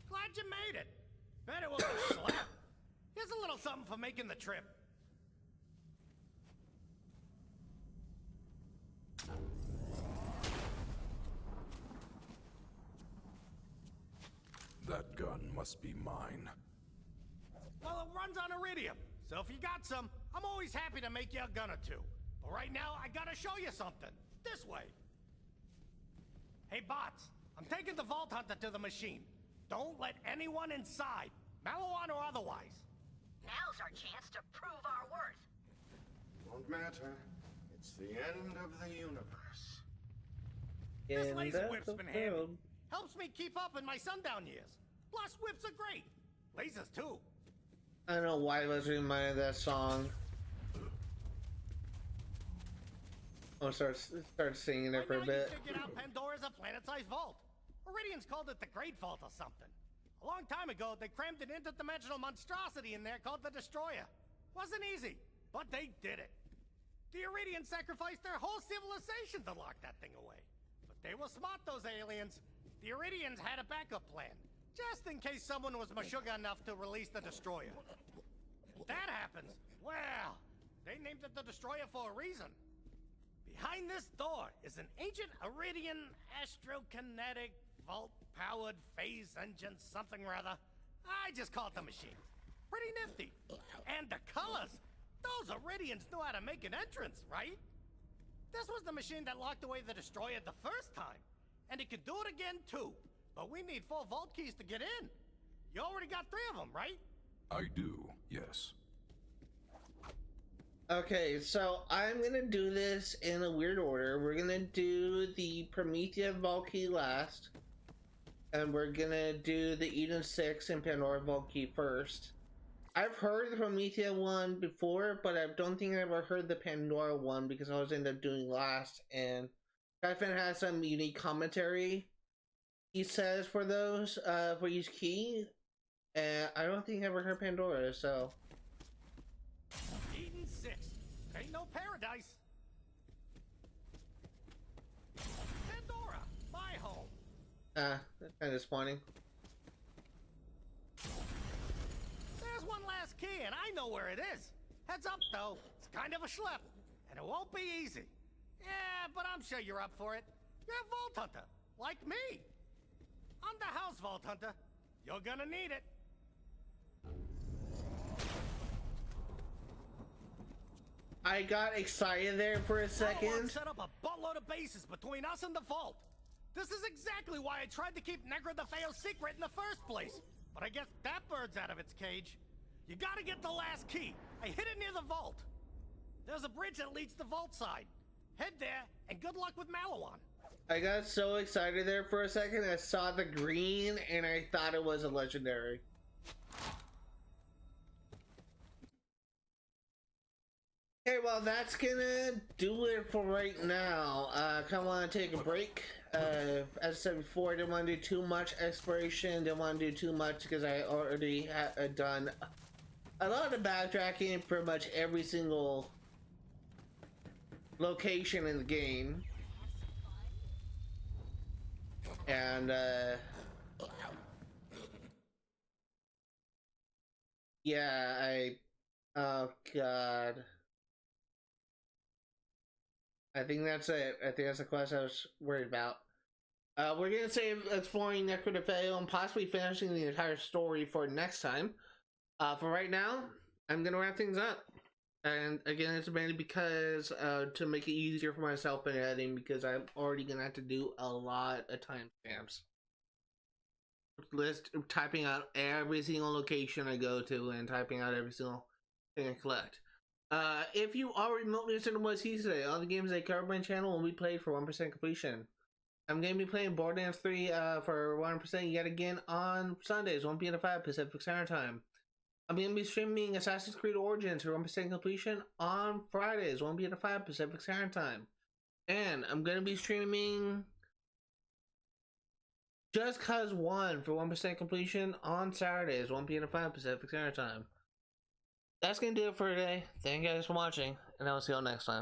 Speaker 5: Glad you made it. Bet it was a slap. Here's a little something for making the trip.
Speaker 6: That gun must be mine.
Speaker 5: Well, it runs on iridium, so if you got some, I'm always happy to make you a gun or two. But right now, I gotta show you something. This way. Hey, bots, I'm taking the Vault Hunter to the machine. Don't let anyone inside, Maliwan or otherwise. Now's our chance to prove our worth.
Speaker 15: Won't matter. It's the end of the universe.
Speaker 5: This laser whip's been handy. Helps me keep up in my sundown years. Plus, whips are great. Lasers, too.
Speaker 1: I don't know why I was reminded of that song. I'll start singing it for a bit.
Speaker 5: You figured out Pandora's a planet-sized vault. Iridians called it the Great Vault or something. A long time ago, they crammed an interdimensional monstrosity in there called the Destroyer. Wasn't easy, but they did it. The Iridians sacrificed their whole civilization to lock that thing away. But they were smart, those aliens. The Iridians had a backup plan, just in case someone was mashuga enough to release the Destroyer. If that happens, well, they named it the Destroyer for a reason. Behind this door is an ancient Iridian astrokinetic vault powered phase engine something or other. I just call it the machine. Pretty nifty. And the colors. Those Iridians knew how to make an entrance, right? This was the machine that locked away the destroyer the first time. And it could do it again too. But we need 4 vault keys to get in. You already got 3 of them, right?
Speaker 6: I do, yes.
Speaker 1: Okay, so I'm gonna do this in a weird order. We're gonna do the Promethea Vault Key last. And we're gonna do the Eden 6 and Pandora Vault Key first. I've heard the Promethea one before, but I don't think I ever heard the Pandora one because I was ended up doing last. And Typhon has some unique commentary he says for those, for each key. And I don't think I ever heard Pandora, so.
Speaker 5: Eden 6. Ain't no paradise. Pandora, my home.
Speaker 1: That's kind of disappointing.
Speaker 5: There's one last key, and I know where it is. Heads up, though. It's kind of a schlep, and it won't be easy. Yeah, but I'm sure you're up for it. You're a Vault Hunter, like me. I'm the House Vault Hunter. You're gonna need it.
Speaker 1: I got excited there for a second.
Speaker 5: Set up a buttload of bases between us and the vault. This is exactly why I tried to keep Negra the Fail secret in the first place. But I guess that bird's out of its cage. You gotta get the last key. I hid it near the vault. There's a bridge that leads to the vault side. Head there, and good luck with Malawan.
Speaker 1: I got so excited there for a second. I saw the green, and I thought it was a legendary. Okay, well, that's gonna do it for right now. Kind of want to take a break. As I said before, I didn't want to do too much exploration. Didn't want to do too much because I already had done a lot of backtracking, pretty much every single location in the game. And, yeah, oh god. I think that's it. I think that's the quest I was worried about. We're gonna save exploring Necro de Feo and possibly finishing the entire story for next time. For right now, I'm gonna wrap things up. And again, it's mainly because to make it easier for myself in editing, because I'm already gonna have to do a lot of timestamps. Typing out every single location I go to and typing out every single thing I collect. If you are remotely interested in what I see today, all the games I cover on my channel will be played for 1% completion. I'm going to be playing Borderlands 3 for 1% yet again on Sundays, 1 p.m. to 5 Pacific Standard Time. I'm going to be streaming Assassin's Creed Origins for 1% completion on Fridays, 1 p.m. to 5 Pacific Standard Time. And I'm going to be streaming Just Cause 1 for 1% completion on Saturdays, 1 p.m. to 5 Pacific Standard Time. That's going to do it for today. Thank you guys for watching, and I will see you all next time.